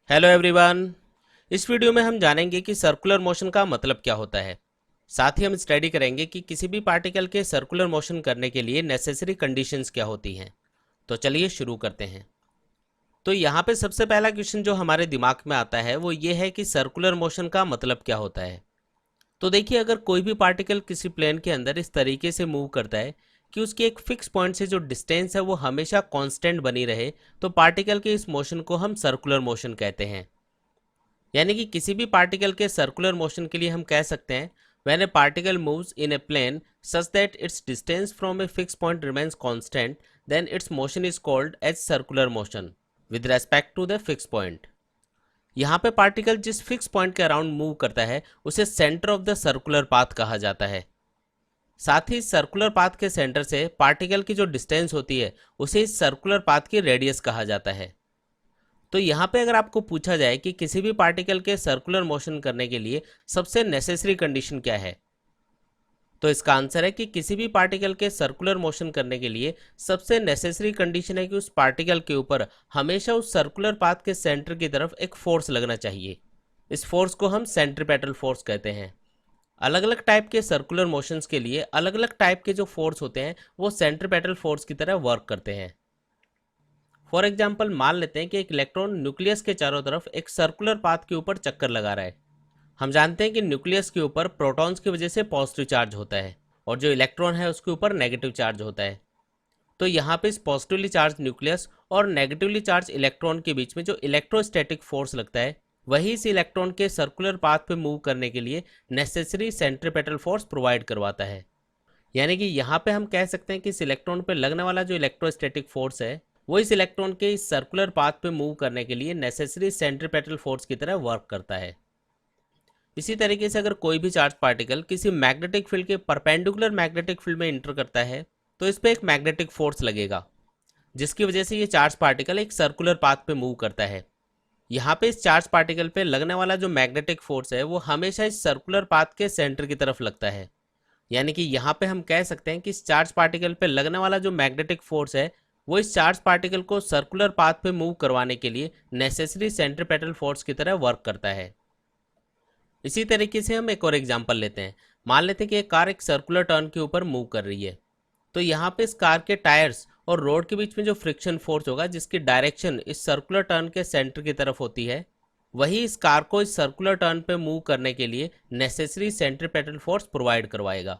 Hello everyone. इस video में हम जानेंगे कि सर्कुलर मोशन का मतलब क्या होता है। साथ ही हम स्टडी करेंगे कि किसी भी पार्टिकल के सर्कुलर मोशन करने के लिए नेसेसरी कंडीशंस क्या होती हैं। तो चलिए शुरू करते हैं। तो यहाँ पे सबसे पहला क्वेश्चन जो हमारे दिमाग में आता है वो ये है कि सर्कुलर मोशन का मतलब क्या होता है। तो देखिए, अगर कोई भी पार्टिकल किसी प्लेन के अंदर इस तरीके से मूव करता है कि उसकी एक फिक्स पॉइंट से जो डिस्टेंस है वो हमेशा कांस्टेंट बनी रहे, तो पार्टिकल के इस मोशन को हम सर्कुलर मोशन कहते हैं। यानी कि किसी भी पार्टिकल के सर्कुलर मोशन के लिए हम कह सकते हैं when a particle moves in a plane such that its distance from a fix point remains constant, then its motion is called as circular motion with respect to the fix point. यहाँ पे particle जिस fix point के around move करता है उसे centre of the circular path कहा जाता है। साथ ही सर्कुलर पाथ के सेंटर से पार्टिकल की जो डिस्टेंस होती है उसे इस सर्कुलर पाथ की रेडियस कहा जाता है। तो यहाँ पे अगर आपको पूछा जाए कि किसी भी पार्टिकल के सर्कुलर मोशन करने के लिए सबसे नेसेसरी कंडीशन क्या है, तो इसका आंसर है कि किसी भी पार्टिकल के सर्कुलर मोशन करने के लिए सबसे नेसेसरी कंडीशन है कि उस पार्टिकल के ऊपर हमेशा उस सर्कुलर पाथ के सेंटर की तरफ एक फोर्स लगना चाहिए। इस फोर्स को हम सेंट्रीपेटल फोर्स कहते हैं। अलग अलग टाइप के सर्कुलर मोशंस के लिए अलग अलग टाइप के जो फोर्स होते हैं वो सेंट्रीपेटल फोर्स की तरह वर्क करते हैं। फॉर एग्जाम्पल, मान लेते हैं कि एक इलेक्ट्रॉन न्यूक्लियस के चारों तरफ एक सर्कुलर पाथ के ऊपर चक्कर लगा रहा है। हम जानते हैं कि न्यूक्लियस के ऊपर प्रोटॉन्स की वजह से पॉजिटिव चार्ज होता है और जो इलेक्ट्रॉन है उसके ऊपर नेगेटिव चार्ज होता है। तो यहाँ पे इस पॉजिटिवली चार्ज न्यूक्लियस और नेगेटिवली चार्ज इलेक्ट्रॉन के बीच में जो इलेक्ट्रोस्टैटिक फोर्स लगता है वही इस इलेक्ट्रॉन के सर्कुलर पाथ पे मूव करने के लिए नेसेसरी सेंट्रीपेटल फोर्स प्रोवाइड करवाता है। यानी कि यहाँ पे हम कह सकते हैं कि इस इलेक्ट्रॉन पे लगने वाला जो इलेक्ट्रोस्टैटिक फोर्स है वो इस इलेक्ट्रॉन के इस सर्कुलर पाथ पे मूव करने के लिए नेसेसरी सेंट्रीपेटल फोर्स की तरह वर्क करता है। इसी तरीके से अगर कोई भी चार्ज पार्टिकल किसी मैग्नेटिक फील्ड के परपेंडिकुलर मैग्नेटिक फील्ड में इंटर करता है तो इस पे एक मैग्नेटिक फोर्स लगेगा जिसकी वजह से ये चार्ज पार्टिकल एक सर्कुलर पाथ पे मूव करता है। यहाँ पे इस चार्ज पार्टिकल पे लगने वाला जो मैग्नेटिक फोर्स है वो हमेशा इस सर्कुलर पाथ के सेंटर की तरफ लगता है। यानी कि यहाँ पे हम कह सकते हैं कि इस चार्ज पार्टिकल पे लगने वाला जो मैग्नेटिक फोर्स है वो इस चार्ज पार्टिकल को सर्कुलर पाथ पे मूव करवाने के लिए नेसेसरी सेंट्रीपेटल फोर्स की तरह वर्क करता है। इसी तरीके से हम एक और एग्जांपल लेते हैं। मान लेते हैं कि एक कार एक सर्कुलर टर्न के ऊपर मूव कर रही है। तो यहाँ पे इस कार के टायर्स और रोड के बीच में जो फ्रिक्शन फोर्स होगा जिसकी डायरेक्शन इस सर्कुलर टर्न के सेंटर की तरफ होती है वही इस कार को इस सर्कुलर टर्न पे मूव करने के लिए नेसेसरी सेंट्रीपेटल फोर्स प्रोवाइड करवाएगा।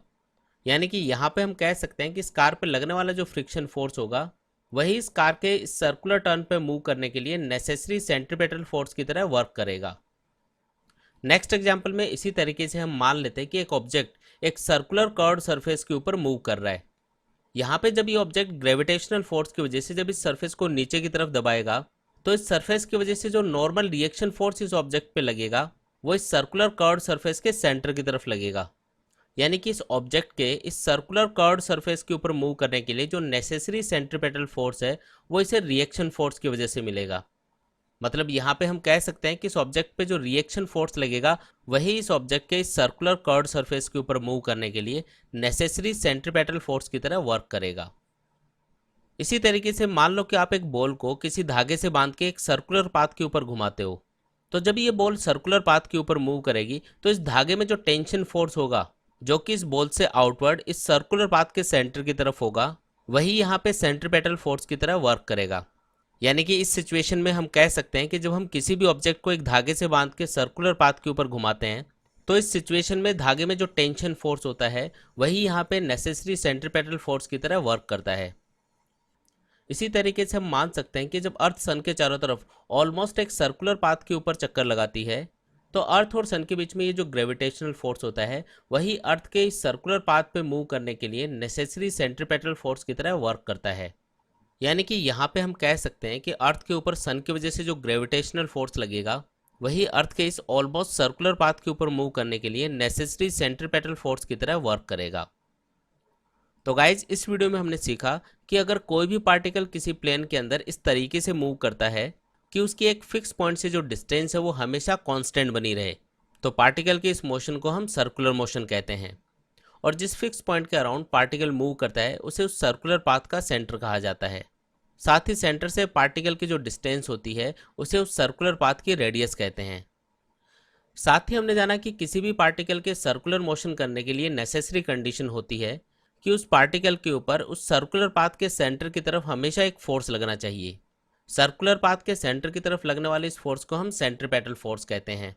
यानी कि यहाँ पे हम कह सकते हैं कि इस कार पे लगने वाला जो फ्रिक्शन फोर्स होगा वही इस कार के इस सर्कुलर टर्न पे मूव करने के लिए नेसेसरी सेंट्रीपेटल फोर्स की तरह वर्क करेगा। नेक्स्ट एग्जांपल में इसी तरीके से हम मान लेते हैं कि एक ऑब्जेक्ट एक सर्कुलर कर्व्ड सरफेस के ऊपर मूव कर रहा है। यहाँ पे जब ये ऑब्जेक्ट ग्रेविटेशनल फोर्स की वजह से जब इस सरफेस को नीचे की तरफ दबाएगा तो इस सरफेस की वजह से जो नॉर्मल रिएक्शन फोर्स इस ऑब्जेक्ट पे लगेगा वो इस सर्कुलर कर्व्ड सरफेस के सेंटर की तरफ लगेगा। यानी कि इस ऑब्जेक्ट के इस सर्कुलर कर्व्ड सरफेस के ऊपर मूव करने के लिए जो नेसेसरी सेंट्रीपेटल फोर्स है वो इसे रिएक्शन फोर्स की वजह से मिलेगा। मतलब यहाँ पे हम कह सकते हैं कि इस ऑब्जेक्ट पे जो रिएक्शन फोर्स लगेगा वही इस ऑब्जेक्ट के इस सर्कुलर कर्व्ड सरफेस के ऊपर मूव करने के लिए नेसेसरी सेंट्रीपेटल फोर्स की तरह वर्क करेगा। इसी तरीके से मान लो कि आप एक बॉल को किसी धागे से बांध के एक सर्कुलर पाथ के ऊपर घुमाते हो। तो जब ये बॉल सर्कुलर पाथ के ऊपर मूव करेगी तो इस धागे में जो टेंशन फोर्स होगा जो कि इस बॉल से आउटवर्ड इस सर्कुलर पाथ के सेंटर की तरफ होगा वही यहाँ पे सेंट्रीपेटल फोर्स की तरह वर्क करेगा। यानी कि इस सिचुएशन में हम कह सकते हैं कि जब हम किसी भी ऑब्जेक्ट को एक धागे से बांध के सर्कुलर पाथ के ऊपर घुमाते हैं तो इस सिचुएशन में धागे में जो टेंशन फोर्स होता है वही यहाँ पे नेसेसरी सेंट्रीपेटल फोर्स की तरह वर्क करता है। इसी तरीके से हम मान सकते हैं कि जब अर्थ सन के चारों तरफ ऑलमोस्ट एक सर्कुलर पाथ के ऊपर चक्कर लगाती है तो अर्थ और सन के बीच में ये जो ग्रेविटेशनल फोर्स होता है वही अर्थ के इस सर्कुलर पाथ पे मूव करने के लिए नेसेसरी सेंट्रीपेटल फोर्स की तरह वर्क करता है। यानी कि यहाँ पे हम कह सकते हैं कि अर्थ के ऊपर सन की वजह से जो ग्रेविटेशनल फोर्स लगेगा वही अर्थ के इस ऑलमोस्ट सर्कुलर पाथ के ऊपर मूव करने के लिए नेसेसरी सेंट्रीपेटल फोर्स की तरह वर्क करेगा। तो गाइज, इस वीडियो में हमने सीखा कि अगर कोई भी पार्टिकल किसी प्लेन के अंदर इस तरीके से मूव करता है कि उसकी एक फिक्स पॉइंट से जो डिस्टेंस है वो हमेशा कांस्टेंट बनी रहे, तो पार्टिकल के इस मोशन को हम सर्कुलर मोशन कहते हैं। और जिस फिक्स पॉइंट के अराउंड पार्टिकल मूव करता है उसे उस सर्कुलर पाथ का सेंटर कहा जाता है। साथ ही सेंटर से पार्टिकल की जो डिस्टेंस होती है उसे उस सर्कुलर पाथ की रेडियस कहते हैं। साथ ही हमने जाना कि किसी भी पार्टिकल के सर्कुलर मोशन करने के लिए नेसेसरी कंडीशन होती है कि उस पार्टिकल के ऊपर उस सर्कुलर पाथ के सेंटर की तरफ हमेशा एक फोर्स लगना चाहिए। सर्कुलर पाथ के सेंटर की तरफ लगने वाले इस फोर्स को हम सेंट्रीपेटल फोर्स कहते हैं।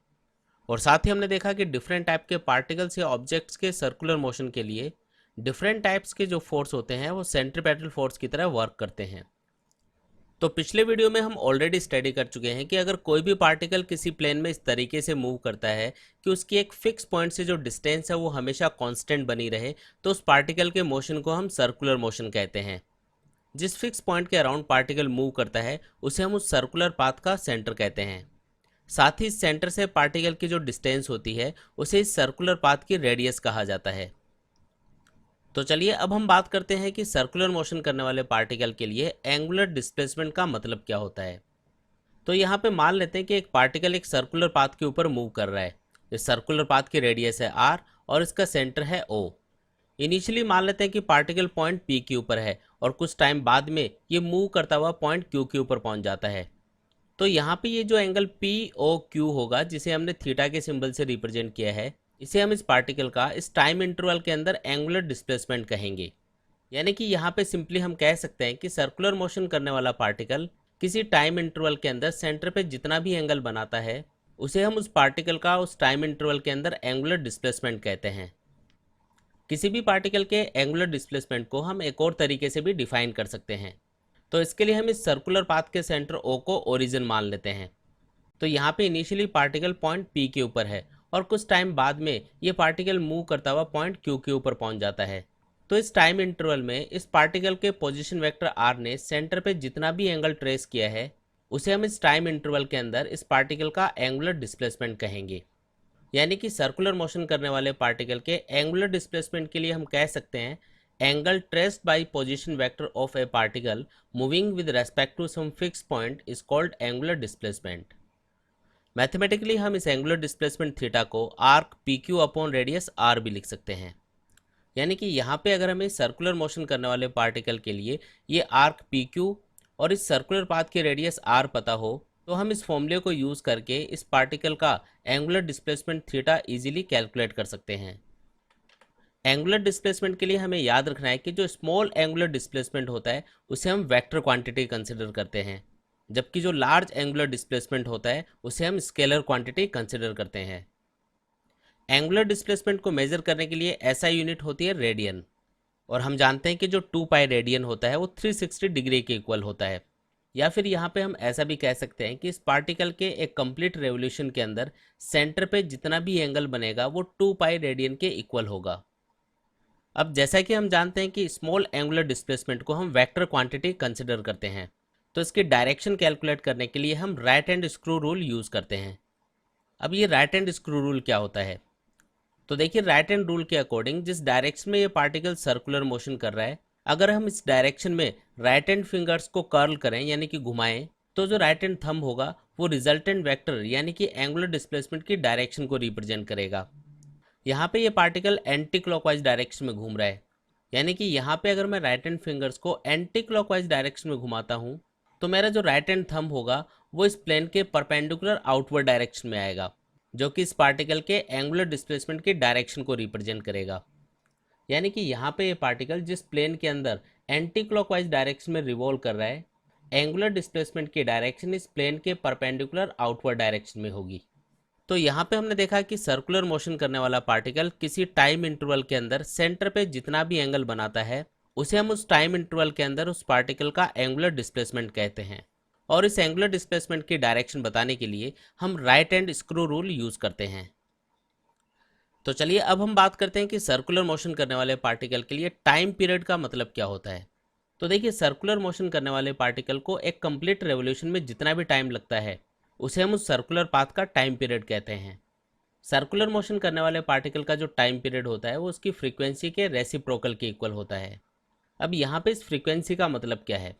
और साथ ही हमने देखा कि डिफरेंट टाइप के पार्टिकल्स या ऑब्जेक्ट्स के सर्कुलर मोशन के लिए डिफरेंट टाइप्स के जो फोर्स होते हैं वो सेंट्रीपेटल फोर्स की तरह वर्क करते हैं। तो पिछले वीडियो में हम ऑलरेडी स्टडी कर चुके हैं कि अगर कोई भी पार्टिकल किसी प्लेन में इस तरीके से मूव करता है कि उसकी एक फिक्स पॉइंट से जो डिस्टेंस है वो हमेशा कांस्टेंट बनी रहे, तो उस पार्टिकल के मोशन को हम सर्कुलर मोशन कहते हैं। जिस फिक्स पॉइंट के अराउंड पार्टिकल मूव करता है उसे हम उस सर्कुलर पाथ का सेंटर कहते हैं। साथ ही इस सेंटर से पार्टिकल की जो डिस्टेंस होती है उसे इस सर्कुलर पाथ की रेडियस कहा जाता है। तो चलिए अब हम बात करते हैं कि सर्कुलर मोशन करने वाले पार्टिकल के लिए एंगुलर डिस्प्लेसमेंट का मतलब क्या होता है। तो यहाँ पे मान लेते हैं कि एक पार्टिकल एक सर्कुलर पाथ के ऊपर मूव कर रहा है। इस सर्कुलर पाथ की रेडियस है r और इसका सेंटर है O। इनिशियली मान लेते हैं कि पार्टिकल पॉइंट P के ऊपर है और कुछ टाइम बाद में ये मूव करता हुआ पॉइंट Q के ऊपर पहुंच जाता है। तो यहाँ पे ये जो एंगल POQ होगा, जिसे हमने थीटा के सिंबल से रिप्रेजेंट किया है, इसे हम इस पार्टिकल का इस टाइम इंटरवल के अंदर एंगुलर डिस्प्लेसमेंट कहेंगे। यानी कि यहाँ पे सिंपली हम कह सकते हैं कि सर्कुलर मोशन करने वाला पार्टिकल किसी टाइम इंटरवल के अंदर सेंटर पे जितना भी एंगल बनाता है उसे हम उस पार्टिकल का उस टाइम इंटरवल के अंदर एंगुलर डिस्प्लेसमेंट कहते हैं। किसी भी पार्टिकल के एंगुलर डिस्प्लेसमेंट को हम एक और तरीके से भी डिफाइन कर सकते हैं। तो इसके लिए हम इस सर्कुलर पाथ के सेंटर O को ओरिजिन मान लेते हैं। तो यहाँ पे इनिशियली पार्टिकल पॉइंट P के ऊपर है और कुछ टाइम बाद में ये पार्टिकल मूव करता हुआ पॉइंट Q के ऊपर पहुँच जाता है। तो इस टाइम इंटरवल में इस पार्टिकल के पोजीशन वेक्टर r ने सेंटर पे जितना भी एंगल ट्रेस किया है उसे हम इस टाइम इंटरवल के अंदर इस पार्टिकल का एंगुलर डिस्प्लेसमेंट कहेंगे। यानी कि सर्कुलर मोशन करने वाले पार्टिकल के एंगुलर डिस्प्लेसमेंट के लिए हम कह सकते हैं angle traced by position vector of a particle moving with respect to some fix point is called angular displacement. Mathematically हम इस एंगुलर डिस्प्लेसमेंट थीटा को arc PQ upon radius r भी लिख सकते हैं। यानी कि यहाँ पे अगर हमें सर्कुलर मोशन करने वाले पार्टिकल के लिए ये आर्क PQ और इस सर्कुलर पाथ की रेडियस r पता हो तो हम इस फॉर्मूले को यूज़ करके इस पार्टिकल का angular displacement theta easily calculate कर सकते हैं। एंगुलर डिस्प्लेसमेंट के लिए हमें याद रखना है कि जो स्मॉल एंगुलर डिस्प्लेसमेंट होता है उसे हम वेक्टर क्वांटिटी कंसिडर करते हैं, जबकि जो लार्ज एंगुलर डिस्प्लेसमेंट होता है उसे हम स्केलर क्वांटिटी कंसिडर करते हैं। एंगुलर डिस्प्लेसमेंट को मेजर करने के लिए ऐसा यूनिट होती है रेडियन, और हम जानते हैं कि जो 2 पाई रेडियन होता है वो 360 डिग्री के इक्वल होता है। या फिर यहाँ पे हम ऐसा भी कह सकते हैं कि इस पार्टिकल के एक कंप्लीट रेवोल्यूशन के अंदर सेंटर पे जितना भी एंगल बनेगा वो 2 पाई रेडियन के इक्वल होगा। अब जैसा कि हम जानते हैं कि स्मॉल एंगुलर डिस्प्लेसमेंट को हम वेक्टर क्वांटिटी कंसिडर करते हैं, तो इसकी डायरेक्शन कैलकुलेट करने के लिए हम right hand screw rule use करते हैं। अब ये राइट हैंड स्क्रू रूल क्या होता है? तो देखिए, राइट हैंड रूल के अकॉर्डिंग जिस डायरेक्शन में ये पार्टिकल सर्कुलर मोशन कर रहा है, अगर हम इस डायरेक्शन में राइट हैंड फिंगर्स को कर्ल करें यानी कि घुमाएं, तो जो राइट हैंड थंब होगा वो रिजल्टेंट वेक्टर यानी कि एंगुलर डिस्प्लेसमेंट की डायरेक्शन को रिप्रेजेंट करेगा। यहाँ पे ये पार्टिकल एंटी क्लॉकवाइज डायरेक्शन में घूम रहा है, यानी कि यहाँ पे अगर मैं राइट हैंड फिंगर्स को एंटी क्लॉकवाइज डायरेक्शन में घुमाता हूँ तो मेरा जो राइट हैंड थंब होगा वो इस प्लेन के परपेंडिकुलर आउटवर्ड डायरेक्शन में आएगा, जो कि इस पार्टिकल के एंगुलर डिस्प्लेसमेंट की डायरेक्शन को रिप्रेजेंट करेगा। यानी कि यहाँ पे ये पार्टिकल जिस प्लेन के अंदर एंटी क्लॉकवाइज डायरेक्शन में रिवॉल्व कर रहा है, एंगुलर डिस्प्लेसमेंट की डायरेक्शन इस प्लेन के परपेंडिकुलर आउटवर्ड डायरेक्शन में होगी। तो यहाँ पे हमने देखा कि सर्कुलर मोशन करने वाला पार्टिकल किसी टाइम इंटरवल के अंदर सेंटर पे जितना भी एंगल बनाता है उसे हम उस टाइम इंटरवल के अंदर उस पार्टिकल का एंगुलर डिस्प्लेसमेंट कहते हैं। और इस एंगुलर डिस्प्लेसमेंट की डायरेक्शन बताने के लिए हम right hand screw rule use करते हैं। तो चलिए अब हम बात करते हैं कि सर्कुलर मोशन करने वाले पार्टिकल के लिए टाइम पीरियड का मतलब क्या होता है। तो देखिए, सर्कुलर मोशन करने वाले पार्टिकल को एक कंप्लीट रेवोल्यूशन में जितना भी टाइम लगता है उसे हम उस सर्कुलर पाथ का टाइम पीरियड कहते हैं। सर्कुलर मोशन करने वाले पार्टिकल का जो टाइम पीरियड होता है वो उसकी फ्रीक्वेंसी के रेसिप्रोकल के इक्वल होता है। अब यहाँ पे इस फ्रीक्वेंसी का मतलब क्या है?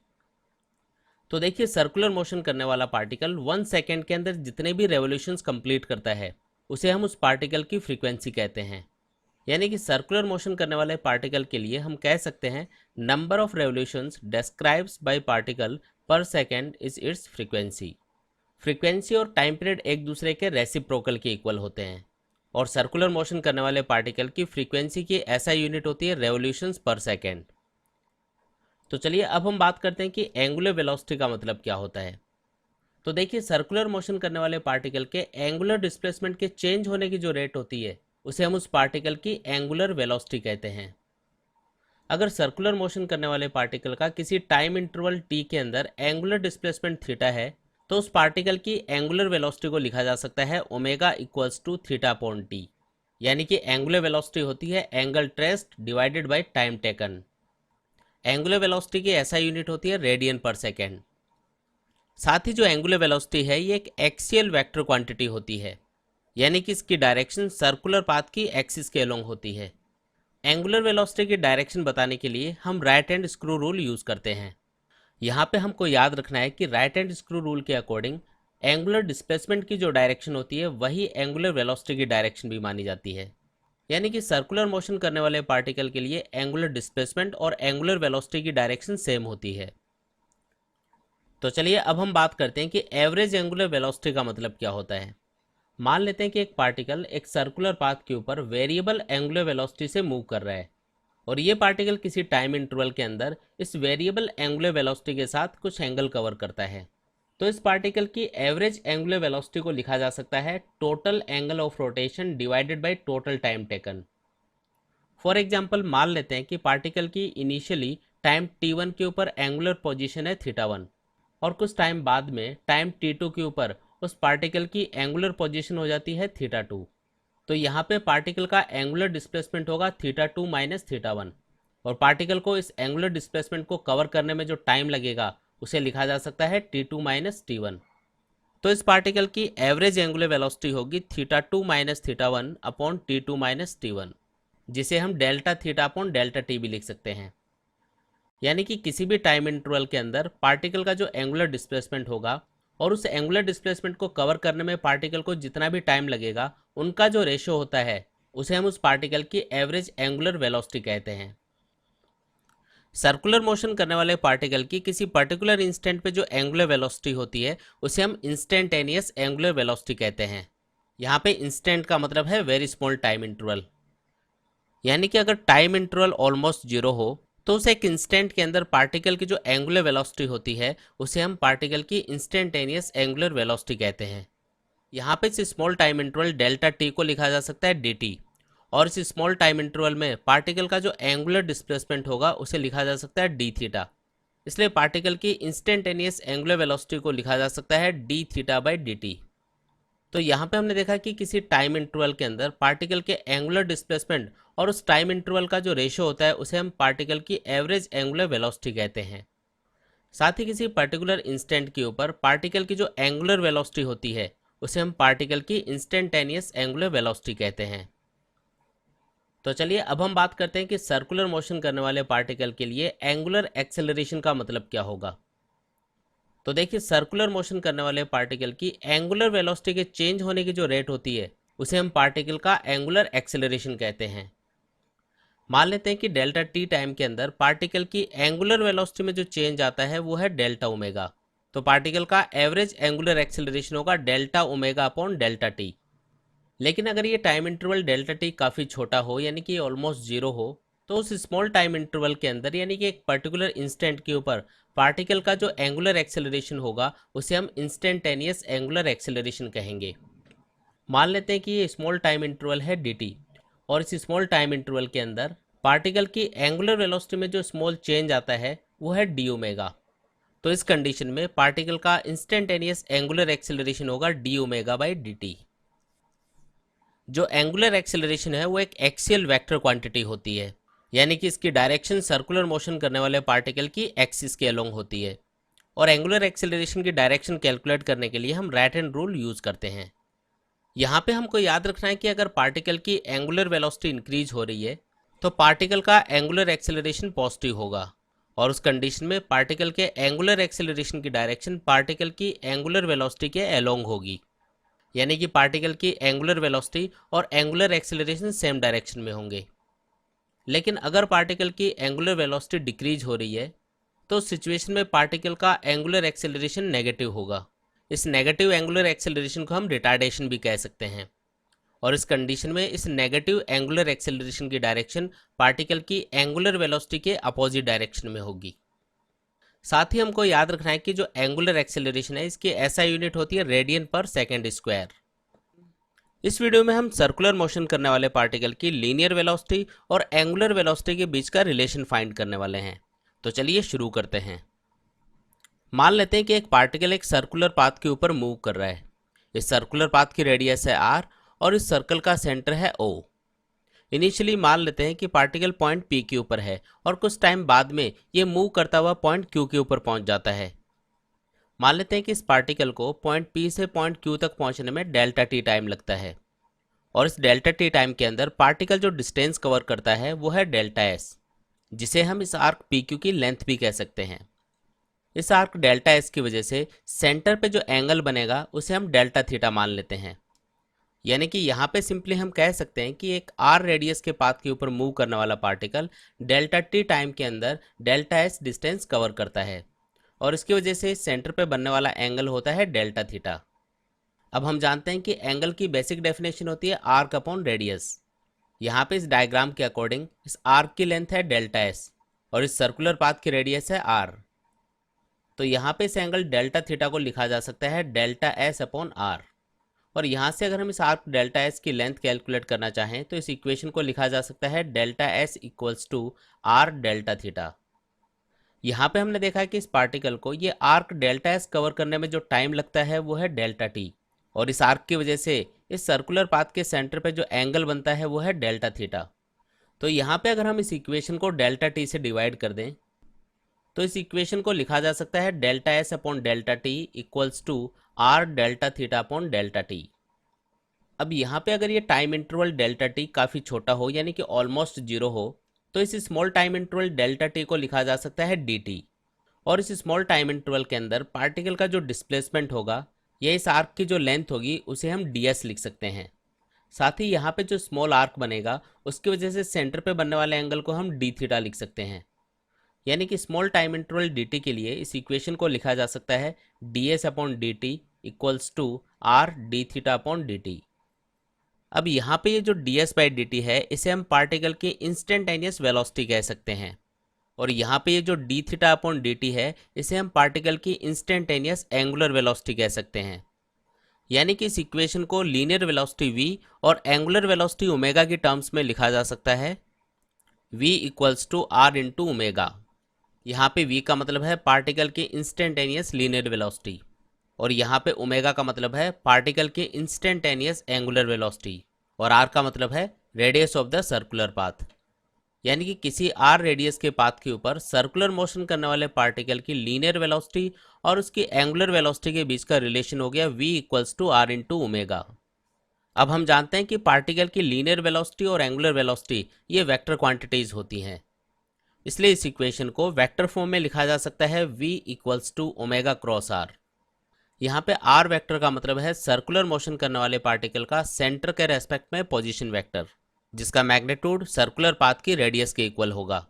तो देखिए, सर्कुलर मोशन करने वाला पार्टिकल 1 सेकेंड के अंदर जितने भी रेवोल्यूशंस कंप्लीट करता है उसे हम उस पार्टिकल की फ्रीक्वेंसी कहते हैं। यानी कि सर्कुलर मोशन करने वाले पार्टिकल के लिए हम कह सकते हैं number of revolutions describes by particle per second is its frequency. Frequency और टाइम पीरियड एक दूसरे के रेसिप्रोकल के इक्वल होते हैं और सर्कुलर मोशन करने वाले पार्टिकल की फ्रीक्वेंसी की ऐसा यूनिट होती है रेवोल्यूशंस पर सेकेंड। तो चलिए अब हम बात करते हैं कि एंगुलर वेलोसिटी का मतलब क्या होता है। तो देखिए, सर्कुलर मोशन करने वाले पार्टिकल के एंगुलर डिस्प्लेसमेंट के चेंज होने की जो रेट होती है उसे हम उस पार्टिकल की एंगुलर वेलोसिटी कहते हैं। अगर सर्कुलर मोशन करने वाले पार्टिकल का किसी टाइम इंटरवल टी के अंदर एंगुलर डिस्प्लेसमेंट थीटा है तो उस पार्टिकल की एंगुलर वेलोसिटी को लिखा जा सकता है omega equals to theta upon T. यानी कि एंगुलर वेलोसिटी होती है angle traced divided by time taken. Angular velocity की ऐसा यूनिट होती है रेडियन पर सेकेंड। साथ ही जो एंगुलर वेलोसिटी है ये एक एक्सियल वेक्टर क्वांटिटी होती है, यानी कि इसकी डायरेक्शन सर्कुलर पाथ की एक्सिस के अलोंग होती है। एंगुलर वेलोसिटी की डायरेक्शन बताने के लिए हम right hand screw rule use करते हैं। यहाँ पे हमको याद रखना है कि राइट हैंड स्क्रू रूल के अकॉर्डिंग एंगुलर डिस्प्लेसमेंट की जो डायरेक्शन होती है वही एंगुलर वेलोसिटी की डायरेक्शन भी मानी जाती है। यानी कि सर्कुलर मोशन करने वाले पार्टिकल के लिए एंगुलर डिस्प्लेसमेंट और एंगुलर वेलोसिटी की डायरेक्शन सेम होती है। तो चलिए अब हम बात करते हैं कि एवरेज एंगुलर वेलोसिटी का मतलब क्या होता है। मान लेते हैं कि एक पार्टिकल एक सर्कुलर पाथ के ऊपर वेरिएबल एंगुलर वेलोसिटी से मूव कर रहा है और ये पार्टिकल किसी टाइम इंटरवल के अंदर इस वेरिएबल एंगुलर वेलोसिटी के साथ कुछ एंगल कवर करता है। तो इस पार्टिकल की एवरेज एंगुलर वेलोसिटी को लिखा जा सकता है total angle of rotation divided by total time taken. For example मान लेते हैं कि पार्टिकल की इनिशियली टाइम t1 के ऊपर एंगुलर पोजीशन है θ1 और कुछ टाइम बाद में टाइम t2 के ऊपर उस पार्टिकल की एंगुलर पोजीशन हो जाती है θ2। तो यहाँ पे पार्टिकल का एंगुलर डिस्प्लेसमेंट होगा θ2 माइनस θ1 और पार्टिकल को इस एंगुलर डिस्प्लेसमेंट को कवर करने में जो टाइम लगेगा उसे लिखा जा सकता है t2 माइनस t1। तो इस पार्टिकल की एवरेज एंगुलर वेलोसिटी होगी θ2 minus θ1 upon t2 minus t1, जिसे हम delta theta upon delta T भी लिख सकते हैं। यानी कि किसी भी टाइम इंटरवल के अंदर पार्टिकल का जो एंगुलर डिस्प्लेसमेंट होगा और उस एंगुलर डिस्प्लेसमेंट को कवर करने में पार्टिकल को जितना भी टाइम लगेगा उनका जो रेशो होता है उसे हम उस पार्टिकल की एवरेज एंगुलर वेलोसिटी कहते हैं। सर्कुलर मोशन करने वाले पार्टिकल की किसी पर्टिकुलर इंस्टेंट पे जो एंगुलर वेलोसिटी होती है उसे हम इंस्टेंटेनियस एंगुलर वेलोसिटी कहते हैं। यहाँ पे इंस्टेंट का मतलब है वेरी स्मॉल टाइम इंटरवल। यानी कि अगर टाइम इंटरवल ऑलमोस्ट जीरो हो तो उस एक इंस्टेंट के अंदर पार्टिकल की जो एंगुलर वेलोसिटी होती है उसे हम पार्टिकल की इंस्टेंटेनियस एंगुलर वेलोसिटी कहते हैं। यहाँ पे इस small time interval delta T को लिखा जा सकता है dt और इस स्मॉल टाइम इंटरवल में पार्टिकल का जो एंगुलर डिस्प्लेसमेंट होगा उसे लिखा जा सकता है डी थीटा। इसलिए पार्टिकल की इंस्टेंटेनियस एंगुलर वेलोसिटी को लिखा जा सकता है D theta by D T. तो यहाँ पे हमने देखा कि किसी टाइम इंटरवल के अंदर पार्टिकल के एंगुलर डिस्प्लेसमेंट और उस टाइम इंटरवल का जो रेशो होता है उसे हम पार्टिकल की एवरेज एंगुलर वेलोसिटी कहते हैं। साथ ही किसी पर्टिकुलर इंस्टेंट के ऊपर पार्टिकल की जो एंगुलर वेलोसिटी होती है उसे हम पार्टिकल की इंस्टेंटेनियस एंगुलर वेलोसिटी कहते हैं। तो चलिए अब हम बात करते हैं कि सर्कुलर मोशन करने वाले पार्टिकल के लिए एंगुलर एक्सेलरेशन का मतलब क्या होगा। तो देखिए, सर्कुलर मोशन करने वाले पार्टिकल की एंगुलर वेलोसिटी के चेंज होने की जो रेट होती है उसे हम पार्टिकल का एंगुलर एक्सेलरेशन कहते हैं। मान लेते हैं कि डेल्टा टी टाइम के अंदर पार्टिकल की एंगुलर वेलोसिटी में जो चेंज आता है वो है डेल्टा ओमेगा। तो पार्टिकल का एवरेज एंगुलर एक्सेलरेशन होगा delta omega upon delta T. लेकिन अगर ये टाइम इंटरवल डेल्टा टी काफ़ी छोटा हो यानी कि ऑलमोस्ट जीरो हो तो उस स्मॉल टाइम इंटरवल के अंदर यानी कि एक पर्टिकुलर इंस्टेंट के ऊपर पार्टिकल का जो एंगुलर एक्सेलरेशन होगा उसे हम इंस्टेंटेनियस एंगुलर एक्सेलरेशन कहेंगे। मान लेते हैं कि ये स्मॉल टाइम इंटरवल है dt और इस स्मॉल टाइम इंटरवल के अंदर पार्टिकल की एंगुलर वेलोसिटी में जो स्मॉल चेंज आता है वो है डी ओमेगा। तो इस कंडीशन में पार्टिकल का इंस्टेंटेनियस एंगुलर एक्सेलरेशन होगा D omega by D T. जो एंगुलर एक्सेलरेशन है वो एक एक्सियल वेक्टर क्वांटिटी होती है, यानी कि इसकी डायरेक्शन सर्कुलर मोशन करने वाले पार्टिकल की एक्सिस के अलोंग होती है और एंगुलर एक्सेलरेशन की डायरेक्शन कैलकुलेट करने के लिए हम राइट हैंड रूल यूज़ करते हैं। यहाँ पे हमको याद रखना है कि अगर पार्टिकल की एंगुलर वेलोसिटी इंक्रीज हो रही है तो पार्टिकल का एंगुलर एक्सेलरेशन पॉजिटिव होगा और उस कंडीशन में पार्टिकल के एंगुलर एक्सेलरेशन की डायरेक्शन पार्टिकल की एंगुलर वेलोसिटी के अलोंग होगी। यानी कि पार्टिकल की एंगुलर वेलोसिटी और एंगुलर एक्सेलरेशन सेम डायरेक्शन में होंगे। लेकिन अगर पार्टिकल की एंगुलर वेलोसिटी डिक्रीज हो रही है तो उस सिचुएशन में पार्टिकल का एंगुलर एक्सेलरेशन नेगेटिव होगा। इस नेगेटिव एंगुलर एक्सेलरेशन को हम रिटार्डेशन भी कह सकते हैं, और इस कंडीशन में इस नेगेटिव एंगुलर एक्सेलरेशन की डायरेक्शन पार्टिकल की एंगुलर वेलोसिटी के अपोजिट डायरेक्शन में होगी। साथ ही हमको याद रखना है कि जो एंगुलर एक्सेलरेशन है इसकी एसआई यूनिट होती है रेडियन पर सेकेंड स्क्वायर। इस वीडियो में हम सर्कुलर मोशन करने वाले पार्टिकल की लीनियर वेलोसिटी और एंगुलर वेलोसिटी के बीच का रिलेशन फाइंड करने वाले हैं। तो चलिए शुरू करते हैं। मान लेते हैं कि एक पार्टिकल एक सर्कुलर पाथ के ऊपर मूव कर रहा है। इस सर्कुलर पाथ की रेडियस है r और इस सर्कल का सेंटर है O। इनिशियली मान लेते हैं कि पार्टिकल पॉइंट P के ऊपर है और कुछ टाइम बाद में ये मूव करता हुआ पॉइंट Q के ऊपर पहुंच जाता है। मान लेते हैं कि इस पार्टिकल को पॉइंट P से पॉइंट Q तक पहुंचने में डेल्टा टी टाइम लगता है, और इस डेल्टा टी टाइम के अंदर पार्टिकल जो डिस्टेंस कवर करता है वो है डेल्टा एस, जिसे हम इस आर्क PQ की लेंथ भी कह सकते हैं। इस आर्क डेल्टा एस की वजह से सेंटर पे जो एंगल बनेगा उसे हम डेल्टा थीटा मान लेते हैं। यानी कि यहाँ पे सिंपली हम कह सकते हैं कि एक आर रेडियस के पाथ के ऊपर मूव करने वाला पार्टिकल डेल्टा टी टाइम के अंदर डेल्टा एस डिस्टेंस कवर करता है, और इसकी वजह से सेंटर पे बनने वाला एंगल होता है डेल्टा थीटा। अब हम जानते हैं कि एंगल की बेसिक डेफिनेशन होती है आर्क अपॉन रेडियस। यहाँ पे इस डायग्राम के अकॉर्डिंग इस आर्क की लेंथ है डेल्टा एस और इस सर्कुलर पाथ की रेडियस है आर। तो यहाँ पे इस एंगल डेल्टा थीटा को लिखा जा सकता है डेल्टा एस अपॉन आर, और यहाँ से अगर हम इस आर्क डेल्टा एस की लेंथ कैलकुलेट करना चाहें तो इस इक्वेशन को लिखा जा सकता है delta S equals to R delta theta. यहाँ पे हमने देखा है कि इस पार्टिकल को ये आर्क डेल्टा एस कवर करने में जो टाइम लगता है वो है डेल्टा टी, और इस आर्क की वजह से इस सर्कुलर पाथ के सेंटर पे जो एंगल बनता है वो है डेल्टा थीटा। तो यहाँ पे अगर हम इस इक्वेशन को डेल्टा टी से डिवाइड कर दें तो इस इक्वेशन को लिखा जा सकता है delta S upon delta T equals to R delta theta upon delta T. अब यहाँ पे अगर ये टाइम इंटरवल डेल्टा टी काफ़ी छोटा हो यानी कि ऑलमोस्ट जीरो हो तो इस small time interval delta T को लिखा जा सकता है डी टी, और इस स्मॉल टाइम इंटरवल के अंदर पार्टिकल का जो डिस्प्लेसमेंट होगा या इस आर्क की जो लेंथ होगी उसे हम डी एस लिख सकते हैं। साथ ही यहाँ पे जो स्मॉल आर्क बनेगा उसकी वजह से सेंटर पे बनने वाले एंगल को हम डी थीटा लिख सकते हैं। यानी कि small time interval D T के लिए इस इक्वेशन को लिखा जा सकता है D S upon D T equals to R D theta upon D T. अब यहाँ पे ये जो D S by D T है इसे हम पार्टिकल की इंस्टेंटेनियस वेलोसिटी कह सकते हैं, और यहाँ पे ये जो D theta upon D T है इसे हम पार्टिकल की इंस्टेंटेनियस एंगुलर वेलोसिटी कह सकते हैं। यानी कि इस इक्वेशन को लीनियर वेलोसिटी v और एंगुलर वेलोसिटी ओमेगा की टर्म्स में लिखा जा सकता है v equals to R into omega. यहाँ पे v का मतलब है पार्टिकल की इंस्टेंटेनियस लीनियर वेलोसिटी, और यहाँ पे ओमेगा का मतलब है पार्टिकल की इंस्टेंटेनियस एंगुलर वेलोसिटी, और r का मतलब है radius of the circular path. यानी कि किसी r रेडियस के पाथ के ऊपर सर्कुलर मोशन करने वाले पार्टिकल की लीनियर वेलोसिटी और उसकी एंगुलर वेलोसिटी के बीच का रिलेशन हो गया v equals to R into omega. अब हम जानते हैं कि पार्टिकल की लीनियर वेलोसिटी और एंगुलर वेलोसिटी ये वेक्टर क्वांटिटीज होती हैं, इसलिए इस इक्वेशन को वेक्टर फॉर्म में लिखा जा सकता है v equals to omega cross r। यहाँ पे r वेक्टर का मतलब है सर्कुलर मोशन करने वाले पार्टिकल का सेंटर के रेस्पेक्ट में पोजीशन वेक्टर, जिसका मैग्नीट्यूड सर्कुलर पाथ की रेडियस के इक्वल होगा।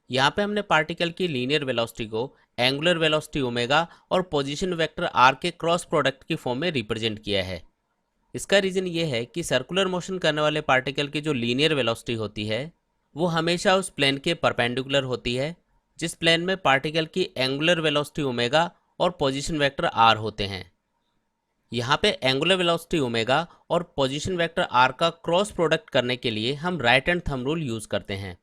यहाँ पे हमने पार्टिकल की लीनियर वेलोसिटी को एंगुलर वेलोसिटी ओमेगा और पोजीशन वेक्टर r के क्रॉस प्रोडक्ट की फॉर्म में रिप्रेजेंट किया है। इसका रीज़न ये है कि सर्कुलर मोशन करने वाले पार्टिकल की जो लीनियर वेलोसिटी होती है वो हमेशा उस प्लेन के परपेंडिकुलर होती है जिस प्लेन में पार्टिकल की एंगुलर वेलोसिटी ओमेगा और पोजीशन वेक्टर r होते हैं। यहाँ पे एंगुलर वेलोसिटी ओमेगा और पोजीशन वेक्टर r का क्रॉस प्रोडक्ट करने के लिए हम right hand thumb rule use करते हैं,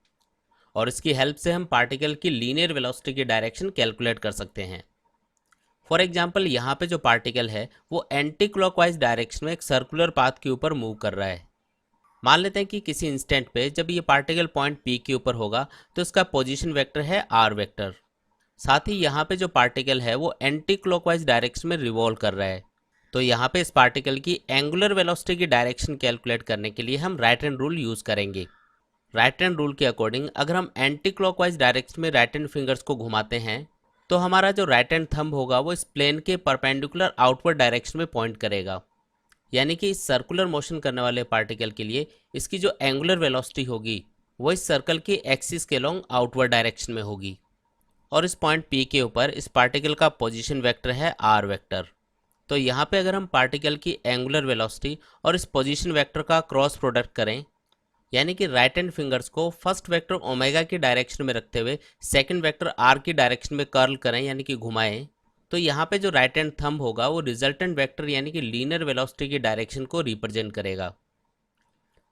और इसकी हेल्प से हम पार्टिकल की लीनियर वेलोसिटी की डायरेक्शन कैलकुलेट कर सकते हैं। फॉर एग्जांपल यहाँ पे जो पार्टिकल है वो एंटी क्लॉकवाइज डायरेक्शन में एक सर्कुलर पाथ के ऊपर मूव कर रहा है। मान लेते हैं कि किसी इंस्टेंट पे जब ये पार्टिकल पॉइंट P के ऊपर होगा तो इसका पोजीशन वेक्टर है r वेक्टर। साथ ही यहाँ पे जो पार्टिकल है वो एंटी क्लॉकवाइज डायरेक्शन में रिवॉल्व कर रहा है, तो यहाँ पे इस पार्टिकल की एंगुलर वेलोसिटी की डायरेक्शन कैलकुलेट करने के लिए हम राइट हैंड रूल यूज़ करेंगे। राइट हैंड रूल के अकॉर्डिंग अगर हम एंटी क्लॉकवाइज डायरेक्शन में राइट हैंड फिंगर्स को घुमाते हैं तो हमारा जो राइट हैंड थंब होगा वो इस प्लेन के परपेंडिकुलर आउटवर्ड डायरेक्शन में पॉइंट करेगा। यानी कि इस सर्कुलर मोशन करने वाले पार्टिकल के लिए इसकी जो एंगुलर वेलोसिटी होगी वो इस सर्कल की एक्सिस के अलोंग आउटवर्ड डायरेक्शन में होगी। और इस पॉइंट P के ऊपर इस पार्टिकल का पोजीशन वेक्टर है r वेक्टर। तो यहाँ पे अगर हम पार्टिकल की एंगुलर वेलोसिटी और इस पोजीशन वेक्टर का क्रॉस प्रोडक्ट करें, यानी कि राइट हैंड फिंगर्स को फर्स्ट वेक्टर ओमेगा की डायरेक्शन में रखते हुए सेकंड वेक्टर आर की डायरेक्शन में कर्ल करें यानी कि घुमाएं, तो यहाँ पे जो राइट हैंड थंब होगा वो रिजल्टेंट वेक्टर यानी कि लीनियर वेलोसिटी की डायरेक्शन को रिप्रेजेंट करेगा।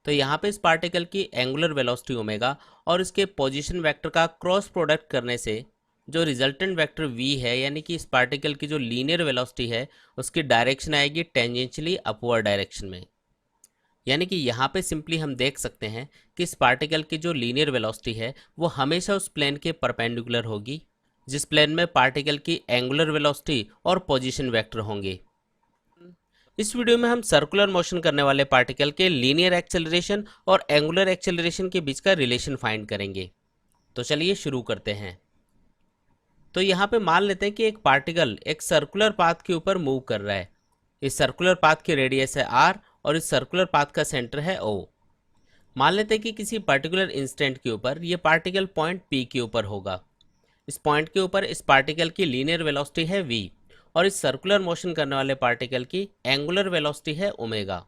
तो यहाँ पे इस पार्टिकल की एंगुलर वेलोसिटी ओमेगा और इसके पोजीशन वेक्टर का क्रॉस प्रोडक्ट करने से जो रिजल्टेंट वेक्टर v है यानी कि इस पार्टिकल की जो लीनियर वेलोसिटी है उसकी डायरेक्शन आएगी टेंजेंशियली अपवर्ड डायरेक्शन में। यानी कि यहाँ पे सिंपली हम देख सकते हैं कि इस पार्टिकल की जो लीनियर वेलोसिटी है वो हमेशा उस प्लेन के परपेंडिकुलर होगी जिस प्लेन में पार्टिकल की एंगुलर वेलोसिटी और पोजीशन वेक्टर होंगे। इस वीडियो में हम सर्कुलर मोशन करने वाले पार्टिकल के लीनियर एक्सेलरेशन और एंगुलर एक्सेलरेशन के बीच का रिलेशन फाइंड करेंगे। तो चलिए शुरू करते हैं। तो यहाँ पे मान लेते हैं कि एक पार्टिकल एक सर्कुलर पाथ के ऊपर मूव कर रहा है। इस सर्कुलर पाथ की रेडियस है r और इस सर्कुलर पाथ का सेंटर है O। मान लेते हैं कि किसी पर्टिकुलर इंस्टेंट के ऊपर ये पार्टिकल पॉइंट P के ऊपर होगा। इस पॉइंट के ऊपर इस पार्टिकल की लीनियर वेलोसिटी है v और इस सर्कुलर मोशन करने वाले पार्टिकल की एंगुलर वेलोसिटी है ओमेगा।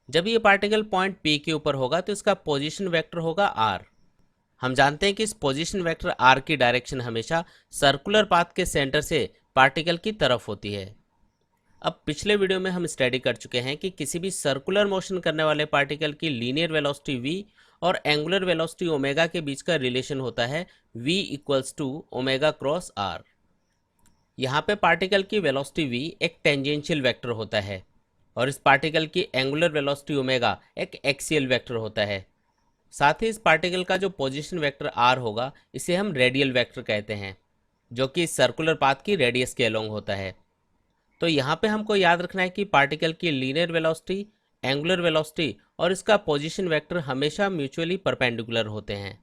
जब ये पार्टिकल पॉइंट P के ऊपर होगा तो इसका पोजीशन वेक्टर होगा r। हम जानते हैं कि इस पोजीशन वेक्टर r की डायरेक्शन हमेशा सर्कुलर पाथ के सेंटर से पार्टिकल की तरफ होती है। अब पिछले वीडियो में हम स्टडी कर चुके हैं कि किसी भी सर्कुलर मोशन करने वाले पार्टिकल की लीनियर वेलोसिटी v और एंगुलर वेलोसिटी ओमेगा के बीच का रिलेशन होता है v equals to omega cross r। यहाँ पे पार्टिकल की वेलोसिटी v एक टेंजेंशियल वेक्टर होता है और इस पार्टिकल की एंगुलर वेलोसिटी ओमेगा एक एक्सियल वेक्टर होता है। साथ ही इस पार्टिकल का जो पोजीशन वेक्टर r होगा इसे हम रेडियल वेक्टर कहते हैं जो कि इस सर्कुलर पाथ की रेडियस के अलोंग होता है। तो यहाँ पे हमको याद रखना है कि पार्टिकल की लीनियर वेलोसिटी, एंगुलर वेलोसिटी और इसका पोजीशन वेक्टर हमेशा म्यूचुअली परपेंडिकुलर होते हैं।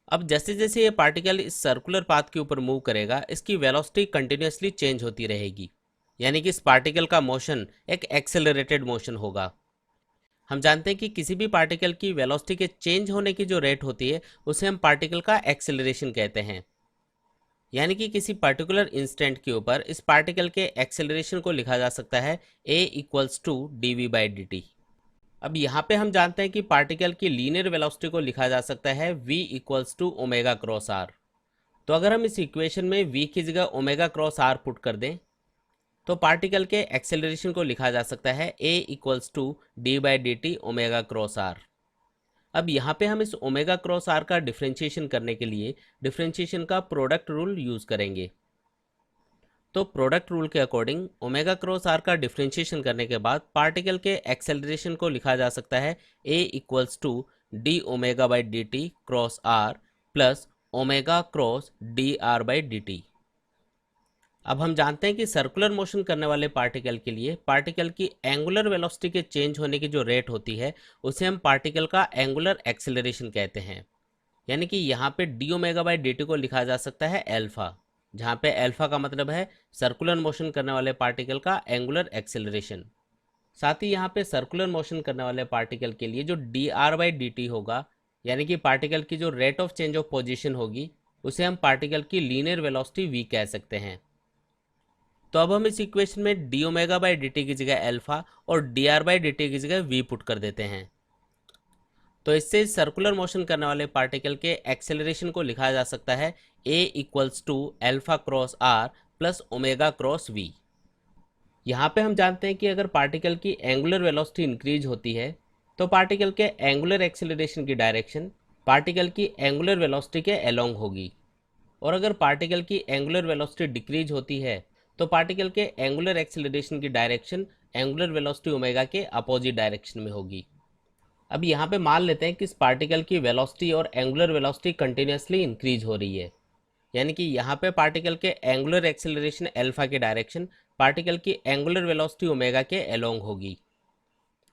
अब जैसे जैसे ये पार्टिकल इस सर्कुलर पाथ के ऊपर मूव करेगा इसकी वेलोसिटी कंटिन्यूसली चेंज होती रहेगी, यानी कि इस पार्टिकल का मोशन एक एक्सेलरेटेड मोशन होगा। हम जानते हैं कि किसी भी पार्टिकल की वेलोसिटी के चेंज होने की जो रेट होती है उसे हम पार्टिकल का एक्सेलरेशन कहते हैं। यानी कि किसी पर्टिकुलर इंस्टेंट के ऊपर इस पार्टिकल के एक्सेलरेशन को लिखा जा सकता है a इक्वल्स टू dv/dt। अब यहाँ पे हम जानते हैं कि पार्टिकल की लीनियर वेलोसिटी को लिखा जा सकता है v equals to omega cross r। तो अगर हम इस इक्वेशन में v की जगह ओमेगा क्रॉस r पुट कर दें तो पार्टिकल के एक्सेलरेशन को लिखा जा सकता है a equals to d/dt omega cross r। अब यहाँ पे हम इस ओमेगा क्रॉस r का डिफरेंशिएशन करने के लिए डिफरेंशिएशन का प्रोडक्ट रूल यूज़ करेंगे। तो प्रोडक्ट रूल के अकॉर्डिंग ओमेगा क्रॉस r का डिफरेंशिएशन करने के बाद पार्टिकल के एक्सेलरेशन को लिखा जा सकता है a equals to d/dt cross r plus omega cross dr/dt। अब हम जानते हैं कि सर्कुलर मोशन करने वाले पार्टिकल के लिए पार्टिकल की एंगुलर वेलोसिटी के चेंज होने की जो रेट होती है उसे हम पार्टिकल का एंगुलर एक्सेलरेशन कहते हैं। यानी कि यहाँ पे d/dt को लिखा जा सकता है अल्फा, जहाँ पे अल्फा का मतलब है सर्कुलर मोशन करने वाले पार्टिकल का एंगुलर एक्सेलरेशन। साथ ही यहाँ पे सर्कुलर मोशन करने वाले पार्टिकल के लिए जो dr/dt होगा यानी कि पार्टिकल की जो rate of change of position होगी उसे हम पार्टिकल की लीनियर वेलोसिटी v कह सकते हैं। तो अब हम इस इक्वेशन में d/dt की जगह अल्फा और dr/dt की जगह v पुट कर देते हैं। तो इससे सर्कुलर मोशन करने वाले पार्टिकल के एक्सेलरेशन को लिखा जा सकता है a equals to alpha cross r plus omega cross v। यहाँ पे हम जानते हैं कि अगर पार्टिकल की एंगुलर वेलोसिटी इंक्रीज होती है तो पार्टिकल के एंगुलर एक्सेलरेशन की डायरेक्शन पार्टिकल की एंगुलर वेलोसिटी के अलोंग होगी, और अगर पार्टिकल की एंगुलर वेलोसिटी डिक्रीज होती है तो पार्टिकल के एंगुलर एक्सेलरेशन की डायरेक्शन एंगुलर वेलोसिटी ओमेगा के अपोजिट डायरेक्शन में होगी। अब यहाँ पे मान लेते हैं कि इस पार्टिकल की वेलोसिटी और एंगुलर वेलोसिटी कंटिन्यूसली इंक्रीज हो रही है, यानी कि यहाँ पे पार्टिकल के एंगुलर एक्सेलरेशन अल्फा की डायरेक्शन पार्टिकल की एंगुलर वेलोसिटी ओमेगा के अलोंग होगी।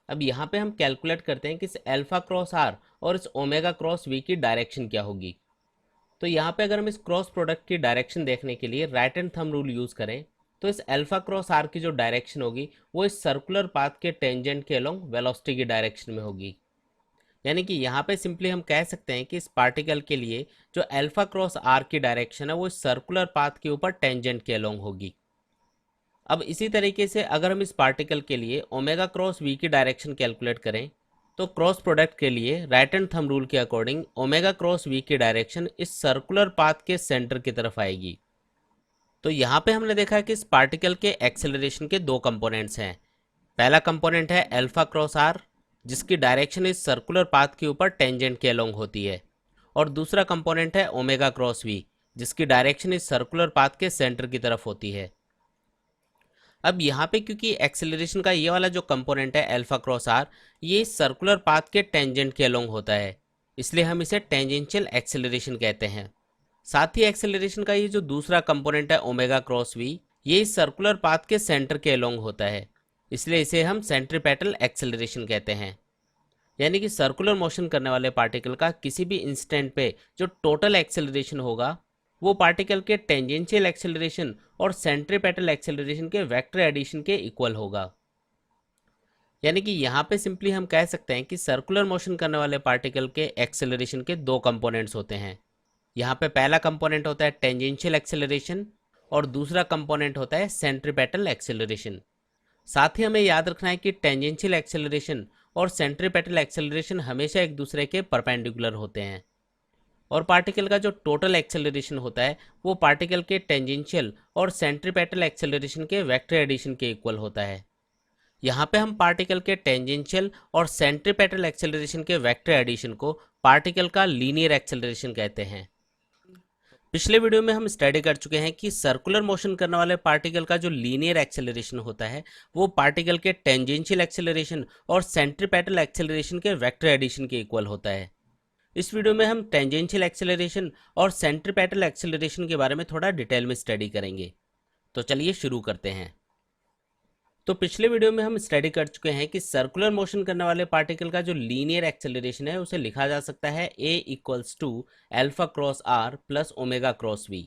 अब यहाँ पे हम कैलकुलेट करते हैं कि इस अल्फा क्रॉस r और इस ओमेगा क्रॉस v की डायरेक्शन क्या होगी। तो यहाँ पे अगर हम इस क्रॉस प्रोडक्ट की डायरेक्शन देखने के लिए right hand thumb rule use करें तो इस अल्फा क्रॉस आर की जो डायरेक्शन होगी वो इस सर्कुलर पाथ के टेंजेंट के अलोंग वेलोसिटी की डायरेक्शन में होगी। यानी कि यहाँ पे सिंपली हम कह सकते हैं कि इस पार्टिकल के लिए जो अल्फा क्रॉस आर की डायरेक्शन है वो इस सर्कुलर पाथ के ऊपर टेंजेंट के अलोंग होगी। अब इसी तरीके से अगर हम इस पार्टिकल के लिए ओमेगा क्रॉस वी की डायरेक्शन कैलकुलेट करें तो क्रॉस प्रोडक्ट के लिए राइट एंड थंब रूल के अकॉर्डिंग ओमेगा क्रॉस वी की डायरेक्शन इस सर्कुलर पाथ के सेंटर की तरफ आएगी। तो यहाँ पे हमने देखा कि इस पार्टिकल के एक्सेलरेशन के दो कंपोनेंट्स हैं। पहला कंपोनेंट है अल्फा क्रॉस आर जिसकी डायरेक्शन इस सर्कुलर पाथ के ऊपर टेंजेंट के अलोंग होती है, और दूसरा कंपोनेंट है ओमेगा क्रॉस वी जिसकी डायरेक्शन इस सर्कुलर पाथ के सेंटर की तरफ होती है। अब यहाँ पे क्योंकि एक्सेलरेशन का ये वाला जो कंपोनेंट है अल्फा क्रॉस आर ये सर्कुलर पाथ के टेंजेंट के अलोंग होता है, इसलिए हम इसे टेंजेंशियल एक्सेलरेशन कहते हैं। साथ ही एक्सेलरेशन का ये जो दूसरा कंपोनेंट है ओमेगा क्रॉस वी ये इस सर्कुलर पाथ के सेंटर के अलोंग होता है, इसलिए इसे हम सेंट्रीपेटल एक्सेलरेशन कहते हैं। यानी कि सर्कुलर मोशन करने वाले पार्टिकल का किसी भी इंस्टेंट पे जो टोटल एक्सेलरेशन होगा वो पार्टिकल के टेंजेंशियल एक्सेलरेशन और सेंट्रीपेटल एक्सेलरेशन के वेक्टर एडिशन के इक्वल होगा। यानी कि यहाँ पे सिंपली हम कह सकते हैं कि सर्कुलर मोशन करने वाले पार्टिकल के एक्सेलरेशन के दो कंपोनेंट्स होते हैं। यहाँ पे पहला कंपोनेंट होता है टेंजेंशियल एक्सेलरेशन और दूसरा कंपोनेंट होता है सेंट्रीपेटल एक्सेलरेशन। साथ ही हमें याद रखना है कि टेंजेंशियल एक्सेलरेशन और सेंट्रीपेटल एक्सेलरेशन हमेशा एक दूसरे के परपेंडिकुलर होते हैं, और पार्टिकल का जो टोटल एक्सेलरेशन होता है वो पार्टिकल के टेंजेंशियल और सेंट्रीपेटल एक्सेलरेशन के वेक्टर एडिशन के इक्वल होता है। यहाँ पे हम पार्टिकल के टेंजेंशियल और सेंट्रीपेटल एक्सेलरेशन के वेक्टर एडिशन को पार्टिकल का लीनियर एक्सेलरेशन कहते हैं। पिछले वीडियो में हम स्टडी कर चुके हैं कि सर्कुलर मोशन करने वाले पार्टिकल का जो लीनियर एक्सेलरेशन होता है वो पार्टिकल के टेंजेंशियल एक्सेलरेशन और सेंट्रीपेटल एक्सेलरेशन के वेक्टर एडिशन के इक्वल होता है। इस वीडियो में हम टेंजेंशियल एक्सेलरेशन और सेंट्रीपेटल एक्सेलरेशन के बारे में थोड़ा डिटेल में स्टडी करेंगे। तो चलिए शुरू करते हैं। तो पिछले वीडियो में हम स्टडी कर चुके हैं कि सर्कुलर मोशन करने वाले पार्टिकल का जो लीनियर एक्सेलरेशन है उसे लिखा जा सकता है a equals to alpha cross R plus omega cross V.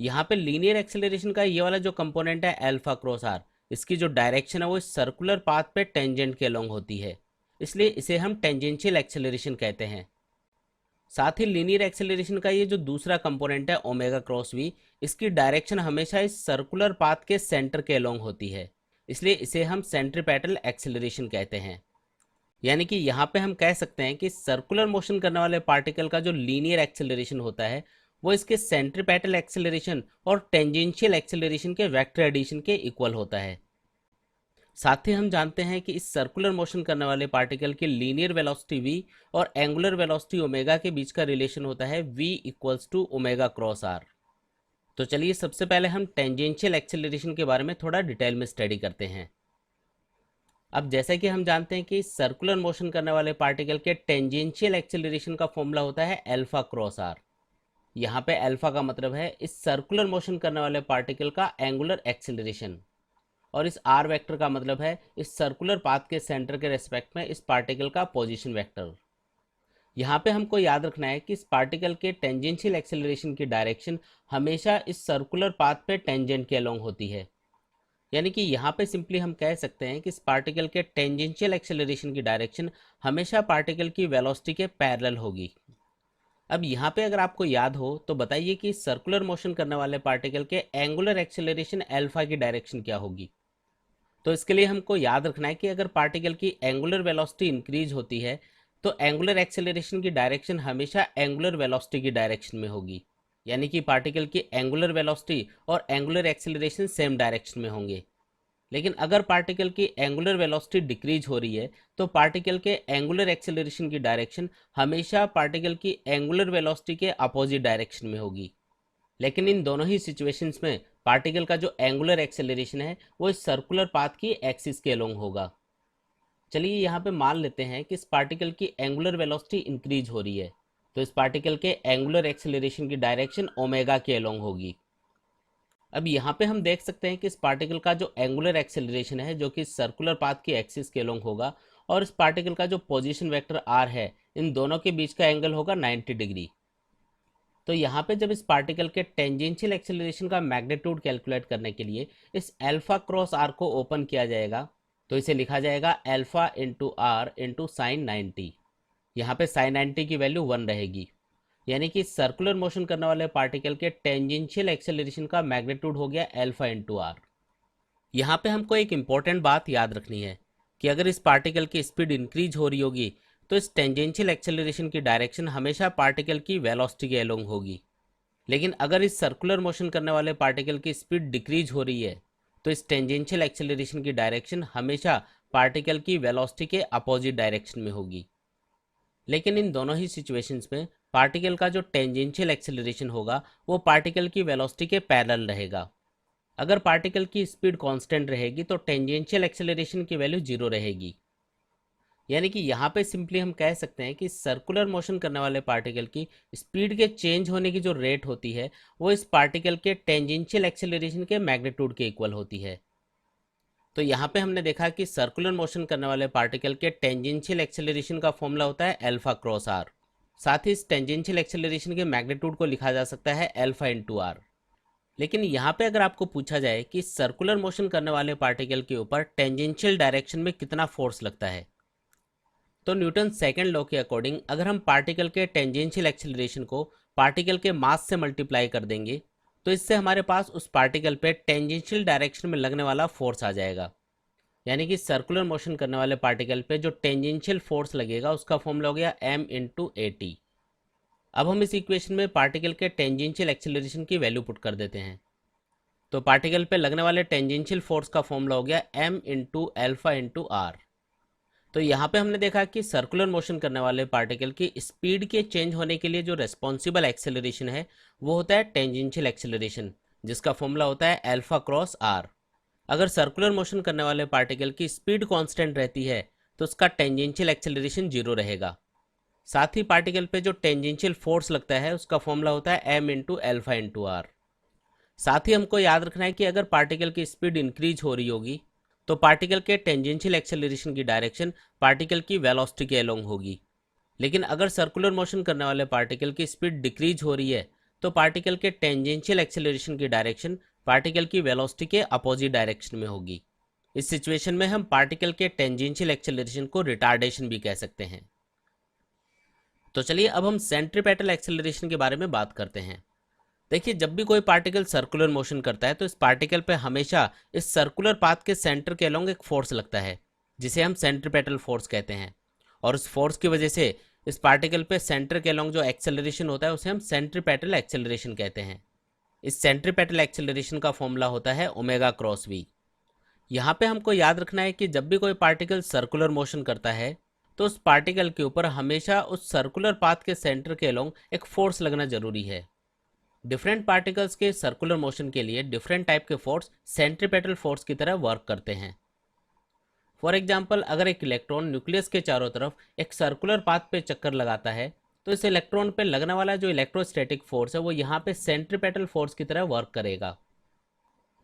यहाँ पे लीनियर एक्सेलरेशन का ये वाला जो कंपोनेंट है अल्फा क्रॉस आर इसकी जो डायरेक्शन है वो इस सर्कुलर पाथ पे टेंजेंट के अलोंग होती है, इसलिए इसे हम टेंजेंशियल एक्सेलरेशन कहते हैं। साथ ही लीनियर एक्सेलरेशन का ये जो दूसरा कंपोनेंट है ओमेगा क्रॉस वी इसकी डायरेक्शन हमेशा इस सर्कुलर पाथ के सेंटर के अलोंग होती है, इसलिए इसे हम सेंट्रीपेटल एक्सेलरेशन कहते हैं। यानी कि यहाँ पे हम कह सकते हैं कि सर्कुलर मोशन करने वाले पार्टिकल का जो लीनियर एक्सेलरेशन होता है वो इसके सेंट्रीपेटल एक्सेलरेशन और टेंजेंशियल एक्सेलरेशन के वेक्टर एडिशन के इक्वल होता है। साथ ही हम जानते हैं कि इस सर्कुलर मोशन करने वाले पार्टिकल की लीनियर वेलोसिटी v और एंगुलर वेलोसिटी ओमेगा के बीच का रिलेशन होता है v equals to omega cross R. तो चलिए सबसे पहले हम टेंजेंशियल एक्सेलरेशन के बारे में थोड़ा डिटेल में स्टडी करते हैं। अब जैसा कि हम जानते हैं कि सर्कुलर मोशन करने वाले पार्टिकल के टेंजेंशियल एक्सेलरेशन का फॉर्मूला होता है अल्फा क्रॉस आर। यहाँ पे अल्फा का मतलब है इस सर्कुलर मोशन करने वाले पार्टिकल का एंगुलर एक्सेलरेशन, और इस आर वेक्टर का मतलब है इस सर्कुलर पाथ के सेंटर के रेस्पेक्ट में इस पार्टिकल का पोजीशन वेक्टर। यहाँ पे हमको याद रखना है कि इस पार्टिकल के टेंजेंशियल एक्सेलरेशन की डायरेक्शन हमेशा इस सर्कुलर पाथ पे टेंजेंट के अलोंग होती है। यानी कि यहाँ पे सिंपली हम कह सकते हैं कि इस पार्टिकल के टेंजेंशियल एक्सेलरेशन की डायरेक्शन हमेशा पार्टिकल की वेलोसिटी के पैरेलल होगी। अब यहाँ पे अगर आपको याद हो तो बताइए कि सर्कुलर मोशन करने वाले पार्टिकल के एंगुलर एक्सेलरेशन अल्फा की डायरेक्शन क्या होगी। तो इसके लिए हमको याद रखना है कि अगर पार्टिकल की एंगुलर वेलोसिटी इंक्रीज होती है तो एंगुलर एक्सेलरेशन की डायरेक्शन हमेशा एंगुलर वेलोसिटी की डायरेक्शन में होगी। यानी कि पार्टिकल की एंगुलर वेलोसिटी और एंगुलर एक्सेलरेशन सेम डायरेक्शन में होंगे। लेकिन अगर पार्टिकल की एंगुलर वेलोसिटी डिक्रीज हो रही है तो पार्टिकल के एंगुलर एक्सेलरेशन की डायरेक्शन हमेशा पार्टिकल की एंगुलर वेलोसिटी के अपोजिट डायरेक्शन में होगी। लेकिन इन दोनों ही सिचुएशंस में पार्टिकल का जो एंगुलर एक्सेलरेशन है वो इस सर्कुलर पाथ की एक्सिस के अलोंग होगा। चलिए यहाँ पे मान लेते हैं कि इस पार्टिकल की एंगुलर वेलोसिटी इंक्रीज हो रही है, तो इस पार्टिकल के एंगुलर एक्सेलरेशन की डायरेक्शन ओमेगा के अलोंग होगी। अब यहाँ पे हम देख सकते हैं कि इस पार्टिकल का जो एंगुलर एक्सेलरेशन है जो कि सर्कुलर पाथ की एक्सिस के अलोंग होगा, और इस पार्टिकल का जो पोजीशन वेक्टर आर है इन दोनों के बीच का एंगल होगा 90 डिग्री। तो यहाँ पे जब इस पार्टिकल के टेंजेंशियल एक्सेलरेशन का मैग्नीट्यूड कैलकुलेट करने के लिए इस अल्फा क्रॉस आर को ओपन किया जाएगा, तो इसे लिखा जाएगा alpha into R into sine 90। यहाँ पे साइन 90 की वैल्यू 1 रहेगी, यानी कि सर्कुलर मोशन करने वाले पार्टिकल के टेंजेंशियल एक्सेलरेशन का मैग्नीट्यूड हो गया अल्फा इंटू आर। यहाँ पे हमको एक इम्पॉर्टेंट बात याद रखनी है कि अगर इस पार्टिकल की स्पीड इंक्रीज हो रही होगी तो इस टेंजेंशियल एक्सेलरेशन की डायरेक्शन हमेशा पार्टिकल की वेलोसिटी के अलोंग होगी। लेकिन अगर इस सर्कुलर मोशन करने वाले पार्टिकल की स्पीड डिक्रीज हो रही है तो इस टेंजेंशियल एक्सेलरेशन की डायरेक्शन हमेशा पार्टिकल की वेलोसिटी के अपोजिट डायरेक्शन में होगी। लेकिन इन दोनों ही सिचुएशंस में पार्टिकल का जो टेंजेंशियल एक्सेलरेशन होगा वो पार्टिकल की वेलोसिटी के पैरेलल रहेगा। अगर पार्टिकल की स्पीड कांस्टेंट रहेगी तो टेंजेंशियल एक्सेलरेशन की वैल्यू 0 रहेगी। यानी कि यहाँ पे सिंपली हम कह सकते हैं कि सर्कुलर मोशन करने वाले पार्टिकल की स्पीड के चेंज होने की जो रेट होती है वो इस पार्टिकल के टेंजेंशियल एक्सेलरेशन के मैग्नीट्यूड के इक्वल होती है। तो यहाँ पे हमने देखा कि सर्कुलर मोशन करने वाले पार्टिकल के टेंजेंशियल एक्सेलरेशन का फॉर्मूला होता है अल्फा क्रॉस आर। साथ ही इस टेंजेंशियल एक्सेलरेशन के मैग्नीट्यूड को लिखा जा सकता है अल्फा इंटू आर। लेकिन यहाँ पे अगर आपको पूछा जाए कि सर्कुलर मोशन करने वाले पार्टिकल के ऊपर टेंजेंशियल डायरेक्शन में कितना फोर्स लगता है, तो न्यूटन सेकंड लॉ के अकॉर्डिंग अगर हम पार्टिकल के टेंजेंशियल एक्सेलरेशन को पार्टिकल के मास से मल्टीप्लाई कर देंगे तो इससे हमारे पास उस पार्टिकल पे टेंजेंशियल डायरेक्शन में लगने वाला फोर्स आ जाएगा। यानी कि सर्कुलर मोशन करने वाले पार्टिकल पे जो टेंजेंशियल फोर्स लगेगा उसका फॉर्मूला हो गया m इंटू ए टी। अब हम इस इक्वेशन में पार्टिकल के टेंजेंशियल एक्सेलरेशन की वैल्यू पुट कर देते हैं। तो पार्टिकल पे लगने वाले टेंजेंशियल फोर्स का फॉर्मूला हो गया m into alpha into R. तो यहाँ पे हमने देखा कि सर्कुलर मोशन करने वाले पार्टिकल की स्पीड के चेंज होने के लिए जो रेस्पॉन्सिबल एक्सेलरेशन है वो होता है टेंजेंशियल एक्सेलरेशन, जिसका फॉर्मूला होता है अल्फा क्रॉस आर। अगर सर्कुलर मोशन करने वाले पार्टिकल की स्पीड कांस्टेंट रहती है तो उसका टेंजेंशियल एक्सेलरेशन 0 रहेगा। साथ ही पार्टिकल पे जो टेंजेंशियल फोर्स लगता है उसका फॉर्मूला होता है m into alpha into R. साथ ही हमको याद रखना है कि अगर पार्टिकल की स्पीड इंक्रीज हो रही होगी तो पार्टिकल के टेंजेंशियल एक्सेलरेशन की डायरेक्शन पार्टिकल की वेलोसिटी के अलोंग होगी। लेकिन अगर सर्कुलर मोशन करने वाले पार्टिकल की स्पीड डिक्रीज हो रही है तो पार्टिकल के टेंजेंशियल एक्सेलरेशन की डायरेक्शन पार्टिकल की वेलोसिटी के अपोजिट डायरेक्शन में होगी। इस सिचुएशन में हम पार्टिकल के टेंजेंशियल एक्सेलरेशन को रिटार्डेशन भी कह सकते हैं। तो चलिए अब हम सेंट्रीपेटल एक्सेलरेशन के बारे में बात करते हैं। देखिए, जब भी कोई पार्टिकल सर्कुलर मोशन करता है तो इस पार्टिकल पे हमेशा इस सर्कुलर पाथ के सेंटर के अलोंग एक फोर्स लगता है जिसे हम सेंट्रीपेटल फोर्स कहते हैं। और उस फोर्स की वजह से इस पार्टिकल पे सेंटर के अलोंग जो एक्सेलरेशन होता है उसे हम सेंट्रीपेटल एक्सेलरेशन कहते हैं। इस सेंट्रीपेटल एक्सेलरेशन का फॉर्मूला होता है ओमेगा क्रॉस वी। यहाँ पे हमको याद रखना है कि जब भी कोई पार्टिकल सर्कुलर मोशन करता है तो उस पार्टिकल के ऊपर हमेशा उस सर्कुलर पाथ के सेंटर के अलोंग एक फोर्स लगना जरूरी है। डिफरेंट पार्टिकल्स के सर्कुलर मोशन के लिए डिफरेंट टाइप के फोर्स सेंट्रीपेटल फोर्स की तरह वर्क करते हैं। फॉर एग्जाम्पल, अगर एक इलेक्ट्रॉन न्यूक्लियस के चारों तरफ एक सर्कुलर पाथ पे चक्कर लगाता है तो इस इलेक्ट्रॉन पे लगने वाला जो इलेक्ट्रोस्टैटिक फोर्स है वो यहाँ पे सेंट्रीपेटल फोर्स की तरह वर्क करेगा।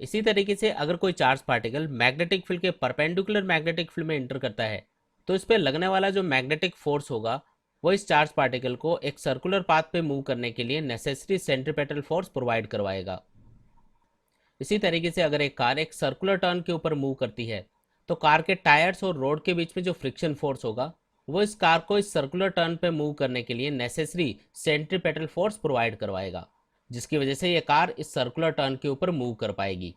इसी तरीके से अगर कोई चार्ज पार्टिकल मैग्नेटिक फील्ड के परपेंडिकुलर मैग्नेटिक फील्ड में इंटर करता है तो इस पर लगने वाला जो मैग्नेटिक फोर्स होगा वो इस चार्ज पार्टिकल को एक सर्कुलर पाथ पे मूव करने के लिए नेसेसरी सेंट्रीपेटल फोर्स प्रोवाइड करवाएगा। इसी तरीके से अगर एक कार एक सर्कुलर टर्न के ऊपर मूव करती है तो कार के टायर्स और रोड के बीच में जो फ्रिक्शन फोर्स होगा वो इस कार को इस सर्कुलर टर्न पे मूव करने के लिए नेसेसरी सेंट्रीपेटल फोर्स प्रोवाइड करवाएगा, जिसकी वजह से ये कार इस सर्कुलर टर्न के ऊपर मूव कर पाएगी।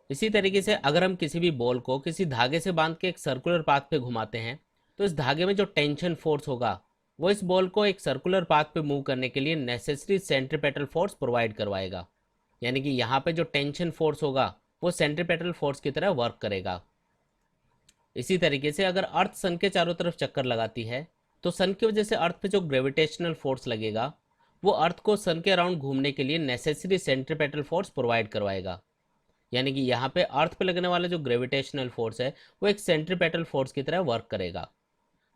इसी तरीके से अगर हम किसी भी बॉल को किसी धागे से बांध के एक सर्कुलर पाथ पे घुमाते हैं तो इस धागे में जो टेंशन फोर्स होगा वो इस बॉल को एक सर्कुलर पाथ पे मूव करने के लिए नेसेसरी सेंट्रीपेटल फोर्स प्रोवाइड करवाएगा। यानी कि यहाँ पे जो टेंशन फोर्स होगा वो सेंट्रीपेटल फोर्स की तरह वर्क करेगा। इसी तरीके से अगर अर्थ सन के चारों तरफ चक्कर लगाती है तो सन की वजह से अर्थ पे जो ग्रेविटेशनल फोर्स लगेगा वो अर्थ को सन के अराउंड घूमने के लिए नेसेसरी सेंट्रीपेटल फोर्स प्रोवाइड करवाएगा। यानी कि यहाँ पे अर्थ पे लगने वाला जो ग्रेविटेशनल फोर्स है वो एक सेंट्रीपेटल फोर्स की तरह वर्क करेगा।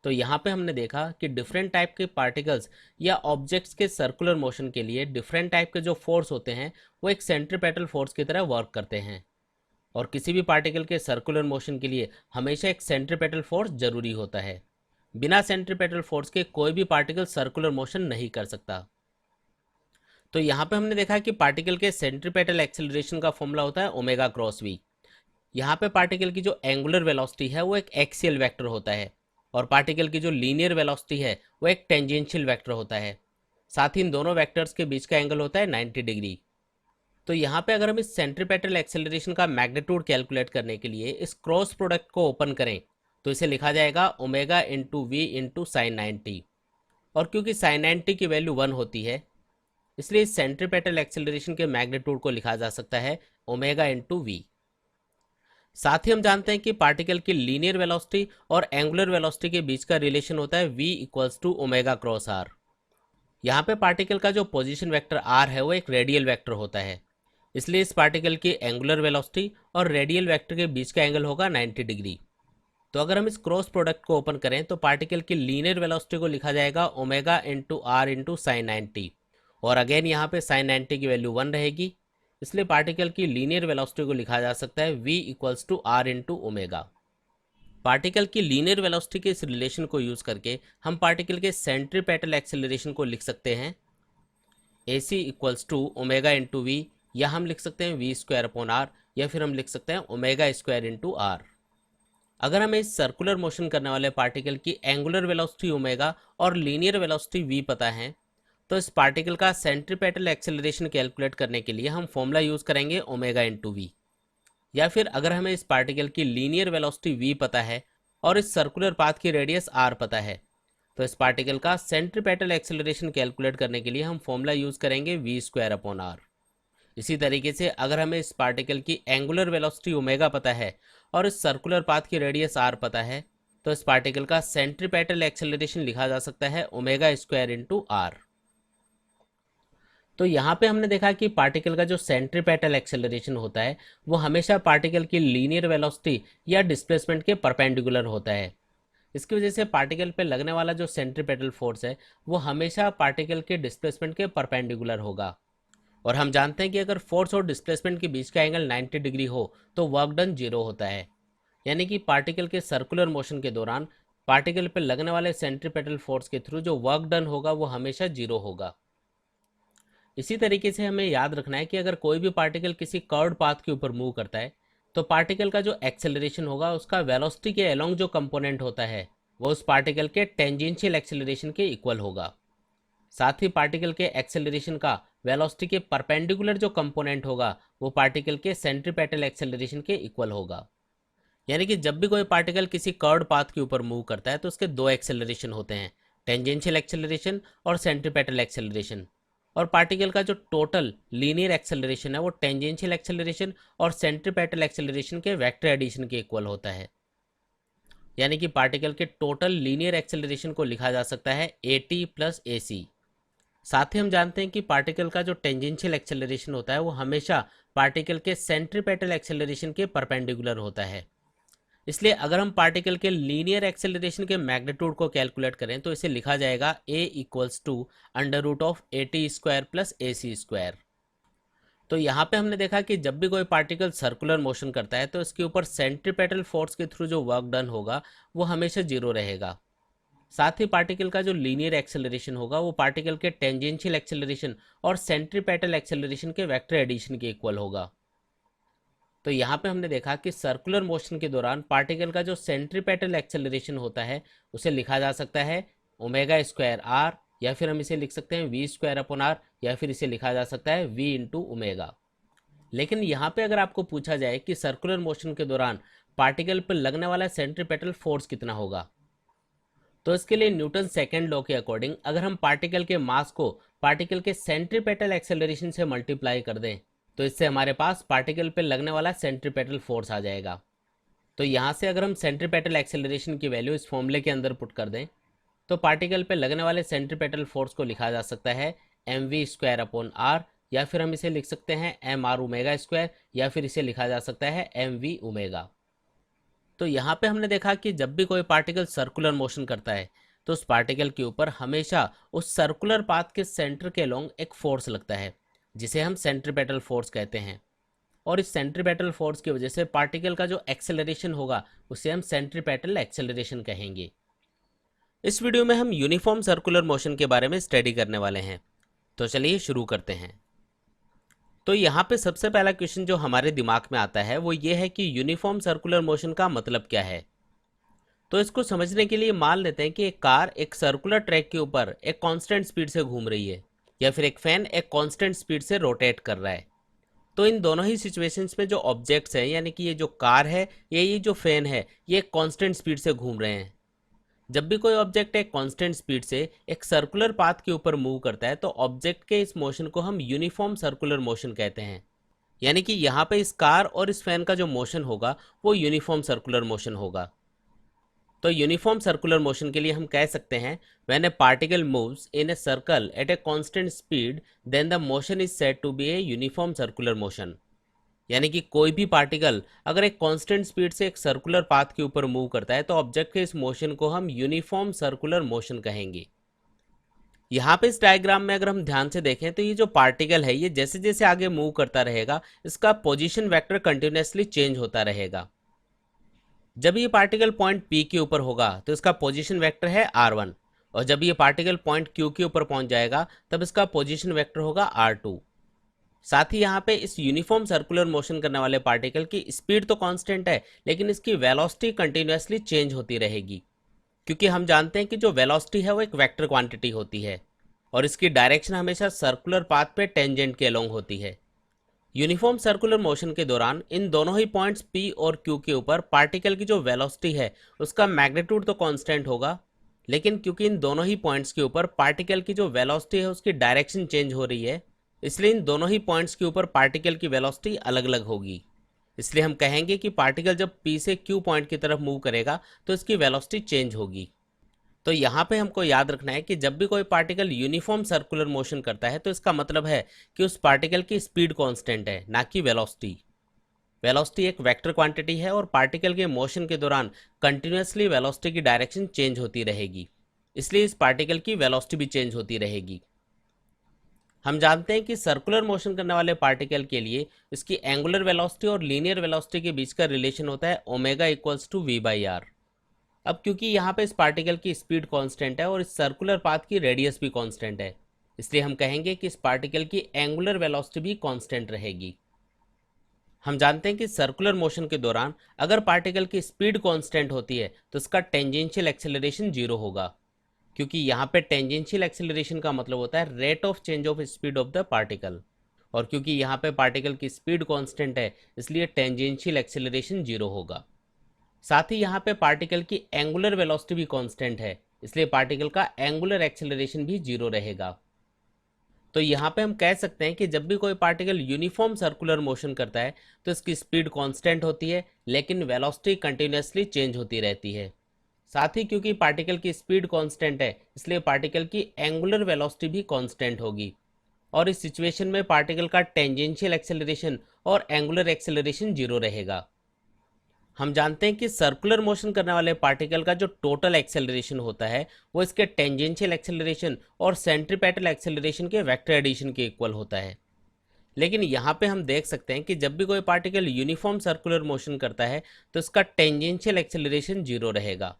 तो यहाँ पे हमने देखा कि डिफरेंट टाइप के पार्टिकल्स या ऑब्जेक्ट्स के सर्कुलर मोशन के लिए डिफरेंट टाइप के जो फोर्स होते हैं वो एक सेंट्रीपेटल फोर्स की तरह वर्क करते हैं। और किसी भी पार्टिकल के सर्कुलर मोशन के लिए हमेशा एक सेंट्रीपेटल फोर्स जरूरी होता है। बिना सेंट्रीपेटल फोर्स के कोई भी पार्टिकल सर्कुलर मोशन नहीं कर सकता। तो यहाँ पे हमने देखा कि पार्टिकल के सेंट्रीपेटल एक्सेलरेशन का फॉर्मूला होता है ओमेगा क्रॉस वी। यहाँ पे पार्टिकल की जो एंगुलर वेलोसिटी है वो एक एक्सियल वेक्टर होता है और पार्टिकल की जो लीनियर वेलोसिटी है वो एक टेंजेंशियल वेक्टर होता है। साथ ही इन दोनों वेक्टर्स के बीच का एंगल होता है 90 डिग्री। तो यहाँ पे अगर हम इस सेंट्रीपेटल एक्सेलरेशन का मैग्नीट्यूड कैलकुलेट करने के लिए इस क्रॉस प्रोडक्ट को ओपन करें तो इसे लिखा जाएगा omega into V into sine 90। और क्योंकि साइन 90 की वैल्यू 1 होती है इसलिए इस सेंट्रीपेटल एक्सेलरेशन के मैग्नीट्यूड को लिखा जा सकता है ओमेगा इंटू वी। साथ ही हम जानते हैं कि पार्टिकल की लीनियर वेलोसिटी और एंगुलर वेलोसिटी के बीच का रिलेशन होता है v equals to omega cross R. यहाँ पे पार्टिकल का जो पोजीशन वेक्टर r है वो एक रेडियल वेक्टर होता है, इसलिए इस पार्टिकल की एंगुलर वेलोसिटी और रेडियल वेक्टर के बीच का एंगल होगा 90 डिग्री। तो अगर हम इस क्रॉस प्रोडक्ट को ओपन करें तो पार्टिकल की लीनियर वेलोसिटी को लिखा जाएगा omega into R into sine 90। और अगेन यहाँ पे साइन 90 की वैल्यू 1 रहेगी, इसलिए पार्टिकल की लीनियर वेलोसिटी को लिखा जा सकता है v equals to R into omega. Particle की लीनियर वेलोसिटी के इस रिलेशन को यूज करके हम पार्टिकल के सेंट्रीपेटल एक्सेलरेशन को लिख सकते हैं a c equals to omega into we, या हम लिख सकते हैं वी स्क्वायर अपॉन आर, या फिर हम लिख सकते हैं ओमेगा स्क्वायर इंटू आर। अगर हमें इस सर्कुलर मोशन करने वाले पार्टिकल की एंगुलर वेलोसिटी ओमेगा और लीनियर वेलोसिटी वी पता है तो इस पार्टिकल का सेंट्रीपेटल एक्सेलरेशन कैलकुलेट करने के लिए हम फॉर्मूला यूज करेंगे ओमेगा इंटू वी। या फिर अगर हमें इस पार्टिकल की लीनियर वेलोसिटी v पता है और इस सर्कुलर पाथ की रेडियस r पता है तो इस पार्टिकल का सेंट्रीपेटल एक्सेलरेशन कैलकुलेट करने के लिए हम फॉर्मूला यूज करेंगे v स्क्वायर अपॉन आर। इसी तरीके से अगर हमें इस पार्टिकल की एंगुलर वेलोसिटी ओमेगा पता है और इस सर्कुलर पाथ की रेडियस r पता है तो इस पार्टिकल का सेंट्रीपेटल एक्सेलरेशन लिखा जा सकता है ओमेगा स्क्वायर इंटू आर। तो यहाँ पे हमने देखा कि पार्टिकल का जो सेंट्रीपेटल एक्सेलरेशन होता है वो हमेशा पार्टिकल की लीनियर वेलोसिटी या डिस्प्लेसमेंट के परपेंडिकुलर होता है। इसकी वजह से पार्टिकल पे लगने वाला जो सेंट्रीपेटल फोर्स है वो हमेशा पार्टिकल के डिस्प्लेसमेंट के परपेंडिकुलर होगा। और हम जानते हैं कि अगर फोर्स और डिस्प्लेसमेंट के बीच का एंगल 90 डिग्री हो तो वर्क डन 0 होता है, यानी कि पार्टिकल के सर्कुलर मोशन के दौरान पार्टिकल पे लगने वाले सेंट्रीपेटल फोर्स के थ्रू जो वर्क डन होगा वो हमेशा 0 होगा। इसी तरीके से हमें याद रखना है कि अगर कोई भी पार्टिकल किसी कर्व्ड पाथ के ऊपर मूव करता है तो पार्टिकल का जो एक्सेलरेशन होगा उसका वेलोसिटी के अलोंग जो कंपोनेंट होता है वो उस पार्टिकल के टेंजेंशियल एक्सेलरेशन के इक्वल होगा। साथ ही पार्टिकल के एक्सेलरेशन का वेलोसिटी के परपेंडिकुलर जो कंपोनेंट होगा वो पार्टिकल के सेंट्रीपेटल एक्सेलरेशन के इक्वल होगा। यानी कि जब भी कोई पार्टिकल किसी कर्व्ड पाथ के ऊपर मूव करता है तो उसके दो एक्सेलरेशन होते हैं, टेंजेंशियल एक्सेलरेशन और सेंट्रीपेटल एक्सेलरेशन। और पार्टिकल का जो टोटल लीनियर एक्सेलरेशन है वो टेंजेंशियल एक्सेलरेशन और सेंट्रीपेटल एक्सेलरेशन के वेक्टर एडिशन के इक्वल होता है। यानी कि पार्टिकल के टोटल लीनियर एक्सेलरेशन को लिखा जा सकता है AT प्लस AC। साथ ही हम जानते हैं कि पार्टिकल का जो टेंजेंशियल एक्सेलरेशन होता है वो हमेशा पार्टिकल के सेंट्रीपेटल एक्सेलरेशन के परपेंडिकुलर होता है। इसलिए अगर हम पार्टिकल के लीनियर एक्सेलरेशन के मैग्नीट्यूड को कैलकुलेट करें तो इसे लिखा जाएगा a equals to under root of AT square plus AC square. तो यहाँ पे हमने देखा कि जब भी कोई पार्टिकल सर्कुलर मोशन करता है तो इसके ऊपर सेंट्रीपेटल फोर्स के थ्रू जो वर्क डन होगा वो हमेशा 0 रहेगा। साथ ही पार्टिकल का जो लीनियर एक्सेलरेशन होगा वो पार्टिकल के टेंजेंशियल एक्सेलरेशन और सेंट्रीपेटल एक्सेलरेशन के वेक्टर एडिशन के इक्वल होगा। तो यहाँ पे हमने देखा कि सर्कुलर मोशन के दौरान पार्टिकल का जो सेंट्रीपेटल एक्सेलरेशन होता है उसे लिखा जा सकता है ओमेगा स्क्वायर आर, या फिर हम इसे लिख सकते हैं वी स्क्वायर अपॉन आर, या फिर इसे लिखा जा सकता है वी इंटू ओमेगा। लेकिन यहाँ पे अगर आपको पूछा जाए कि सर्कुलर मोशन के दौरान पार्टिकल पर लगने वाला सेंट्रीपेटल फोर्स कितना होगा तो इसके लिए न्यूटन सेकेंड लॉ के अकॉर्डिंग अगर हम पार्टिकल के मास को पार्टिकल के सेंट्रीपेटल एक्सेलरेशन से मल्टीप्लाई कर दें तो इससे हमारे पास पार्टिकल पे लगने वाला सेंट्रीपेटल फोर्स आ जाएगा। तो यहाँ से अगर हम सेंट्रीपेटल एक्सेलरेशन की वैल्यू इस फॉर्मूले के अंदर पुट कर दें तो पार्टिकल पे लगने वाले सेंट्रीपेटल फोर्स को लिखा जा सकता है mv स्क्वायर अपॉन आर, या फिर हम इसे लिख सकते हैं mr ओमेगा स्क्वायर, या फिर इसे लिखा जा सकता है mv ओमेगा। तो यहाँ पे हमने देखा कि जब भी कोई पार्टिकल सर्कुलर मोशन करता है तो उस पार्टिकल के ऊपर हमेशा उस सर्कुलर पाथ के सेंटर के अलोंग एक फोर्स लगता है जिसे हम सेंट्रीपेटल फोर्स कहते हैं। और इस सेंट्रीपेटल फोर्स की वजह से पार्टिकल का जो एक्सेलरेशन होगा उसे हम सेंट्रीपेटल एक्सेलरेशन कहेंगे। इस वीडियो में हम यूनिफॉर्म सर्कुलर मोशन के बारे में स्टडी करने वाले हैं। तो चलिए शुरू करते हैं। तो यहाँ पे सबसे पहला क्वेश्चन जो हमारे दिमाग में आता है वो ये है कि यूनिफॉर्म सर्कुलर मोशन का मतलब क्या है। तो इसको समझने के लिए मान लेते हैं कि एक कार एक सर्कुलर ट्रैक के ऊपर एक कांस्टेंट स्पीड से घूम रही है, या फिर एक फैन एक कांस्टेंट स्पीड से रोटेट कर रहा है। तो इन दोनों ही सिचुएशंस में जो ऑब्जेक्ट्स हैं, यानी कि ये जो कार है या ये जो फैन है, ये एक कांस्टेंट स्पीड से घूम रहे हैं। जब भी कोई ऑब्जेक्ट एक कांस्टेंट स्पीड से एक सर्कुलर पाथ के ऊपर मूव करता है तो ऑब्जेक्ट के इस मोशन को हम यूनिफॉर्म सर्कुलर मोशन कहते हैं। यानी कि यहाँ पे इस कार और इस फैन का जो मोशन होगा वो यूनिफॉर्म सर्कुलर मोशन होगा। तो यूनिफॉर्म सर्कुलर मोशन के लिए हम कह सकते हैं when a particle moves in a circle at a constant speed then the motion is said to be a uniform circular motion. यानी कि कोई भी पार्टिकल अगर एक कांस्टेंट स्पीड से एक सर्कुलर पाथ के ऊपर मूव करता है तो ऑब्जेक्ट के इस मोशन को हम यूनिफॉर्म सर्कुलर मोशन कहेंगे। यहाँ पे इस डायग्राम में अगर हम ध्यान से देखें तो ये जो पार्टिकल है ये जैसे जैसे आगे मूव करता रहेगा इसका पोजीशन वेक्टर कंटिन्यूसली चेंज होता रहेगा। जब ये पार्टिकल पॉइंट P के ऊपर होगा तो इसका पोजीशन वेक्टर है R1, और जब ये पार्टिकल पॉइंट Q के ऊपर पहुंच जाएगा तब इसका पोजीशन वेक्टर होगा R2। साथ ही यहाँ पे इस यूनिफॉर्म सर्कुलर मोशन करने वाले पार्टिकल की स्पीड तो कांस्टेंट है, लेकिन इसकी वेलोसिटी कंटिन्यूसली चेंज होती रहेगी, क्योंकि हम जानते हैं कि जो वेलोसिटी है वो एक वेक्टर क्वांटिटी होती है और इसकी डायरेक्शन हमेशा सर्कुलर पाथ पे टेंजेंट के अलोंग होती है। यूनिफॉर्म सर्कुलर मोशन के दौरान इन दोनों ही पॉइंट्स P और Q के ऊपर पार्टिकल की जो वेलोसिटी है उसका मैग्नीट्यूड तो कांस्टेंट होगा, लेकिन क्योंकि इन दोनों ही पॉइंट्स के ऊपर पार्टिकल की जो वेलोसिटी है उसकी डायरेक्शन चेंज हो रही है, इसलिए इन दोनों ही पॉइंट्स के ऊपर पार्टिकल की वेलोसिटी अलग अलग होगी। इसलिए हम कहेंगे कि पार्टिकल जब P से Q पॉइंट की तरफ मूव करेगा तो इसकी वेलोसिटी चेंज होगी। तो यहाँ पे हमको याद रखना है कि जब भी कोई पार्टिकल यूनिफॉर्म सर्कुलर मोशन करता है तो इसका मतलब है कि उस पार्टिकल की स्पीड कांस्टेंट है, ना कि वेलोसिटी। वेलोसिटी एक वेक्टर क्वांटिटी है और पार्टिकल के मोशन के दौरान कंटिन्यूसली वेलोसिटी की डायरेक्शन चेंज होती रहेगी, इसलिए इस पार्टिकल की वेलोसिटी भी चेंज होती रहेगी। हम जानते हैं कि सर्कुलर मोशन करने वाले पार्टिकल के लिए इसकी एंगुलर वेलोसिटी और लीनियर वेलोसिटी के बीच का रिलेशन होता है ओमेगा इक्वल्स टू V/R। अब क्योंकि यहाँ पे इस पार्टिकल की स्पीड कांस्टेंट है और इस सर्कुलर पाथ की रेडियस भी कांस्टेंट है, इसलिए हम कहेंगे कि इस पार्टिकल की एंगुलर वेलोसिटी भी कांस्टेंट रहेगी। हम जानते हैं कि सर्कुलर मोशन के दौरान अगर पार्टिकल की स्पीड कांस्टेंट होती है तो इसका टेंजेंशियल एक्सेलरेशन 0 होगा, क्योंकि यहाँ पे टेंजेंशियल एक्सेलरेशन का मतलब होता है rate of change of speed of the particle, और क्योंकि यहाँ पे पार्टिकल की स्पीड कांस्टेंट है इसलिए टेंजेंशियल एक्सेलरेशन 0 होगा। साथ ही यहाँ पे पार्टिकल की एंगुलर वेलोसिटी भी कांस्टेंट है, इसलिए पार्टिकल का एंगुलर एक्सेलरेशन भी 0 रहेगा। तो यहाँ पे हम कह सकते हैं कि जब भी कोई पार्टिकल यूनिफॉर्म सर्कुलर मोशन करता है तो इसकी स्पीड कांस्टेंट होती है, लेकिन वेलोसिटी कंटिन्यूसली चेंज होती रहती है। साथ ही क्योंकि पार्टिकल की स्पीड कांस्टेंट है इसलिए पार्टिकल की एंगुलर वेलोसिटी भी कांस्टेंट होगी, और इस सिचुएशन में पार्टिकल का टेंजेंशियल एक्सेलरेशन और एंगुलर एक्सेलरेशन 0 रहेगा। हम जानते हैं कि सर्कुलर मोशन करने वाले पार्टिकल का जो टोटल एक्सेलरेशन होता है वो इसके टेंजेंशियल एक्सेलरेशन और सेंट्रीपेटल एक्सेलरेशन के वेक्टर एडिशन के इक्वल होता है। लेकिन यहाँ पे हम देख सकते हैं कि जब भी कोई पार्टिकल यूनिफॉर्म सर्कुलर मोशन करता है तो इसका टेंजेंशियल एक्सेलरेशन 0 रहेगा,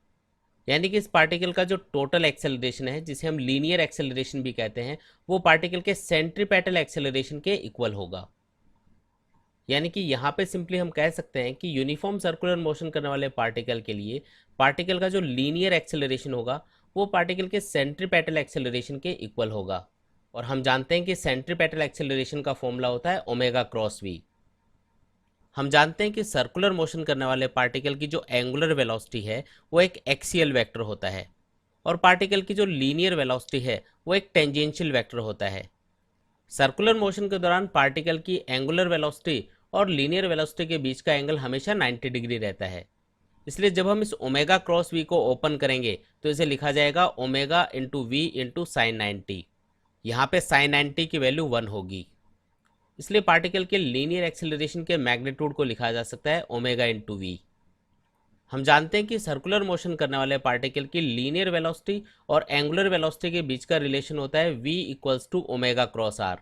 यानी कि इस पार्टिकल का जो टोटल एक्सेलरेशन है जिसे हम लीनियर एक्सेलरेशन भी कहते हैं वो पार्टिकल के सेंट्रीपेटल एक्सेलरेशन के इक्वल होगा। यानी कि यहाँ पे सिंपली हम कह सकते हैं कि यूनिफॉर्म सर्कुलर मोशन करने वाले पार्टिकल के लिए पार्टिकल का जो लीनियर एक्सेलरेशन होगा वो पार्टिकल के सेंट्रीपेटल एक्सेलरेशन के इक्वल होगा, और हम जानते हैं कि सेंट्रीपेटल एक्सेलरेशन का फॉर्मूला होता है ओमेगा क्रॉस V। हम जानते हैं कि सर्कुलर मोशन करने वाले पार्टिकल की जो एंगुलर वेलोसिटी है वो एक एक्सियल वेक्टर होता है, और पार्टिकल की जो लीनियर वेलोसिटी है वो एक टेंजेंशियल वेक्टर होता है। सर्कुलर मोशन के दौरान पार्टिकल की एंगुलर वेलोसिटी और लीनियर वेलोसिटी के बीच का एंगल हमेशा 90 डिग्री रहता है, इसलिए जब हम इस ओमेगा क्रॉस V को ओपन करेंगे तो इसे लिखा जाएगा omega into V into sine 90। यहाँ पे साइन 90 की वैल्यू 1 होगी, इसलिए पार्टिकल के लीनियर एक्सेलरेशन के मैग्नीट्यूड को लिखा जा सकता है ओमेगा इंटू V। हम जानते हैं कि सर्कुलर मोशन करने वाले पार्टिकल की लीनियर वेलोसिटी और एंगुलर वेलोसिटी के बीच का रिलेशन होता है V equals to omega cross R।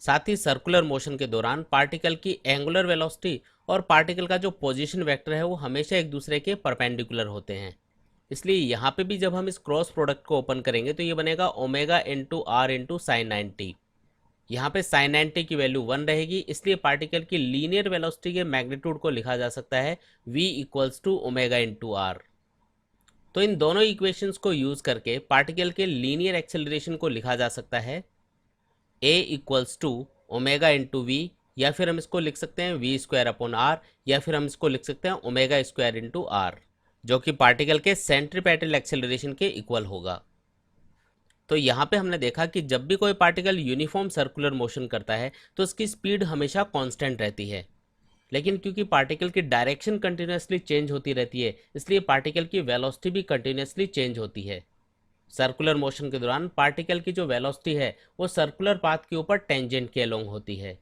साथ ही सर्कुलर मोशन के दौरान पार्टिकल की एंगुलर वेलोसिटी और पार्टिकल का जो पोजीशन वेक्टर है वो हमेशा एक दूसरे के परपेंडिकुलर होते हैं, इसलिए यहाँ पे भी जब हम इस क्रॉस प्रोडक्ट को ओपन करेंगे तो ये बनेगा omega into R into sine 90। यहाँ पे साइन 90 की वैल्यू 1 रहेगी, इसलिए पार्टिकल की लीनियर वेलोसिटी के मैग्नीट्यूड को लिखा जा सकता है v equals to omega into R. तो इन दोनों इक्वेशंस को यूज करके पार्टिकल के लीनियर एक्सेलरेशन को लिखा जा सकता है a equals to omega into we, या फिर हम इसको लिख सकते हैं वी स्क्वायर अपॉन आर, या फिर हम इसको लिख सकते हैं ओमेगा स्क्वायर इंटू आर, जो कि पार्टिकल के सेंट्रीपेटल एक्सेलरेशन के इक्वल होगा। तो यहाँ पे हमने देखा कि जब भी कोई पार्टिकल यूनिफॉर्म सर्कुलर मोशन करता है तो उसकी स्पीड हमेशा कांस्टेंट रहती है, लेकिन क्योंकि पार्टिकल की डायरेक्शन कंटिन्यूसली चेंज होती रहती है, इसलिए पार्टिकल की वेलोसिटी भी कंटिन्यूसली चेंज होती है। सर्कुलर मोशन के दौरान पार्टिकल की जो वेलोसिटी है वो सर्कुलर पाथ के ऊपर टेंजेंट के अलोंग होती है।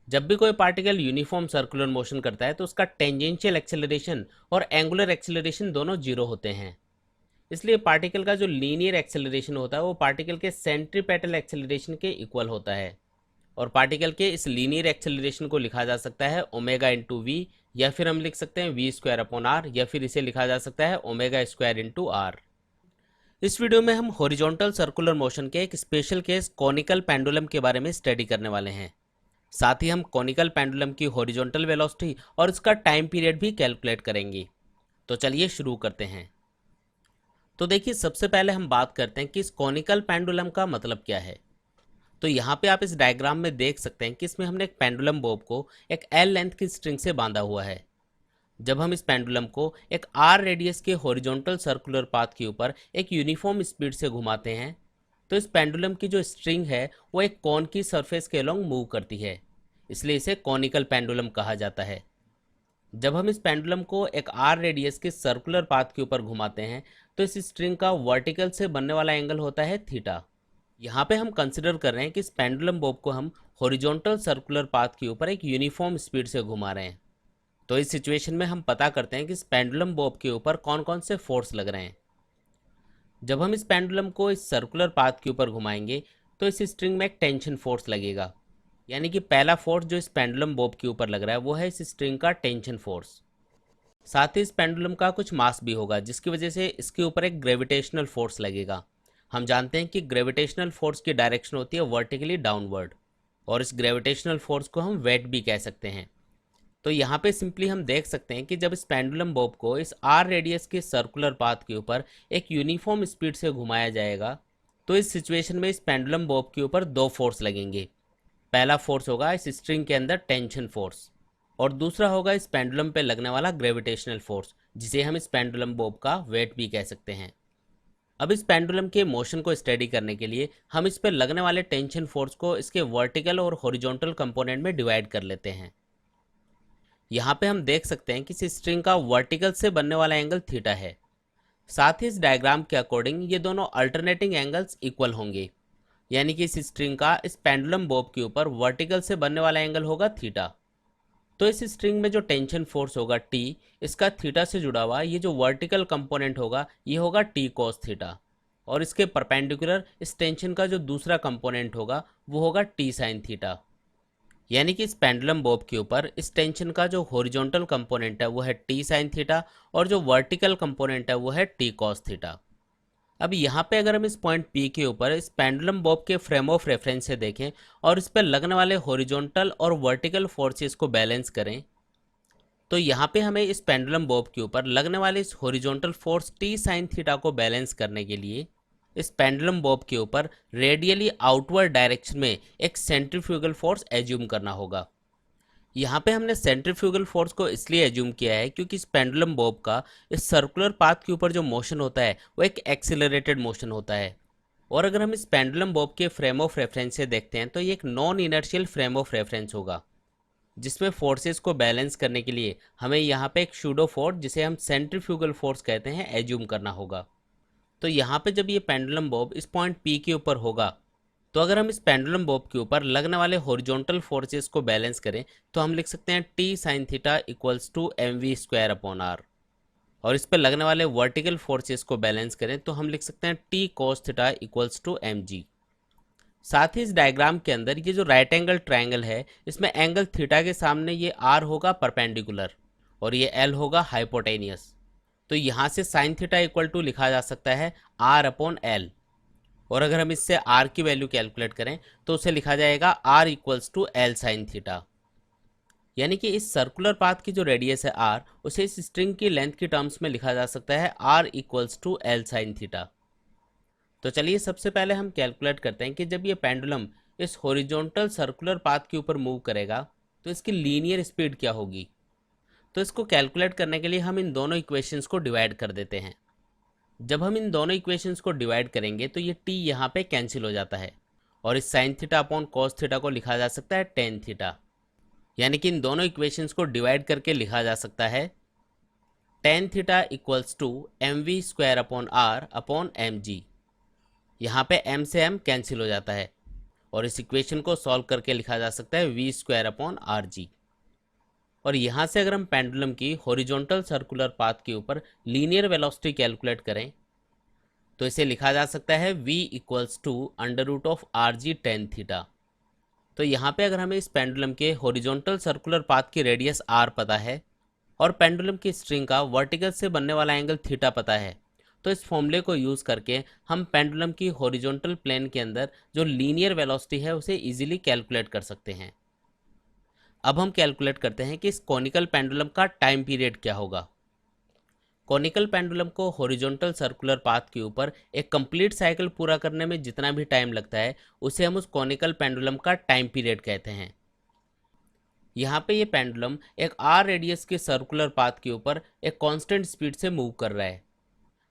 जब भी कोई पार्टिकल यूनिफॉर्म सर्कुलर मोशन करता है तो उसका टेंजेंशियल एक्सेलरेशन और एंगुलर एक्सेलरेशन दोनों जीरो होते हैं। इसलिए पार्टिकल का जो लीनियर एक्सेलरेशन होता है वो पार्टिकल के सेंट्रीपेटल एक्सेलरेशन के इक्वल होता है, और पार्टिकल के इस लीनियर एक्सेलरेशन को लिखा जा सकता है ओमेगा इंटू वी, या फिर हम लिख सकते हैं वी स्क्वायर अपॉन आर, या फिर इसे लिखा जा सकता है ओमेगा स्क्वायर इंटू आर। इस वीडियो में हम हॉरिजॉन्टल सर्कुलर मोशन के एक स्पेशल केस कॉनिकल पेंडुलम के बारे में स्टडी करने वाले हैं। साथ ही हम कॉनिकल पेंडुलम की हॉरिजॉन्टल वेलोसिटी और उसका टाइम पीरियड भी कैलकुलेट करेंगे। तो चलिए शुरू करते हैं। तो देखिए, सबसे पहले हम बात करते हैं कि इस कॉनिकल पेंडुलम का मतलब क्या है। तो यहाँ पे आप इस डायग्राम में देख सकते हैं कि इसमें हमने एक पेंडुलम बॉब को एक एल लेंथ की स्ट्रिंग से बांधा हुआ है। जब हम इस पेंडुलम को एक आर रेडियस के हॉरिजॉन्टल सर्कुलर पाथ के ऊपर एक यूनिफॉर्म स्पीड से घुमाते हैं तो इस पेंडुलम की जो स्ट्रिंग है वो एक कॉन की सरफेस के अलोंग मूव करती है, इसलिए इसे कॉनिकल पेंडुलम कहा जाता है। जब हम इस पेंडुलम को एक आर रेडियस के सर्कुलर पाथ के ऊपर घुमाते हैं तो इस स्ट्रिंग का वर्टिकल से बनने वाला एंगल होता है थीटा। यहाँ पे हम कंसिडर कर रहे हैं कि इस पेंडुलम बॉब को हम हॉरिजॉन्टल सर्कुलर पाथ के ऊपर एक यूनिफॉर्म स्पीड से घुमा रहे हैं। तो इस सिचुएशन में हम पता करते हैं कि इस पेंडुलम बॉब के ऊपर कौन कौन से फोर्स लग रहे हैं। जब हम इस पेंडुलम को इस सर्कुलर पाथ के ऊपर घुमाएंगे तो इस स्ट्रिंग में एक टेंशन फोर्स लगेगा, यानी कि पहला फोर्स जो इस पेंडुलम बॉब के ऊपर लग रहा है वो है इस स्ट्रिंग का टेंशन फोर्स। साथ ही इस पेंडुलम का कुछ मास भी होगा, जिसकी वजह से इसके ऊपर एक ग्रेविटेशनल फोर्स लगेगा। हम जानते हैं कि ग्रेविटेशनल फोर्स की डायरेक्शन होती है वर्टिकली डाउनवर्ड, और इस ग्रेविटेशनल फोर्स को हम वेट भी कह सकते हैं। तो यहाँ पे सिंपली हम देख सकते हैं कि जब इस पेंडुलम बॉब को इस आर रेडियस के सर्कुलर पाथ के ऊपर एक यूनिफॉर्म स्पीड से घुमाया जाएगा तो इस सिचुएशन में इस पेंडुलम बॉब के ऊपर दो फोर्स लगेंगे। पहला फोर्स होगा इस स्ट्रिंग के अंदर टेंशन फोर्स, और दूसरा होगा इस पेंडुलम पे लगने वाला ग्रेविटेशनल फोर्स, जिसे हम इस पेंडुलम बॉब का वेट भी कह सकते हैं। अब इस पेंडुलम के मोशन को स्टडी करने के लिए हम इस पर लगने वाले टेंशन फोर्स को इसके वर्टिकल और हॉरिजॉन्टल कंपोनेंट में डिवाइड कर लेते हैं। यहाँ पे हम देख सकते हैं कि इस स्ट्रिंग का वर्टिकल से बनने वाला एंगल थीटा है। साथ ही इस डायग्राम के अकॉर्डिंग ये दोनों अल्टरनेटिंग एंगल्स इक्वल होंगे, यानी कि इस स्ट्रिंग का इस पेंडुलम बॉब के ऊपर वर्टिकल से बनने वाला एंगल होगा थीटा। तो इस स्ट्रिंग में जो टेंशन फोर्स होगा टी, इसका थीटा से जुड़ा हुआ ये जो वर्टिकल कंपोनेंट होगा ये होगा टी कॉस थीटा, और इसके परपेंडिकुलर इस टेंशन का जो दूसरा कंपोनेंट होगा वो होगा टी साइन थीटा। यानी कि इस पेंडुलम बॉब के ऊपर इस टेंशन का जो हॉरिजॉन्टल कंपोनेंट है वो है टी साइन थीटा, और जो वर्टिकल कंपोनेंट है वो है टी कॉस थीटा। अब यहाँ पे अगर हम इस पॉइंट P के ऊपर इस पेंडुलम बॉब के फ्रेम ऑफ रेफरेंस से देखें और इस पर लगने वाले हॉरिजॉन्टल और वर्टिकल फोर्सेस को बैलेंस करें तो यहाँ पे हमें इस पेंडुलम बॉब के ऊपर लगने वाले इस horizontal force T sine theta को बैलेंस करने के लिए इस पेंडुलम बॉब के ऊपर रेडियली आउटवर्ड डायरेक्शन में एक सेंट्रीफ्यूगल फोर्स एज्यूम करना होगा। यहाँ पे हमने सेंट्रीफ्यूगल फोर्स को इसलिए एज्यूम किया है क्योंकि इस पेंडुलम बॉब का इस सर्कुलर पाथ के ऊपर जो मोशन होता है वो एक एक्सीलरेटेड मोशन होता है, और अगर हम इस पेंडुलम बॉब के फ्रेम ऑफ रेफरेंस से देखते हैं तो ये एक non inertial frame of reference होगा, जिसमें फोर्सेस को बैलेंस करने के लिए हमें यहाँ पे एक सूडो फोर्स, जिसे हम सेंट्रीफ्यूगल फोर्स कहते हैं, एज्यूम करना होगा। तो यहाँ पे जब ये पेंडुलम बॉब इस पॉइंट P के ऊपर होगा तो अगर हम इस पेंडुलम बॉब के ऊपर लगने वाले हॉरिजॉन्टल फोर्सेस को बैलेंस करें तो हम लिख सकते हैं T sine theta equals to M V square upon R, और इस पर लगने वाले वर्टिकल फोर्सेस को बैलेंस करें तो हम लिख सकते हैं T cos theta equals to M G. साथ ही इस डायग्राम के अंदर ये जो राइट एंगल ट्राइंगल है इसमें एंगल थीटा के सामने ये आर होगा परपेंडिकुलर और ये एल होगा हाइपोटेनियस। तो यहाँ से साइन थीटा इक्वल टू लिखा जा सकता है आर अपॉन एल, और अगर हम इससे आर की वैल्यू कैलकुलेट करें तो उसे लिखा जाएगा R equals to L sine theta. यानी कि इस सर्कुलर पाथ की जो रेडियस है आर, उसे इस स्ट्रिंग की लेंथ की टर्म्स में लिखा जा सकता है R equals to L sine theta. तो चलिए सबसे पहले हम कैलकुलेट करते हैं कि जब ये पेंडुलम इस हॉरिजॉन्टल सर्कुलर पाथ के ऊपर मूव करेगा तो इसकी लीनियर स्पीड क्या होगी। तो इसको कैलकुलेट करने के लिए हम इन दोनों इक्वेशंस को डिवाइड कर देते हैं। जब हम इन दोनों इक्वेशंस को डिवाइड करेंगे तो ये t यहाँ पे कैंसिल हो जाता है, और इस sine theta upon cos theta को लिखा जा सकता है टेन थीटा। यानी कि इन दोनों इक्वेशंस को डिवाइड करके लिखा जा सकता है tan theta equals to M V square upon R upon M G. यहाँ पे m से m कैंसिल हो जाता है, और इस इक्वेशन को सॉल्व करके लिखा जा सकता है V square upon R G. और यहाँ से अगर हम पेंडुलम की हॉरिजॉन्टल सर्कुलर पाथ के ऊपर लीनियर वेलोसिटी कैलकुलेट करें तो इसे लिखा जा सकता है v equals to under root of R G tan theta. तो यहाँ पे अगर हमें इस पेंडुलम के हॉरिजॉन्टल सर्कुलर पाथ की रेडियस r पता है और पेंडुलम की स्ट्रिंग का वर्टिकल से बनने वाला एंगल थीटा पता है, तो इस फॉर्मूले को यूज़ करके हम पेंडुलम की हॉरिजॉन्टल प्लेन के अंदर जो लीनियर वेलोसिटी है उसे इजीली कैलकुलेट कर सकते हैं। अब हम कैलकुलेट करते हैं कि इस कॉनिकल पेंडुलम का टाइम पीरियड क्या होगा। कॉनिकल पेंडुलम को हॉरिजॉन्टल सर्कुलर पाथ के ऊपर एक कंप्लीट साइकिल पूरा करने में जितना भी टाइम लगता है उसे हम उस कॉनिकल पेंडुलम का टाइम पीरियड कहते हैं। यहाँ पे ये पेंडुलम एक आर रेडियस के सर्कुलर पाथ के ऊपर एक कांस्टेंट स्पीड से मूव कर रहा है।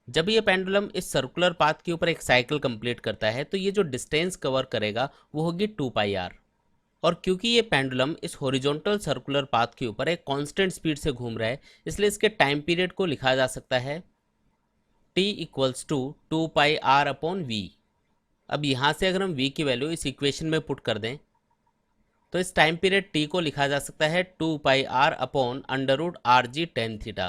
जब ये पेंडुलम इस सर्कुलर पाथ के ऊपर एक साइकिल कंप्लीट करता है तो ये जो डिस्टेंस कवर करेगा वो होगी 2πr। और क्योंकि ये पेंडुलम इस हॉरिजॉन्टल सर्कुलर पाथ के ऊपर एक कांस्टेंट स्पीड से घूम रहा है, इसलिए इसके टाइम पीरियड को लिखा जा सकता है t equals to 2πr upon V. अब यहाँ से अगर हम v की वैल्यू इस इक्वेशन में पुट कर दें तो इस टाइम पीरियड t को लिखा जा सकता है 2πr upon under root R G tan theta.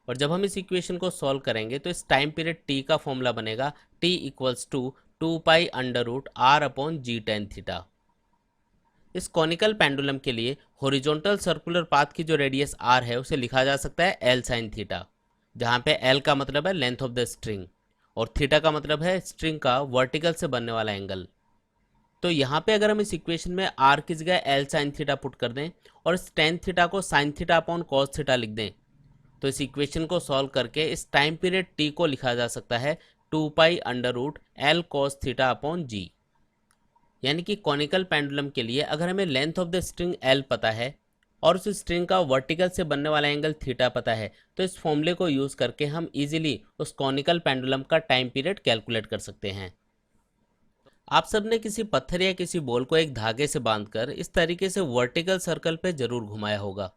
और जब हम इस इक्वेशन को सॉल्व करेंगे तो इस टाइम पीरियड t का फॉर्मूला बनेगा t equals to 2π under root r upon g tan theta. इस कॉनिकल पेंडुलम के लिए हॉरिजॉन्टल सर्कुलर पाथ की जो रेडियस r है उसे लिखा जा सकता है l साइन थीटा, जहाँ पे l का मतलब है लेंथ ऑफ द स्ट्रिंग और थीटा का मतलब है स्ट्रिंग का वर्टिकल से बनने वाला एंगल। तो यहाँ पे अगर हम इस इक्वेशन में r की जगह l साइन थीटा पुट कर दें और इस टेन थीटा को sine theta upon cos theta लिख दें तो इस इक्वेशन को सॉल्व करके इस टाइम पीरियड t को लिखा जा सकता है 2π under root l cos theta upon g. यानी कि कॉनिकल पेंडुलम के लिए अगर हमें length of the string l पता है और उस स्ट्रिंग का वर्टिकल से बनने वाला एंगल थीटा पता है तो इस फॉर्मूले को यूज़ करके हम इजीली उस कॉनिकल पेंडुलम का टाइम पीरियड कैलकुलेट कर सकते हैं। आप सबने किसी पत्थर या किसी बॉल को एक धागे से बांधकर इस तरीके से वर्टिकल सर्कल पे जरूर घुमाया होगा,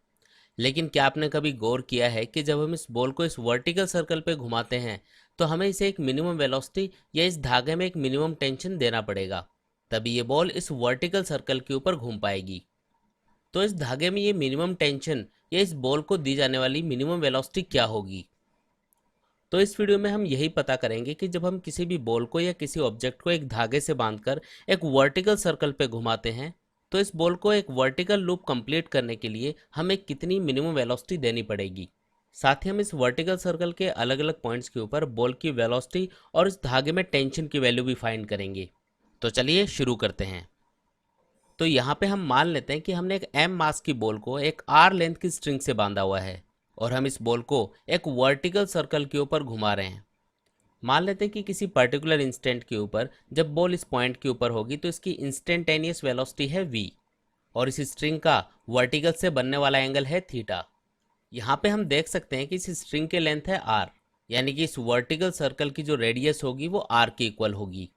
लेकिन क्या आपने कभी गौर किया है कि जब हम इस बॉल को इस वर्टिकल सर्कल पे घुमाते हैं तो हमें इसे एक मिनिमम वेलोसिटी या इस धागे में एक मिनिमम टेंशन देना पड़ेगा, तभी ये बॉल इस वर्टिकल सर्कल के ऊपर घूम पाएगी। तो इस धागे में ये मिनिमम टेंशन या इस बॉल को दी जाने वाली मिनिमम वेलोसिटी क्या होगी। तो इस वीडियो में हम यही पता करेंगे कि जब हम किसी भी बॉल को या किसी ऑब्जेक्ट को एक धागे से बांधकर एक वर्टिकल सर्कल पे घुमाते हैं तो इस बॉल को एक वर्टिकल लूप कंप्लीट करने के लिए हमें कितनी मिनिमम वेलोसिटी देनी पड़ेगी। साथ ही हम इस वर्टिकल सर्कल के अलग अलग पॉइंट्स के ऊपर बॉल की वेलोसिटी और इस धागे में टेंशन की वैल्यू भी फाइंड करेंगे। तो चलिए शुरू करते हैं। तो यहाँ पे हम मान लेते हैं कि हमने एक m मास की बॉल को एक r लेंथ की स्ट्रिंग से बांधा हुआ है और हम इस बॉल को एक वर्टिकल सर्कल के ऊपर घुमा रहे हैं। मान लेते हैं कि किसी पर्टिकुलर इंस्टेंट के ऊपर जब बॉल इस पॉइंट के ऊपर होगी तो इसकी इंस्टेंटेनियस वेलोसिटी है v और इस स्ट्रिंग का वर्टिकल से बनने वाला एंगल है थीटा। यहाँ पे हम देख सकते हैं कि इस स्ट्रिंग की लेंथ है r, यानी कि इस वर्टिकल सर्कल की जो रेडियस होगी वो r के इक्वल होगी।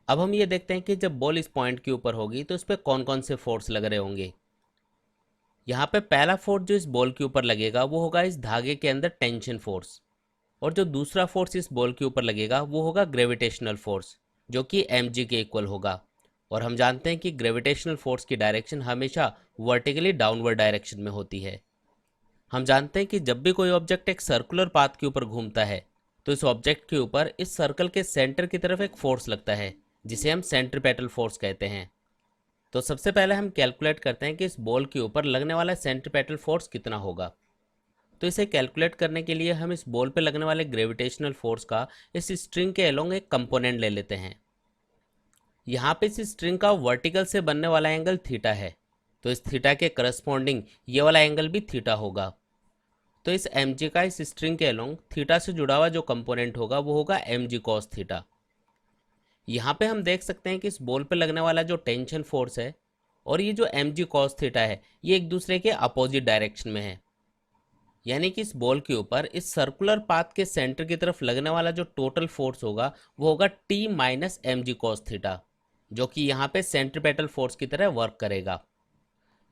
अब हम ये देखते हैं कि जब बॉल इस पॉइंट के ऊपर होगी तो इस पर कौन कौन से फोर्स लग रहे होंगे। यहाँ पे पहला फोर्स जो इस बॉल के ऊपर लगेगा वो होगा इस धागे के अंदर टेंशन फोर्स, और जो दूसरा फोर्स इस बॉल के ऊपर लगेगा वो होगा ग्रेविटेशनल फोर्स जो कि mg के इक्वल होगा। और हम जानते हैं कि ग्रेविटेशनल फोर्स की डायरेक्शन हमेशा वर्टिकली डाउनवर्ड डायरेक्शन में होती है। हम जानते हैं कि जब भी कोई ऑब्जेक्ट एक सर्कुलर पाथ के ऊपर घूमता है तो इस ऑब्जेक्ट के ऊपर इस सर्कल के सेंटर की तरफ एक फोर्स लगता है जिसे हम सेंट्रीपेटल फोर्स कहते हैं। तो सबसे पहले हम कैलकुलेट करते हैं कि इस बॉल के ऊपर लगने वाला सेंट्रीपेटल फोर्स कितना होगा। तो इसे कैलकुलेट करने के लिए हम इस बॉल पे लगने वाले ग्रेविटेशनल फोर्स का इस स्ट्रिंग के अलोंग एक कंपोनेंट ले लेते हैं। यहाँ पे इस स्ट्रिंग का वर्टिकल से बनने वाला एंगल थीटा है, तो इस थीटा के करस्पॉन्डिंग ये वाला एंगल भी थीटा होगा। तो इस mg का इस स्ट्रिंग के अलोंग थीटा से जुड़ा हुआ जो कंपोनेंट होगा वो होगा mg cos थीटा। यहाँ पे हम देख सकते हैं कि इस बॉल पे लगने वाला जो टेंशन फोर्स है और ये जो mg cos थीटा है ये एक दूसरे के अपोजिट डायरेक्शन में है। यानी कि इस बॉल के ऊपर इस सर्कुलर पाथ के सेंटर की तरफ लगने वाला जो टोटल फोर्स होगा वो होगा t minus mg cos theta, जो कि यहाँ पे सेंट्रीपेटल फोर्स की तरह वर्क करेगा।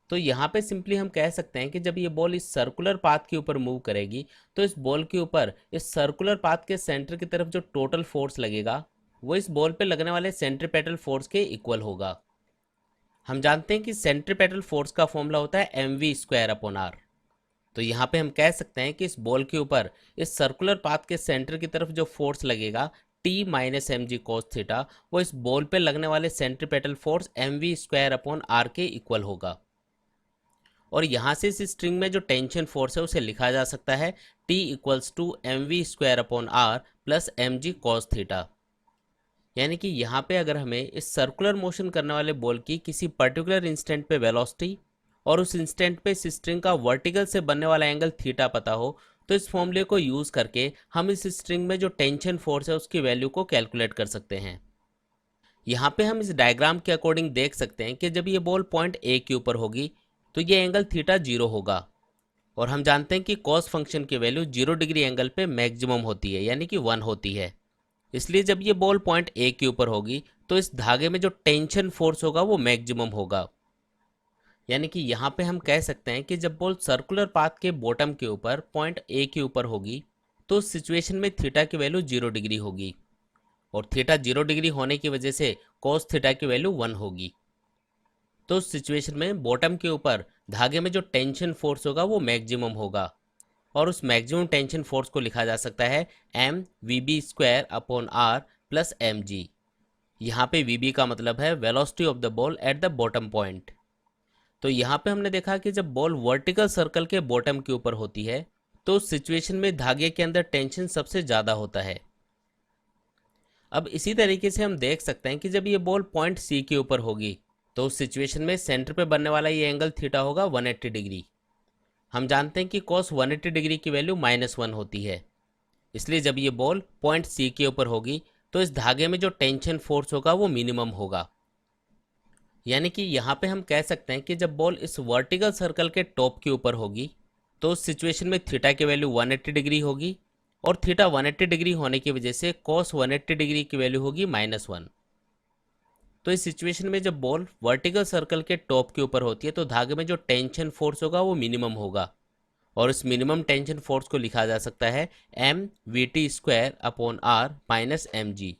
तो यहाँ पे सिंपली हम कह सकते हैं कि जब ये बॉल इस सर्कुलर पाथ के ऊपर मूव करेगी तो इस बॉल के ऊपर इस सर्कुलर पाथ के सेंटर की तरफ जो टोटल फोर्स लगेगा वो इस बॉल पे लगने वाले सेंट्रीपेटल फोर्स के इक्वल होगा। हम जानते हैं कि सेंट्रीपेटल फोर्स का फॉर्मूला होता है mv²/r। तो यहाँ पे हम कह सकते हैं कि इस बॉल के ऊपर इस सर्कुलर पाथ के सेंटर की तरफ जो फोर्स लगेगा t minus mg cos theta वो इस बॉल पे लगने वाले सेंट्रीपेटल फोर्स mv²/r के इक्वल होगा। और यहाँ से इस स्ट्रिंग में जो टेंशन फोर्स है उसे लिखा जा सकता है T equals to mv²/r plus mg cos theta. यानी कि यहाँ पे अगर हमें इस सर्कुलर मोशन करने वाले बॉल की किसी पर्टिकुलर इंस्टेंट पे वेलोसिटी और उस इंस्टेंट पे इस स्ट्रिंग का वर्टिकल से बनने वाला एंगल थीटा पता हो तो इस फॉर्मूले को यूज़ करके हम इस स्ट्रिंग में जो टेंशन फोर्स है उसकी वैल्यू को कैलकुलेट कर सकते हैं। यहाँ पे हम इस डायग्राम के अकॉर्डिंग देख सकते हैं कि जब ये बॉल पॉइंट ए के ऊपर होगी तो ये एंगल थीटा 0 होगा और हम जानते हैं कि कॉस फंक्शन की वैल्यू 0 डिग्री एंगल पे मैक्सिमम होती है यानी कि 1 होती है। इसलिए जब ये बॉल पॉइंट ए के ऊपर होगी तो इस धागे में जो टेंशन फोर्स होगा वो मैक्सिमम होगा। यानी कि यहाँ पे हम कह सकते हैं कि जब बॉल सर्कुलर पाथ के बॉटम के ऊपर पॉइंट ए के ऊपर होगी तो उस सिचुएशन में थीटा की वैल्यू 0 डिग्री होगी और थीटा 0 डिग्री होने की वजह से कॉस थीटा की वैल्यू 1 होगी। तो उस सिचुएशन में बॉटम के ऊपर धागे में जो टेंशन फोर्स होगा वो मैक्सिमम होगा और उस मैक्सिमम टेंशन फोर्स को लिखा जा सकता है mvb²/r प्लस mg। यहाँ पे vb का मतलब है velocity of the ball at the bottom point. तो यहाँ पे हमने देखा कि जब बॉल वर्टिकल सर्कल के बॉटम के ऊपर होती है तो उस सिचुएशन में धागे के अंदर टेंशन सबसे ज़्यादा होता है। अब इसी तरीके से हम देख सकते हैं कि जब ये बॉल पॉइंट सी के ऊपर होगी तो उस सिचुएशन में सेंटर पे बनने वाला ये एंगल थीटा होगा 180 डिग्री। हम जानते हैं कि cos 180 डिग्री की वैल्यू -1 होती है। इसलिए जब ये बॉल पॉइंट सी के ऊपर होगी तो इस धागे में जो टेंशन फोर्स होगा वो मिनिमम होगा। यानी कि यहाँ पे हम कह सकते हैं कि जब बॉल इस वर्टिकल सर्कल के टॉप के ऊपर होगी तो उस सिचुएशन में थीटा की वैल्यू 180 डिग्री होगी और थीटा 180 डिग्री होने की वजह से cos 180 डिग्री की वैल्यू होगी -1। तो इस सिचुएशन में जब बॉल वर्टिकल सर्कल के टॉप के ऊपर होती है तो धागे में जो टेंशन फोर्स होगा वो मिनिमम होगा और इस मिनिमम टेंशन फोर्स को लिखा जा सकता है mvt²/r माइनस mg।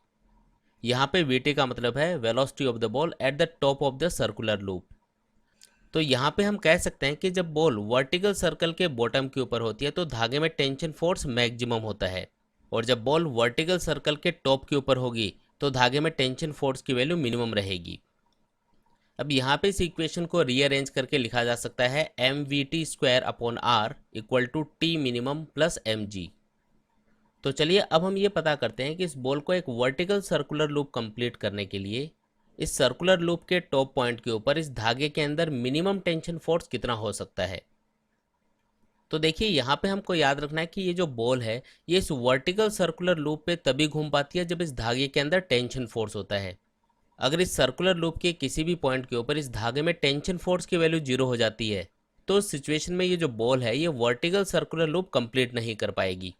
यहाँ पे vt का मतलब है velocity of the ball at the top of the circular loop. तो यहाँ पे हम कह सकते हैं कि जब बॉल वर्टिकल सर्कल के बॉटम के ऊपर होती है तो धागे में टेंशन फोर्स मैक्सिमम होता है और जब बॉल वर्टिकल सर्कल के टॉप के ऊपर होगी तो धागे में टेंशन फोर्स की वैल्यू मिनिमम रहेगी। अब यहाँ पे इस इक्वेशन को रीअरेंज करके लिखा जा सकता है mvt²/r equal to t minimum plus mg। तो चलिए अब हम ये पता करते हैं कि इस बॉल को एक वर्टिकल सर्कुलर लूप कंप्लीट करने के लिए इस सर्कुलर लूप के टॉप पॉइंट के ऊपर इस धागे के अंदर मिनिमम टेंशन फोर्स कितना हो सकता है। तो देखिए यहाँ पे हमको याद रखना है कि ये जो बॉल है ये इस वर्टिकल सर्कुलर लूप पे तभी घूम पाती है जब इस धागे के अंदर टेंशन फोर्स होता है। अगर इस सर्कुलर लूप के किसी भी पॉइंट के ऊपर इस धागे में टेंशन फोर्स की वैल्यू 0 हो जाती है तो उस सिचुएशन में ये जो बॉल है ये वर्टिकल सर्कुलर लूप कंप्लीट नहीं कर पाएगी।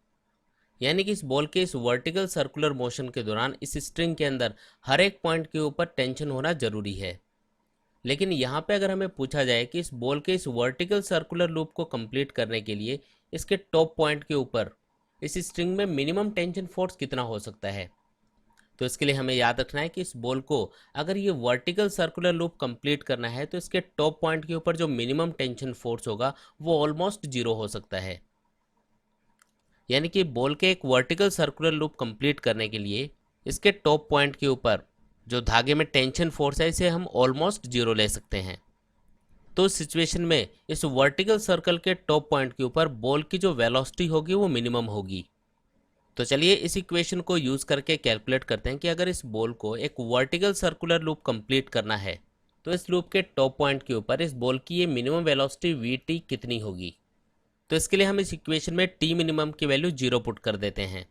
यानी कि इस बॉल के इस वर्टिकल सर्कुलर मोशन के दौरान इस स्ट्रिंग के अंदर हर एक पॉइंट के ऊपर टेंशन होना जरूरी है। लेकिन यहाँ पे अगर हमें पूछा जाए कि इस बॉल के इस वर्टिकल सर्कुलर लूप को कंप्लीट करने के लिए इसके टॉप पॉइंट के ऊपर इस स्ट्रिंग में मिनिमम टेंशन फोर्स कितना हो सकता है, तो इसके लिए हमें याद रखना है कि इस बॉल को अगर ये वर्टिकल सर्कुलर लूप कंप्लीट करना है तो इसके टॉप पॉइंट के ऊपर जो मिनिमम टेंशन फोर्स होगा वो ऑलमोस्ट 0 हो सकता है। यानी कि बॉल के एक वर्टिकल सर्कुलर लूप कंप्लीट करने के लिए इसके टॉप पॉइंट के ऊपर जो धागे में टेंशन फोर्स है इसे हम ऑलमोस्ट 0 ले सकते हैं। तो उस सिचुएशन में इस वर्टिकल सर्कल के टॉप पॉइंट के ऊपर बॉल की जो वेलोसिटी होगी वो मिनिमम होगी। तो चलिए इस इक्वेशन को यूज़ करके कैलकुलेट करते हैं कि अगर इस बॉल को एक वर्टिकल सर्कुलर लूप कंप्लीट करना है तो इस लूप के टॉप पॉइंट के ऊपर इस बॉल की ये मिनिमम वेलोसिटी वी कितनी होगी। तो इसके लिए हम इस इक्वेशन में टी मिनिमम की वैल्यू 0 पुट कर देते हैं।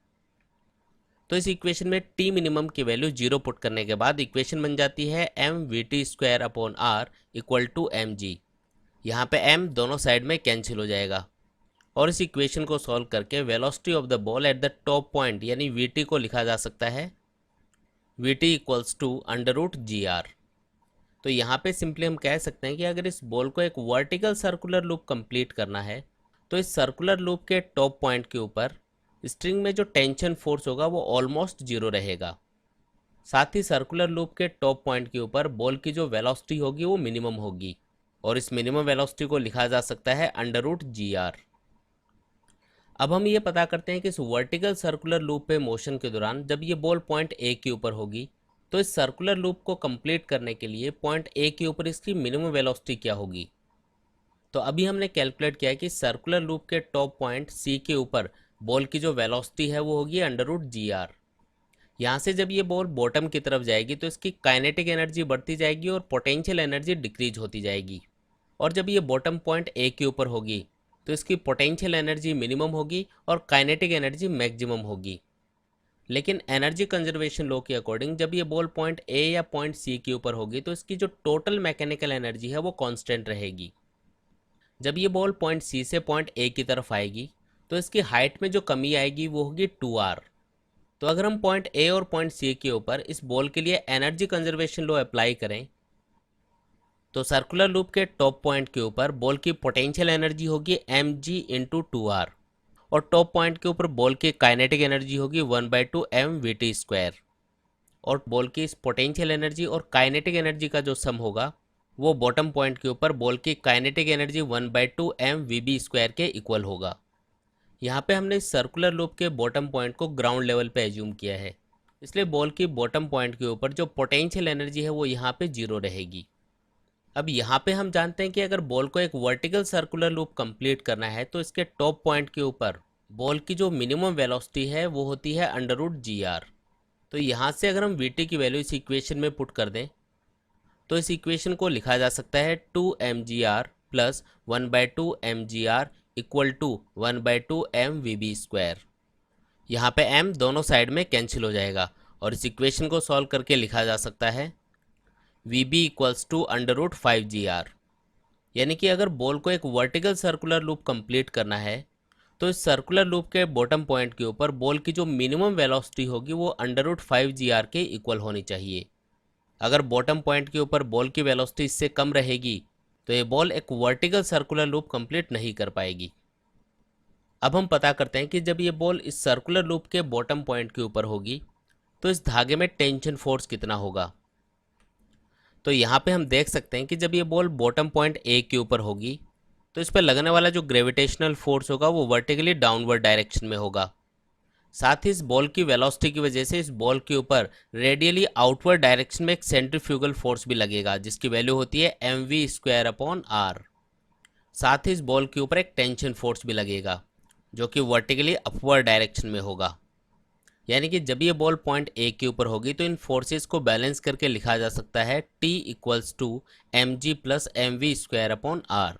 तो इस इक्वेशन में टी मिनिमम की वैल्यू 0 पुट करने के बाद इक्वेशन बन जाती है mvt² इक्वल टू mg। यहाँ पे m दोनों साइड में कैंसिल हो जाएगा और इस इक्वेशन को सॉल्व करके velocity of the ball at the top point यानी vt को लिखा जा सकता है vt इक्वल्स टू √gr। तो यहाँ पे सिंपली हम कह सकते हैं कि अगर इस बॉल को एक वर्टिकल सर्कुलर लूप कंप्लीट करना है तो इस सर्कुलर लूप के टॉप पॉइंट के ऊपर स्ट्रिंग में जो टेंशन फोर्स होगा वो ऑलमोस्ट 0 रहेगा। साथ ही सर्कुलर लूप के टॉप पॉइंट के ऊपर बॉल की जो वेलोसिटी होगी वो मिनिमम होगी और इस मिनिमम वेलोसिटी को लिखा जा सकता है √gr। अब हम ये पता करते हैं कि इस वर्टिकल सर्कुलर लूप पे मोशन के दौरान जब ये बॉल पॉइंट ए के ऊपर होगी तो इस सर्कुलर लूप को कंप्लीट करने के लिए पॉइंट ए के ऊपर इसकी मिनिमम वेलोसिटी क्या होगी। तो अभी हमने कैलकुलेट किया है कि सर्कुलर लूप के टॉप पॉइंट सी के ऊपर बॉल की जो वेलोसिटी है वो होगी √gr। यहाँ से जब ये बॉल बॉटम की तरफ जाएगी तो इसकी काइनेटिक एनर्जी बढ़ती जाएगी और पोटेंशियल एनर्जी डिक्रीज होती जाएगी और जब ये बॉटम पॉइंट ए के ऊपर होगी तो इसकी पोटेंशियल एनर्जी मिनिमम होगी और काइनेटिक एनर्जी मैक्सिमम होगी। लेकिन एनर्जी कंजर्वेशन लॉ के अकॉर्डिंग जब ये बॉल पॉइंट ए या पॉइंट सी के ऊपर होगी तो इसकी जो टोटल मैकेनिकल एनर्जी है वो कांस्टेंट रहेगी। जब ये बॉल पॉइंट सी से पॉइंट ए की तरफ आएगी तो इसकी हाइट में जो कमी आएगी वो होगी 2r। तो अगर हम पॉइंट ए और पॉइंट सी के ऊपर इस बॉल के लिए एनर्जी कंजर्वेशन लॉ अप्लाई करें तो सर्कुलर लूप के टॉप पॉइंट के ऊपर बॉल की पोटेंशियल एनर्जी होगी mg इंटू 2r और टॉप पॉइंट के ऊपर बॉल की काइनेटिक एनर्जी होगी 1/2 mvt²। और बॉल की इस पोटेंशियल एनर्जी और काइनेटिक एनर्जी का जो सम होगा वो बॉटम पॉइंट के ऊपर बॉल की काइनेटिक एनर्जी 1/2 mvb² के इक्वल होगा। यहाँ पे हमने इस सर्कुलर लूप के बॉटम पॉइंट को ग्राउंड लेवल पे एज्यूम किया है, इसलिए बॉल की बॉटम पॉइंट के ऊपर जो पोटेंशियल एनर्जी है वो यहाँ पे 0 रहेगी। अब यहाँ पे हम जानते हैं कि अगर बॉल को एक वर्टिकल सर्कुलर लूप कंप्लीट करना है तो इसके टॉप पॉइंट के ऊपर बॉल की जो मिनिमम वेलोसिटी है वो होती है √gr। तो यहाँ से अगर हम vt की वैल्यू इस इक्वेशन में पुट कर दें तो इस इक्वेशन को लिखा जा सकता है 2mgr plus 1/2 mgr equal to 1/2 mvb²। यहाँ पे m दोनों साइड में कैंसिल हो जाएगा और इस इक्वेशन को सॉल्व करके लिखा जा सकता है vb इक्वल्स टू √5gr। यानी कि अगर बॉल को एक वर्टिकल सर्कुलर लूप कंप्लीट करना है तो इस सर्कुलर लूप के बॉटम पॉइंट के ऊपर बॉल की जो मिनिमम वेलोसिटी होगी वो √5gr के इक्वल होनी चाहिए। अगर बॉटम पॉइंट के ऊपर बॉल की वेलोसिटी इससे कम रहेगी तो ये बॉल एक वर्टिकल सर्कुलर लूप कंप्लीट नहीं कर पाएगी। अब हम पता करते हैं कि जब ये बॉल इस सर्कुलर लूप के बॉटम पॉइंट के ऊपर होगी तो इस धागे में टेंशन फोर्स कितना होगा। तो यहाँ पे हम देख सकते हैं कि जब ये बॉल बॉटम पॉइंट ए के ऊपर होगी तो इस पर लगने वाला जो ग्रेविटेशनल फोर्स होगा वो वर्टिकली डाउनवर्ड डायरेक्शन में होगा। साथ ही इस बॉल की वेलोसिटी की वजह से इस बॉल के ऊपर रेडियली आउटवर्ड डायरेक्शन में एक सेंट्रीफ्यूगल फोर्स भी लगेगा जिसकी वैल्यू होती है mv²/r। साथ ही इस बॉल के ऊपर एक टेंशन फोर्स भी लगेगा जो कि वर्टिकली अपवर्ड डायरेक्शन में होगा। यानी कि जब ये बॉल पॉइंट ए के ऊपर होगी तो इन फोर्सेस को बैलेंस करके लिखा जा सकता है T equals to mg plus mv²/r।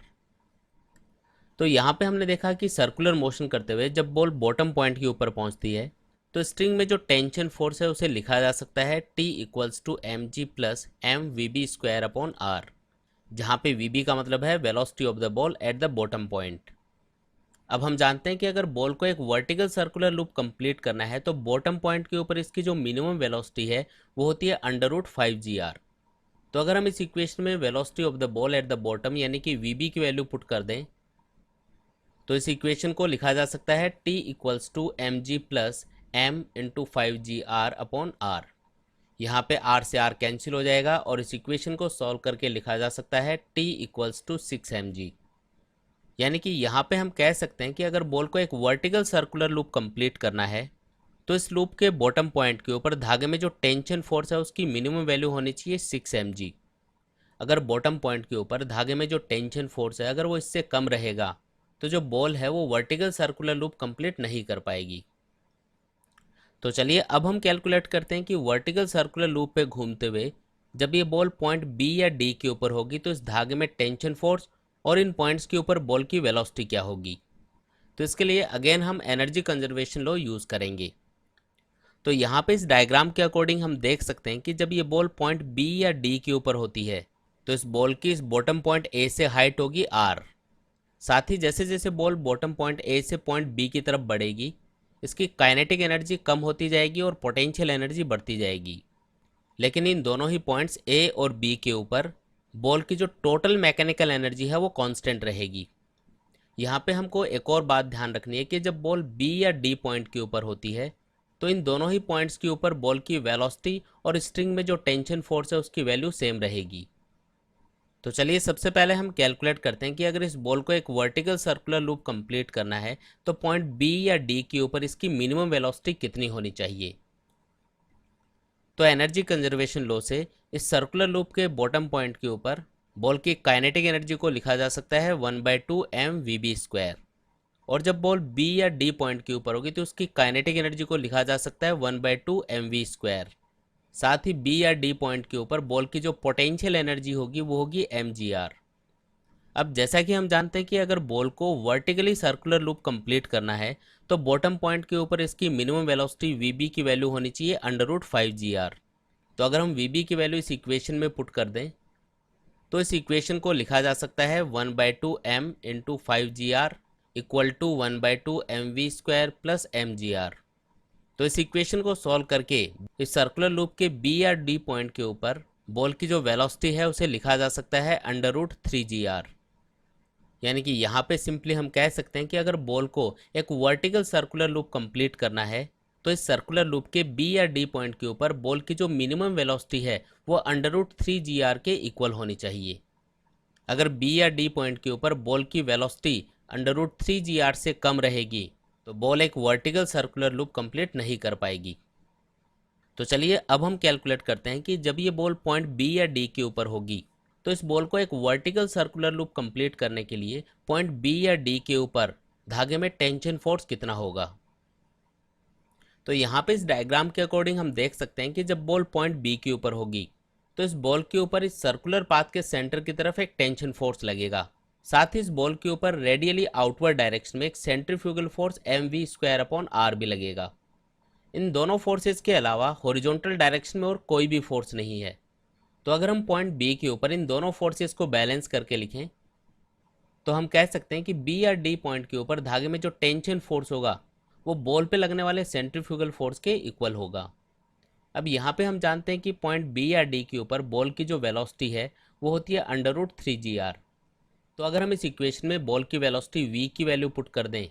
तो यहाँ पे हमने देखा कि सर्कुलर मोशन करते हुए जब बॉल बॉटम पॉइंट के ऊपर पहुँचती है तो स्ट्रिंग में जो टेंशन फोर्स है उसे लिखा जा सकता है T equals to mg plus mvb²/r, जहाँ पे vb का मतलब है velocity of the ball at the bottom point. अब हम जानते हैं कि अगर बॉल को एक वर्टिकल सर्कुलर लूप कंप्लीट करना है तो बॉटम पॉइंट के ऊपर इसकी जो मिनिमम वेलोसिटी है वो होती है √5gr। तो अगर हम इस इक्वेशन में velocity of the ball at the bottom यानी कि vb की वैल्यू पुट कर दें तो इस इक्वेशन को लिखा जा सकता है T equals to mg plus m into 5gr/r। यहाँ पे r से r कैंसिल हो जाएगा और इस इक्वेशन को सॉल्व करके लिखा जा सकता है T इक्वल्स टू 6mg। यानी कि यहाँ पे हम कह सकते हैं कि अगर बॉल को एक वर्टिकल सर्कुलर लूप कंप्लीट करना है तो इस लूप के बॉटम पॉइंट के ऊपर धागे में जो टेंशन फोर्स है उसकी मिनिमम वैल्यू होनी चाहिए 6mg। अगर बॉटम पॉइंट के ऊपर धागे में जो टेंशन फोर्स है अगर वो इससे कम रहेगा तो जो बॉल है वो वर्टिकल सर्कुलर लूप कंप्लीट नहीं कर पाएगी। तो चलिए अब हम कैलकुलेट करते हैं कि वर्टिकल सर्कुलर लूप पे घूमते हुए जब ये बॉल पॉइंट बी या डी के ऊपर होगी तो इस धागे में टेंशन फोर्स और इन पॉइंट्स के ऊपर बॉल की वेलोसिटी क्या होगी। तो इसके लिए अगेन हम एनर्जी कंजर्वेशन लॉ यूज़ करेंगे। तो यहाँ पे इस डायग्राम के अकॉर्डिंग हम देख सकते हैं कि जब ये बॉल पॉइंट बी या डी के ऊपर होती है तो इस बॉल की इस बॉटम पॉइंट ए से हाइट होगी आर। साथ ही जैसे जैसे बॉल बॉटम पॉइंट ए से पॉइंट बी की तरफ बढ़ेगी इसकी काइनेटिक एनर्जी कम होती जाएगी और पोटेंशियल एनर्जी बढ़ती जाएगी। लेकिन इन दोनों ही पॉइंट्स ए और बी के ऊपर बॉल की जो टोटल मैकेनिकल एनर्जी है वो कांस्टेंट रहेगी। यहाँ पे हमको एक और बात ध्यान रखनी है कि जब बॉल बी या डी पॉइंट के ऊपर होती है तो इन दोनों ही पॉइंट्स के ऊपर बॉल की वेलोसिटी और स्ट्रिंग में जो टेंशन फोर्स है उसकी वैल्यू सेम रहेगी। तो चलिए सबसे पहले हम कैलकुलेट करते हैं कि अगर इस बॉल को एक वर्टिकल सर्कुलर लूप कंप्लीट करना है तो पॉइंट बी या डी के ऊपर इसकी मिनिमम वेलोसिटी कितनी होनी चाहिए। तो एनर्जी कंजर्वेशन लॉ से इस सर्कुलर लूप के बॉटम पॉइंट के ऊपर बॉल की काइनेटिक एनर्जी को लिखा जा सकता है 1/2 mv²। और जब बॉल बी या डी पॉइंट के ऊपर होगी तो उसकी काइनेटिक एनर्जी को लिखा जा सकता है 1/2 mv²। साथ ही बी या डी पॉइंट के ऊपर बॉल की जो पोटेंशियल एनर्जी होगी वो होगी mgr। अब जैसा कि हम जानते हैं कि अगर बॉल को वर्टिकली सर्कुलर लूप कंप्लीट करना है तो बॉटम पॉइंट के ऊपर इसकी मिनिमम वेलोसिटी vb की वैल्यू होनी चाहिए √5gr। तो अगर हम vb की वैल्यू इस इक्वेशन में पुट कर दें तो इस इक्वेशन को लिखा जा सकता है 1/2m × 5gr = 1/2mv² + mgr। तो इस इक्वेशन को सॉल्व करके इस सर्कुलर लूप के बी या डी पॉइंट के ऊपर बॉल की जो वेलोसिटी है उसे लिखा जा सकता है √3gr। यानी कि यहाँ पे सिंपली हम कह सकते हैं कि अगर बॉल को एक वर्टिकल सर्कुलर लूप कंप्लीट करना है तो इस सर्कुलर लूप के बी या डी पॉइंट के ऊपर बॉल की जो मिनिमम वेलोसिटी है वो √3gr के इक्वल होनी चाहिए। अगर बी या डी पॉइंट के ऊपर बॉल की वेलोसिटी √3gr से कम रहेगी तो बॉल एक वर्टिकल सर्कुलर लूप कंप्लीट नहीं कर पाएगी। तो चलिए अब हम कैलकुलेट करते हैं कि जब ये बॉल पॉइंट बी या डी के ऊपर होगी तो इस बॉल को एक वर्टिकल सर्कुलर लूप कंप्लीट करने के लिए पॉइंट बी या डी के ऊपर धागे में टेंशन फोर्स कितना होगा। तो यहाँ पे इस डायग्राम के अकॉर्डिंग हम देख सकते हैं कि जब बॉल पॉइंट बी के ऊपर होगी तो इस बॉल के ऊपर इस सर्कुलर पाथ के सेंटर की तरफ एक टेंशन फोर्स लगेगा। साथ ही इस बॉल के ऊपर रेडियली आउटवर्ड डायरेक्शन में एक सेंट्रीफ्यूगल फोर्स mv²/r भी लगेगा। इन दोनों फोर्सेस के अलावा हॉरिजॉन्टल डायरेक्शन में और कोई भी फोर्स नहीं है। तो अगर हम पॉइंट बी के ऊपर इन दोनों फोर्सेस को बैलेंस करके लिखें तो हम कह सकते हैं कि बी या डी पॉइंट के ऊपर धागे में जो टेंशन फोर्स होगा वो बॉल पे लगने वाले सेंट्रीफ्यूगल फोर्स के इक्वल होगा। अब यहाँ पे हम जानते हैं कि पॉइंट बी या डी के ऊपर बॉल की जो वेलोसिटी है वो होती है √3gr। तो अगर हम इस इक्वेशन में बॉल की वेलोसिटी v की वैल्यू पुट कर दें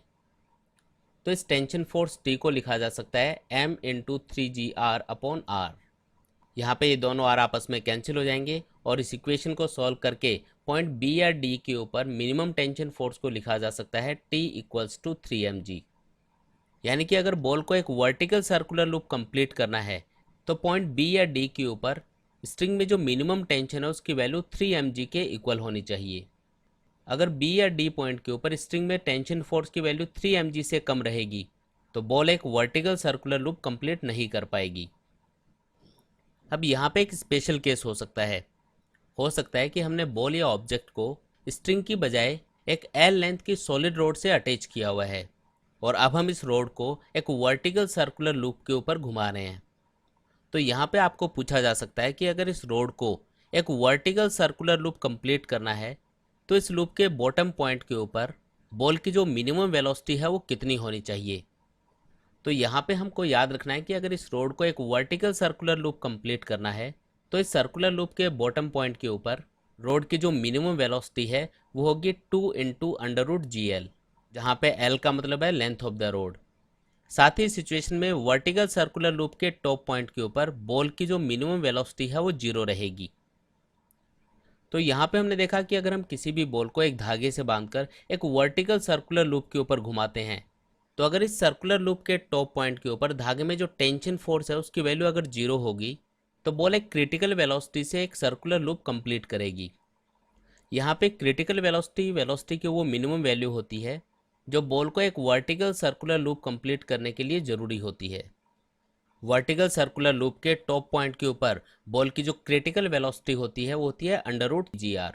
तो इस टेंशन फोर्स T को लिखा जा सकता है m × 3gr/r। यहाँ पे ये दोनों r आपस में कैंसिल हो जाएंगे और इस इक्वेशन को सॉल्व करके पॉइंट B या D के ऊपर मिनिमम टेंशन फोर्स को लिखा जा सकता है T = 3mg। यानी कि अगर बॉल को एक वर्टिकल सर्कुलर लूप कंप्लीट करना है तो पॉइंट B या D के ऊपर स्ट्रिंग में जो मिनिमम टेंशन है उसकी वैल्यू 3mg के इक्वल होनी चाहिए। अगर बी या डी पॉइंट के ऊपर स्ट्रिंग में टेंशन फोर्स की वैल्यू 3mg से कम रहेगी तो बॉल एक वर्टिकल सर्कुलर लूप कंप्लीट नहीं कर पाएगी। अब यहाँ पे एक स्पेशल केस हो सकता है कि हमने बॉल या ऑब्जेक्ट को स्ट्रिंग की बजाय एक एल लेंथ की सॉलिड रोड से अटैच किया हुआ है और अब हम इस रोड को एक वर्टिकल सर्कुलर लूप के ऊपर घुमा रहे हैं। तो यहाँ पे आपको पूछा जा सकता है कि अगर इस रोड को एक वर्टिकल सर्कुलर लूप कंप्लीट करना है तो इस लूप के बॉटम पॉइंट के ऊपर बॉल की जो मिनिमम वेलोसिटी है वो कितनी होनी चाहिए। तो यहाँ पे हमको याद रखना है कि अगर इस रोड को एक वर्टिकल सर्कुलर लूप कंप्लीट करना है तो इस सर्कुलर लूप के बॉटम पॉइंट के ऊपर रोड की जो मिनिमम वेलोसिटी है वो होगी 2 × √gl, जहाँ पे l का मतलब है लेंथ ऑफ द रोड। साथ ही सिचुएशन में वर्टिकल सर्कुलर लूप के टॉप पॉइंट के ऊपर बॉल की जो मिनिमम वेलोसिटी है वो 0 रहेगी। तो यहाँ पे हमने देखा कि अगर हम किसी भी बॉल को एक धागे से बांधकर एक वर्टिकल सर्कुलर लूप के ऊपर घुमाते हैं तो अगर इस सर्कुलर लूप के टॉप पॉइंट के ऊपर धागे में जो टेंशन फोर्स है उसकी वैल्यू अगर 0 होगी तो बॉल एक क्रिटिकल वेलोसिटी से एक सर्कुलर लूप कंप्लीट करेगी। यहाँ पे क्रिटिकल वेलोसिटी की वो मिनिमम वैल्यू होती है जो बॉल को एक वर्टिकल सर्कुलर लूप कंप्लीट करने के लिए ज़रूरी होती है। वर्टिकल सर्कुलर लूप के टॉप पॉइंट के ऊपर बॉल की जो क्रिटिकल वेलोसिटी होती है वो होती है √GR।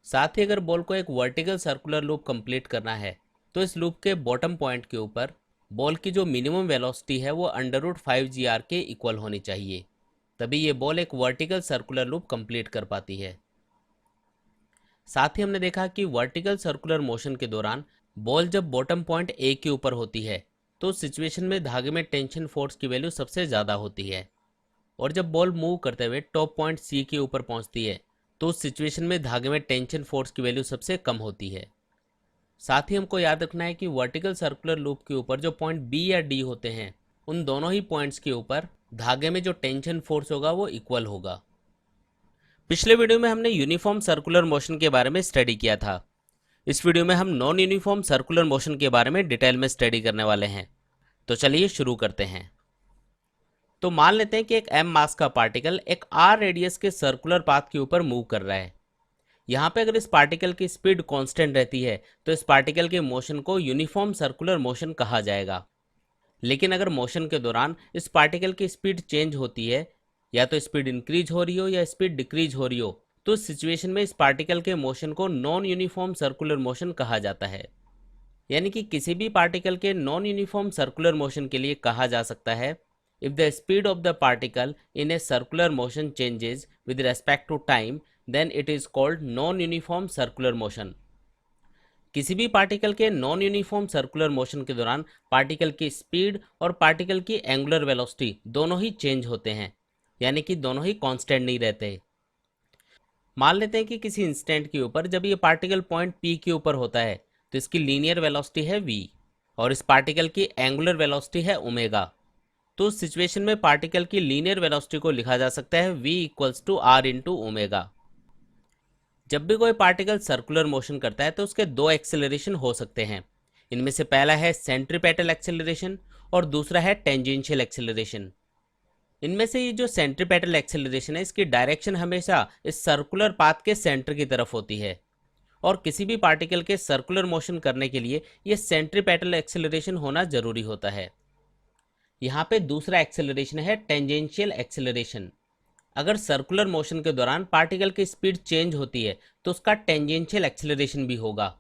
साथ ही अगर बॉल को एक वर्टिकल सर्कुलर लूप कंप्लीट करना है तो इस लूप के बॉटम पॉइंट के ऊपर बॉल की जो मिनिमम वेलोसिटी है वो √5GR के इक्वल होनी चाहिए, तभी ये बॉल एक वर्टिकल सर्कुलर लूप कंप्लीट कर पाती है। साथ ही हमने देखा कि वर्टिकल सर्कुलर मोशन के दौरान बॉल जब बॉटम पॉइंट ए के ऊपर होती है तो उस सिचुएशन में धागे में टेंशन फोर्स की वैल्यू सबसे ज़्यादा होती है, और जब बॉल मूव करते हुए टॉप पॉइंट सी के ऊपर पहुंचती है तो उस सिचुएशन में धागे में टेंशन फोर्स की वैल्यू सबसे कम होती है। साथ ही हमको याद रखना है कि वर्टिकल सर्कुलर लूप के ऊपर जो पॉइंट बी या डी होते हैं उन दोनों ही पॉइंट्स के ऊपर धागे में जो टेंशन फोर्स होगा वो इक्वल होगा। पिछले वीडियो में हमने यूनिफॉर्म सर्कुलर मोशन के बारे में स्टडी किया था। इस वीडियो में हम नॉन यूनिफॉर्म सर्कुलर मोशन के बारे में डिटेल में स्टडी करने वाले हैं। तो चलिए शुरू करते हैं। तो मान लेते हैं कि एक m मास का पार्टिकल एक r रेडियस के सर्कुलर पाथ के ऊपर मूव कर रहा है। यहाँ पे अगर इस पार्टिकल की स्पीड कांस्टेंट रहती है तो इस पार्टिकल के मोशन को यूनिफॉर्म सर्कुलर मोशन कहा जाएगा। लेकिन अगर मोशन के दौरान इस पार्टिकल की स्पीड चेंज होती है, या तो स्पीड इंक्रीज हो रही हो या स्पीड डिक्रीज हो रही हो, तो इस सिचुएशन में इस पार्टिकल के मोशन को नॉन यूनिफॉर्म सर्कुलर मोशन कहा जाता है। यानी कि किसी भी पार्टिकल के नॉन यूनिफॉर्म सर्कुलर मोशन के लिए कहा जा सकता है, if the speed of the particle in a circular motion changes with respect to time then it is called non uniform circular motion. किसी भी पार्टिकल के नॉन यूनिफॉर्म सर्कुलर मोशन के दौरान पार्टिकल की स्पीड और पार्टिकल की angular velocity दोनों ही change होते हैं, यानी कि दोनों ही कांस्टेंट नहीं रहते। मान लेते हैं कि किसी इंस्टेंट के ऊपर जब ये पार्टिकल पॉइंट पी के ऊपर होता है तो इसकी लीनियर वेलोसिटी है v और इस पार्टिकल की एंगुलर वेलोसिटी है ओमेगा। तो उस सिचुएशन में पार्टिकल की लीनियर वेलोसिटी को लिखा जा सकता है v = r/ओमेगा। जब भी कोई पार्टिकल सर्कुलर मोशन करता है तो उसके दो एक्सेलरेशन हो सकते हैं। इनमें से पहला है सेंट्रीपेटल एक्सेलरेशन और दूसरा है टेंजेंशियल एक्सेलरेशन। इनमें से ये जो सेंट्रीपेटल एक्सेलरेशन है इसकी डायरेक्शन हमेशा इस सर्कुलर पाथ के सेंटर की तरफ होती है, और किसी भी पार्टिकल के सर्कुलर मोशन करने के लिए ये सेंट्रीपेटल एक्सेलरेशन होना जरूरी होता है। यहाँ पे दूसरा एक्सेलरेशन है टेंजेंशियल एक्सेलरेशन। अगर सर्कुलर मोशन के दौरान पार्टिकल की स्पीड चेंज होती है तो उसका टेंजेंशियल एक्सेलरेशन भी होगा,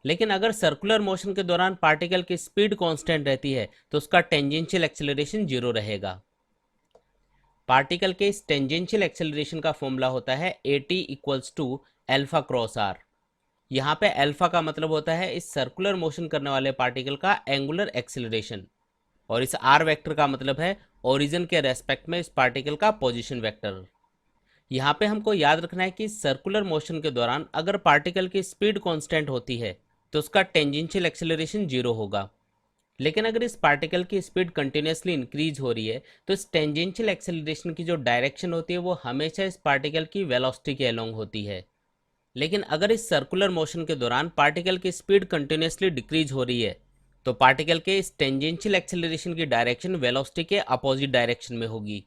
लेकिन अगर सर्कुलर मोशन के दौरान पार्टिकल की स्पीड कांस्टेंट रहती है तो उसका टेंजेंशियल एक्सेलरेशन 0 रहेगा। पार्टिकल के इस टेंजेंशियल एक्सेलरेशन का फॉर्मूला होता है AT = अल्फा क्रॉस r। यहाँ पे अल्फा का मतलब होता है इस सर्कुलर मोशन करने वाले पार्टिकल का एंगुलर एक्सेलरेशन, और इस r वेक्टर का मतलब है ओरिजिन के रेस्पेक्ट में इस पार्टिकल का पोजीशन वेक्टर। यहाँ पे हमको याद रखना है कि सर्कुलर मोशन के दौरान अगर पार्टिकल की स्पीड कांस्टेंट होती है तो उसका टेंजेंशियल एक्सेलरेशन 0 होगा, लेकिन अगर इस पार्टिकल की स्पीड कंटिन्यूसली इंक्रीज हो रही है तो इस टेंजेंशियल एक्सेलरेशन की जो डायरेक्शन होती है वो हमेशा इस पार्टिकल की वेलोसिटी के अलोंग होती है। लेकिन अगर इस सर्कुलर मोशन के दौरान पार्टिकल की स्पीड कंटिन्यूसली डिक्रीज हो रही है तो पार्टिकल के इस टेंजेंशियल एक्सेलरेशन की डायरेक्शन वेलोसिटी के अपोजिट डायरेक्शन में होगी।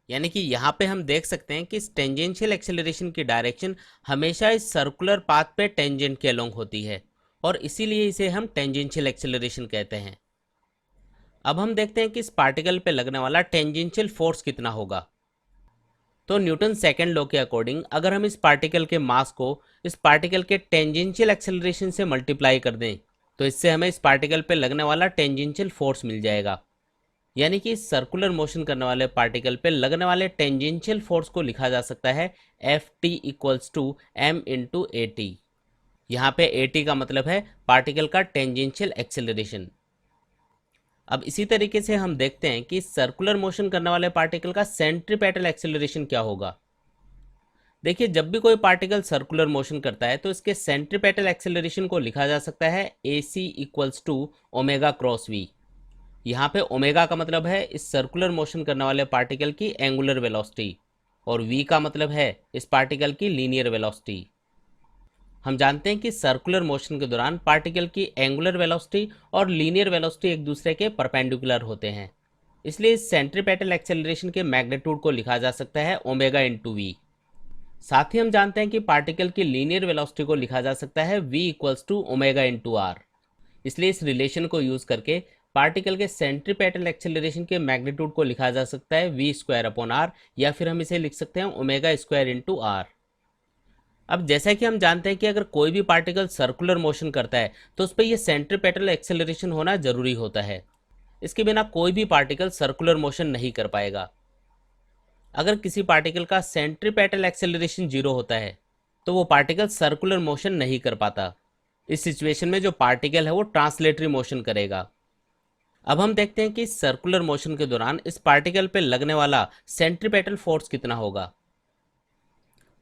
यानी कि यहाँ पे हम देख सकते हैं कि इस टेंजेंशियल एक्सेलरेशन की डायरेक्शन हमेशा इस सर्कुलर पाथ पे टेंजेंट के अलोंग होती है, और इसीलिए इसे हम टेंजेंशियल एक्सेलरेशन कहते हैं। अब हम देखते हैं कि इस पार्टिकल पे लगने वाला टेंजेंशियल फोर्स कितना होगा। तो न्यूटन सेकंड लॉ के अकॉर्डिंग अगर हम इस पार्टिकल के मास को इस पार्टिकल के टेंजेंशियल एक्सेलरेशन से मल्टीप्लाई कर दें तो इससे हमें इस पार्टिकल पे लगने वाला टेंजेंशियल फोर्स मिल जाएगा। यानी कि इस सर्कुलर मोशन करने वाले पार्टिकल पे लगने वाले टेंजेंशियल फोर्स को लिखा जा सकता है Ft = m/at। यहाँ पे at का मतलब है पार्टिकल का टेंजेंशियल एक्सेलरेशन। अब इसी तरीके से हम देखते हैं कि सर्कुलर मोशन करने वाले पार्टिकल का सेंट्रीपेटल एक्सेलरेशन क्या होगा। देखिए, जब भी कोई पार्टिकल सर्कुलर मोशन करता है तो इसके सेंट्रीपेटल एक्सेलरेशन को लिखा जा सकता है AC = ओमेगा क्रॉस v। यहाँ पे ओमेगा का मतलब है इस सर्कुलर मोशन करने वाले पार्टिकल की एंगुलर वेलोसिटी, और v का मतलब है इस पार्टिकल की लीनियर वेलोसिटी। हम जानते हैं कि सर्कुलर मोशन के दौरान पार्टिकल की एंगुलर वेलोसिटी और लीनियर वेलोसिटी एक दूसरे के परपेंडिकुलर होते हैं। इसलिए इस सेंट्रीपेटल एक्सेलरेशन के मैग्नीट्यूड को लिखा जा सकता है ओमेगा इंटू वी। साथ ही हम जानते हैं कि पार्टिकल की लीनियर वेलोसिटी को लिखा जा सकता है v equals to omega into R. इसलिए इस रिलेशन को यूज करके पार्टिकल के सेंट्रीपेटल एक्सेलरेशन के मैग्नीट्यूड को लिखा जा सकता है वी स्क्वायर अपॉन आर, या फिर हम इसे लिख सकते हैं ओमेगा स्क्वायर इंटू आर। अब जैसा कि हम जानते हैं कि अगर कोई भी पार्टिकल सर्कुलर मोशन करता है तो उस पर यह सेंट्रीपेटल एक्सेलरेशन होना जरूरी होता है। इसके बिना कोई भी पार्टिकल सर्कुलर मोशन नहीं कर पाएगा। अगर किसी पार्टिकल का सेंट्रीपेटल एक्सेलरेशन जीरो होता है तो वो पार्टिकल सर्कुलर मोशन नहीं कर पाता। इस सिचुएशन में जो पार्टिकल है वो ट्रांसलेटरी मोशन करेगा। अब हम देखते हैं कि सर्कुलर मोशन के दौरान इस पार्टिकल पे लगने वाला सेंट्रीपेटल फोर्स कितना होगा।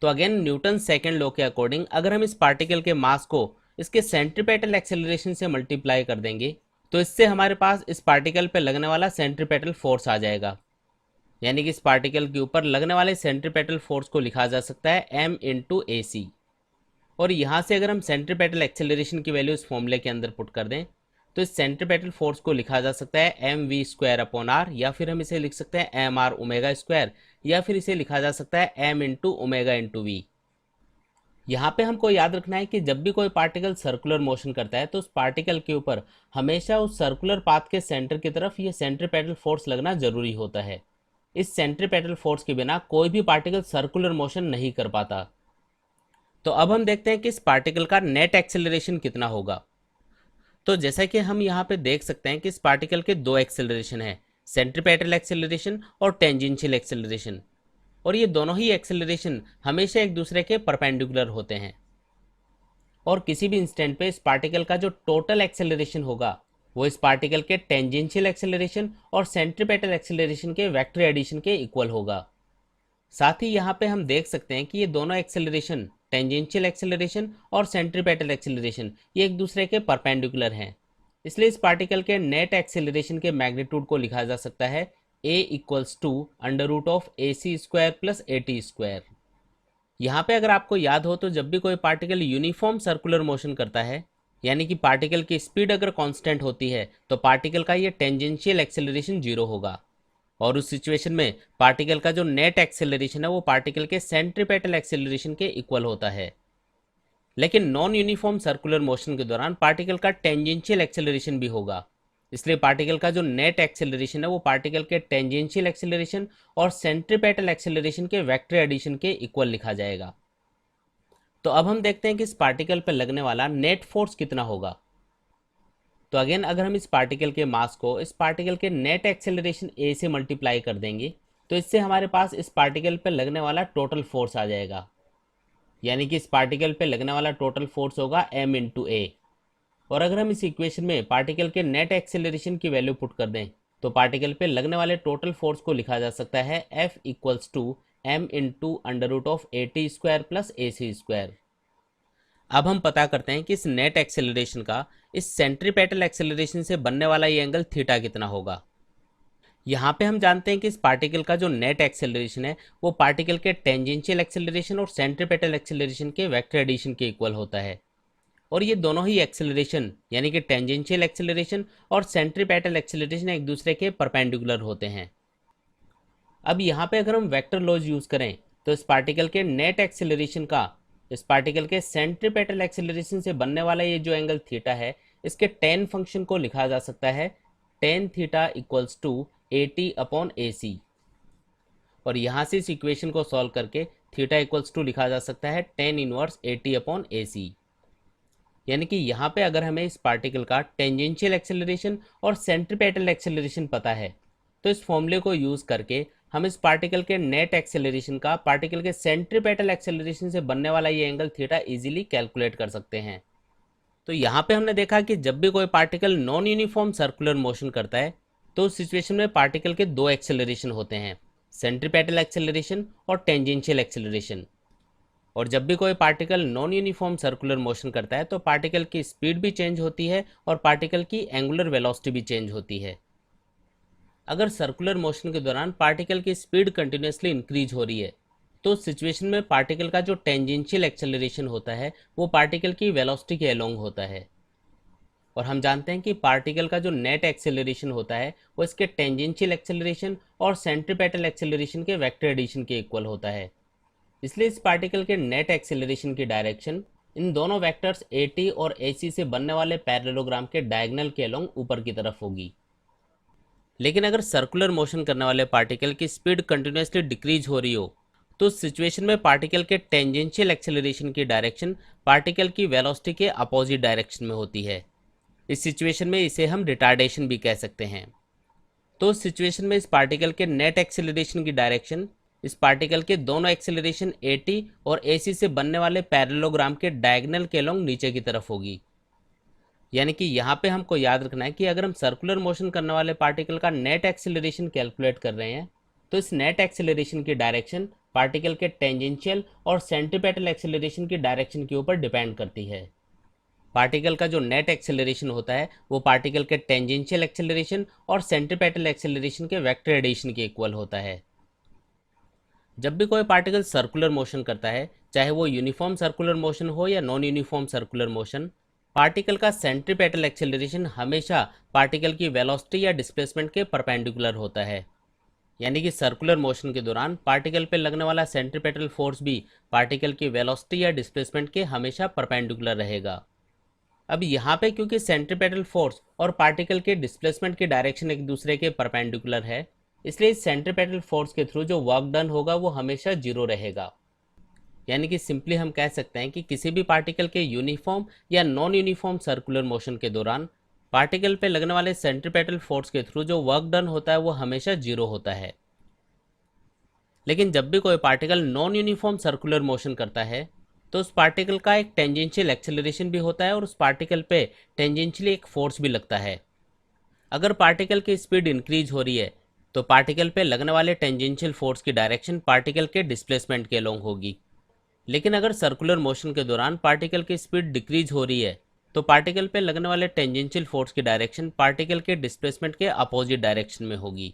तो अगेन न्यूटन सेकेंड लॉ के अकॉर्डिंग अगर हम इस पार्टिकल के मास को इसके सेंट्रीपेटल एक्सेलरेशन से मल्टीप्लाई कर देंगे तो इससे हमारे पास इस पार्टिकल पे लगने वाला सेंट्रीपेटल फोर्स आ जाएगा। यानी कि इस पार्टिकल के ऊपर लगने वाले सेंट्रीपेटल फोर्स को लिखा जा सकता है m इंटू ए सी। और यहाँ से अगर हम सेंट्रीपेटल एक्सेलरेशन की वैल्यू इस फॉर्मूले के अंदर पुट कर दें तो इस सेंट्रीपेटल फोर्स को लिखा जा सकता है M V square upon R, या फिर हम इसे लिख सकते हैं एम आर ओमेगा स्क्वायर, या फिर इसे लिखा जा सकता है M into omega into V. यहाँ पे हमको याद रखना है कि जब भी कोई पार्टिकल सर्कुलर मोशन करता है तो उस पार्टिकल के ऊपर हमेशा उस सर्कुलर पाथ के सेंटर की तरफ ये सेंट्रीपेटल फोर्स लगना जरूरी होता है। इस सेंट्रीपेटल फोर्स के बिना कोई भी पार्टिकल सर्कुलर मोशन नहीं कर पाता। तो अब हम देखते हैं कि इस पार्टिकल का नेट एक्सेलरेशन कितना होगा। तो जैसा कि हम यहाँ पे देख सकते हैं कि इस पार्टिकल के दो एक्सेलरेशन है, सेंट्रीपेटल एक्सेलरेशन और टेंजेंशियल एक्सेलरेशन। और ये दोनों ही एक्सेलरेशन हमेशा एक दूसरे के परपेंडिकुलर होते हैं। और किसी भी इंस्टेंट पे इस पार्टिकल का जो टोटल एक्सेलरेशन होगा वो इस पार्टिकल के टेंजेंशियल एक्सेलरेशन और सेंट्रीपेटल एक्सेलरेशन के वेक्टर एडिशन के इक्वल होगा। साथ ही यहाँ पे हम देख सकते हैं कि ये दोनों एक्सेलरेशन, टेंजेंशियल एक्सेलरेशन और सेंट्रीपेटल एक्सेलरेशन, ये एक दूसरे के परपेंडिकुलर हैं। इसलिए इस पार्टिकल के नेट एक्सेलरेशन के मैग्नीट्यूड को लिखा जा सकता है a equals to under root of A C square plus A T square. यहाँ पे अगर आपको याद हो तो जब भी कोई पार्टिकल यूनिफॉर्म सर्कुलर मोशन करता है, यानी कि पार्टिकल की स्पीड अगर कांस्टेंट होती है, तो पार्टिकल का ये टेंजेंशियल एक्सेलरेशन जीरो होगा। और उस सिचुएशन में पार्टिकल का जो नेट एक्सेलरेशन है वो पार्टिकल के सेंट्रीपेटल एक्सेलरेशन के इक्वल होता है। लेकिन नॉन यूनिफॉर्म सर्कुलर मोशन के दौरान पार्टिकल का टेंजेंशियल एक्सेलरेशन भी होगा। इसलिए पार्टिकल का जो नेट एक्सेलरेशन है वो पार्टिकल के टेंजेंशियल एक्सेलरेशन और सेंट्रीपेटल एक्सेलरेशन के वेक्टर एडिशन के इक्वल लिखा जाएगा। तो अब हम देखते हैं कि इस पार्टिकल पर लगने वाला नेट फोर्स कितना होगा। तो अगेन अगर हम इस पार्टिकल के मास को इस पार्टिकल के नेट एक्सेलरेशन ए से मल्टीप्लाई कर देंगे तो इससे हमारे पास इस पार्टिकल पर लगने वाला टोटल फोर्स आ जाएगा। यानी कि इस पार्टिकल पे लगने वाला टोटल फोर्स होगा m इंटू ए। और अगर हम इस इक्वेशन में पार्टिकल के नेट एक्सेलरेशन की वैल्यू पुट कर दें तो पार्टिकल पे लगने वाले टोटल फोर्स को लिखा जा सकता है F equals to m into under root of A T square plus A C square. अब हम पता करते हैं कि इस नेट एक्सेलरेशन का इस सेंट्रीपेटल एक्सेलरेशन से बनने वाला ये एंगल थीटा कितना होगा। यहाँ पे हम जानते हैं कि इस पार्टिकल का जो नेट एक्सेलरेशन है वो पार्टिकल के टेंजेंशियल एक्सेलरेशन और सेंट्रीपेटल एक्सेलरेशन के वेक्टर एडिशन के इक्वल होता है। और ये दोनों ही एक्सेलरेशन यानी कि टेंजेंशियल एक्सेलरेशन और सेंट्रीपेटल एक्सेलरेशन एक दूसरे के परपेंडिकुलर होते हैं। अब यहाँ पे अगर हम वेक्टर लॉज यूज करें तो इस पार्टिकल के नेट एक्सेलरेशन का इस पार्टिकल के सेंट्रीपेटल एक्सेलरेशन से बनने वाला ये जो एंगल थीटा है इसके टेन फंक्शन को लिखा जा सकता है tan theta equals to a t upon a c. और यहाँ से इस इक्वेशन को सॉल्व करके थीटा इक्वल्स टू लिखा जा सकता है tan inverse a t upon a c. यानी कि यहाँ पे अगर हमें इस पार्टिकल का टेंजेंशियल एक्सेलरेशन और सेंट्रीपेटल एक्सेलरेशन पता है तो इस फॉर्मूले को यूज करके हम इस पार्टिकल के नेट एक्सेलरेशन का पार्टिकल के सेंट्रीपेटल एक्सेलरेशन से बनने वाला ये एंगल थीटा इजीली कैलकुलेट कर सकते हैं। तो यहाँ पे हमने देखा कि जब भी कोई particle non uniform circular motion करता है तो उस सिचुएशन में पार्टिकल के दो एक्सेलरेशन होते हैं, सेंट्रीपेटल एक्सेलरेशन और टेंजेंशियल एक्सेलरेशन। और जब भी कोई particle non uniform circular motion करता है तो पार्टिकल की स्पीड भी चेंज होती है और पार्टिकल की एंगुलर वेलोसिटी भी चेंज होती है। अगर सर्कुलर मोशन के दौरान पार्टिकल की स्पीड कंटिन्यूसली इंक्रीज हो रही है तो उस सिचुएशन में पार्टिकल का जो टेंजेंशियल एक्सेलरेशन होता है वो पार्टिकल की वेलोसिटी के अलोंग होता है। और हम जानते हैं कि पार्टिकल का जो नेट एक्सेलरेशन होता है वो इसके टेंजेंशियल एक्सेलरेशन और सेंट्रीपेटल एक्सेलरेशन के वेक्टर एडिशन के इक्वल होता है। इसलिए इस पार्टिकल के नेट एक्सेलरेशन की डायरेक्शन इन दोनों वेक्टर्स AT और AC से बनने वाले पैरेललोग्राम के डायगोनल के अलोंग ऊपर की तरफ होगी। लेकिन अगर सर्कुलर मोशन करने वाले पार्टिकल की स्पीड कंटिन्यूसली डिक्रीज हो रही हो तो उस सिचुएशन में पार्टिकल के टेंजेंशियल एक्सेलरेशन की डायरेक्शन पार्टिकल की वेलोसिटी के अपोजिट डायरेक्शन में होती है। इस सिचुएशन में इसे हम रिटार्डेशन भी कह सकते हैं। तो उस सिचुएशन में इस पार्टिकल के नेट एक्सेलरेशन की डायरेक्शन इस पार्टिकल के दोनों एक्सेलरेशन AT और AC से बनने वाले पैरेललोग्राम के डायगोनल के अलोंग नीचे की तरफ होगी। यानी कि यहाँ पे हमको याद रखना है कि अगर हम सर्कुलर मोशन करने वाले पार्टिकल का नेट एक्सेलरेशन कैलकुलेट कर रहे हैं तो इस नेट एक्सेलरेशन की डायरेक्शन पार्टिकल के टेंजेंशियल और सेंट्रीपेटल एक्सेलरेशन की डायरेक्शन के ऊपर डिपेंड करती है। पार्टिकल का जो नेट एक्सेलरेशन होता है वो पार्टिकल के टेंजेंशियल एक्सेलरेशन और सेंट्रीपेटल एक्सेलरेशन के वेक्टर एडिशन के इक्वल होता है। जब भी कोई पार्टिकल सर्कुलर मोशन करता है, चाहे वो यूनिफॉर्म सर्कुलर मोशन हो या non uniform circular motion, particle का सेंट्रीपेटल एक्सेलरेशन हमेशा पार्टिकल की वेलोसिटी या डिस्प्लेसमेंट के परपेंडिकुलर होता है। यानी कि सर्कुलर मोशन के दौरान पार्टिकल पे लगने वाला सेंट्रीपेटल फोर्स भी पार्टिकल की वेलोसिटी या डिस्प्लेसमेंट के हमेशा परपेंडिकुलर रहेगा। अब यहाँ पे क्योंकि सेंट्रीपेटल फोर्स और पार्टिकल के डिस्प्लेसमेंट की डायरेक्शन एक दूसरे के परपेंडिकुलर है, इसलिए इस सेंट्रीपेटल फोर्स के थ्रू जो वर्क डन होगा वो हमेशा जीरो रहेगा। यानी कि सिंपली हम कह सकते हैं कि किसी भी पार्टिकल के यूनिफॉर्म या नॉन यूनिफॉर्म सर्कुलर मोशन के दौरान पार्टिकल पे लगने वाले सेंट्रीपेटल फोर्स के थ्रू जो वर्क डन होता है वो हमेशा जीरो होता है। लेकिन जब भी कोई particle non uniform circular motion करता है तो उस पार्टिकल का एक टेंजेंशियल एक्सेलरेशन भी होता है और उस पार्टिकल पे टेंजेंशियली एक फोर्स भी लगता है। अगर पार्टिकल की स्पीड इंक्रीज हो रही है तो पार्टिकल पे लगने वाले टेंजेंशियल फोर्स की डायरेक्शन पार्टिकल के डिस्प्लेसमेंट के अलोंग होगी। लेकिन अगर सर्कुलर मोशन के दौरान पार्टिकल की स्पीड डिक्रीज हो रही है तो पार्टिकल पे लगने वाले टेंजेंशियल फोर्स की डायरेक्शन पार्टिकल के डिस्प्लेसमेंट के अपोजिट डायरेक्शन में होगी।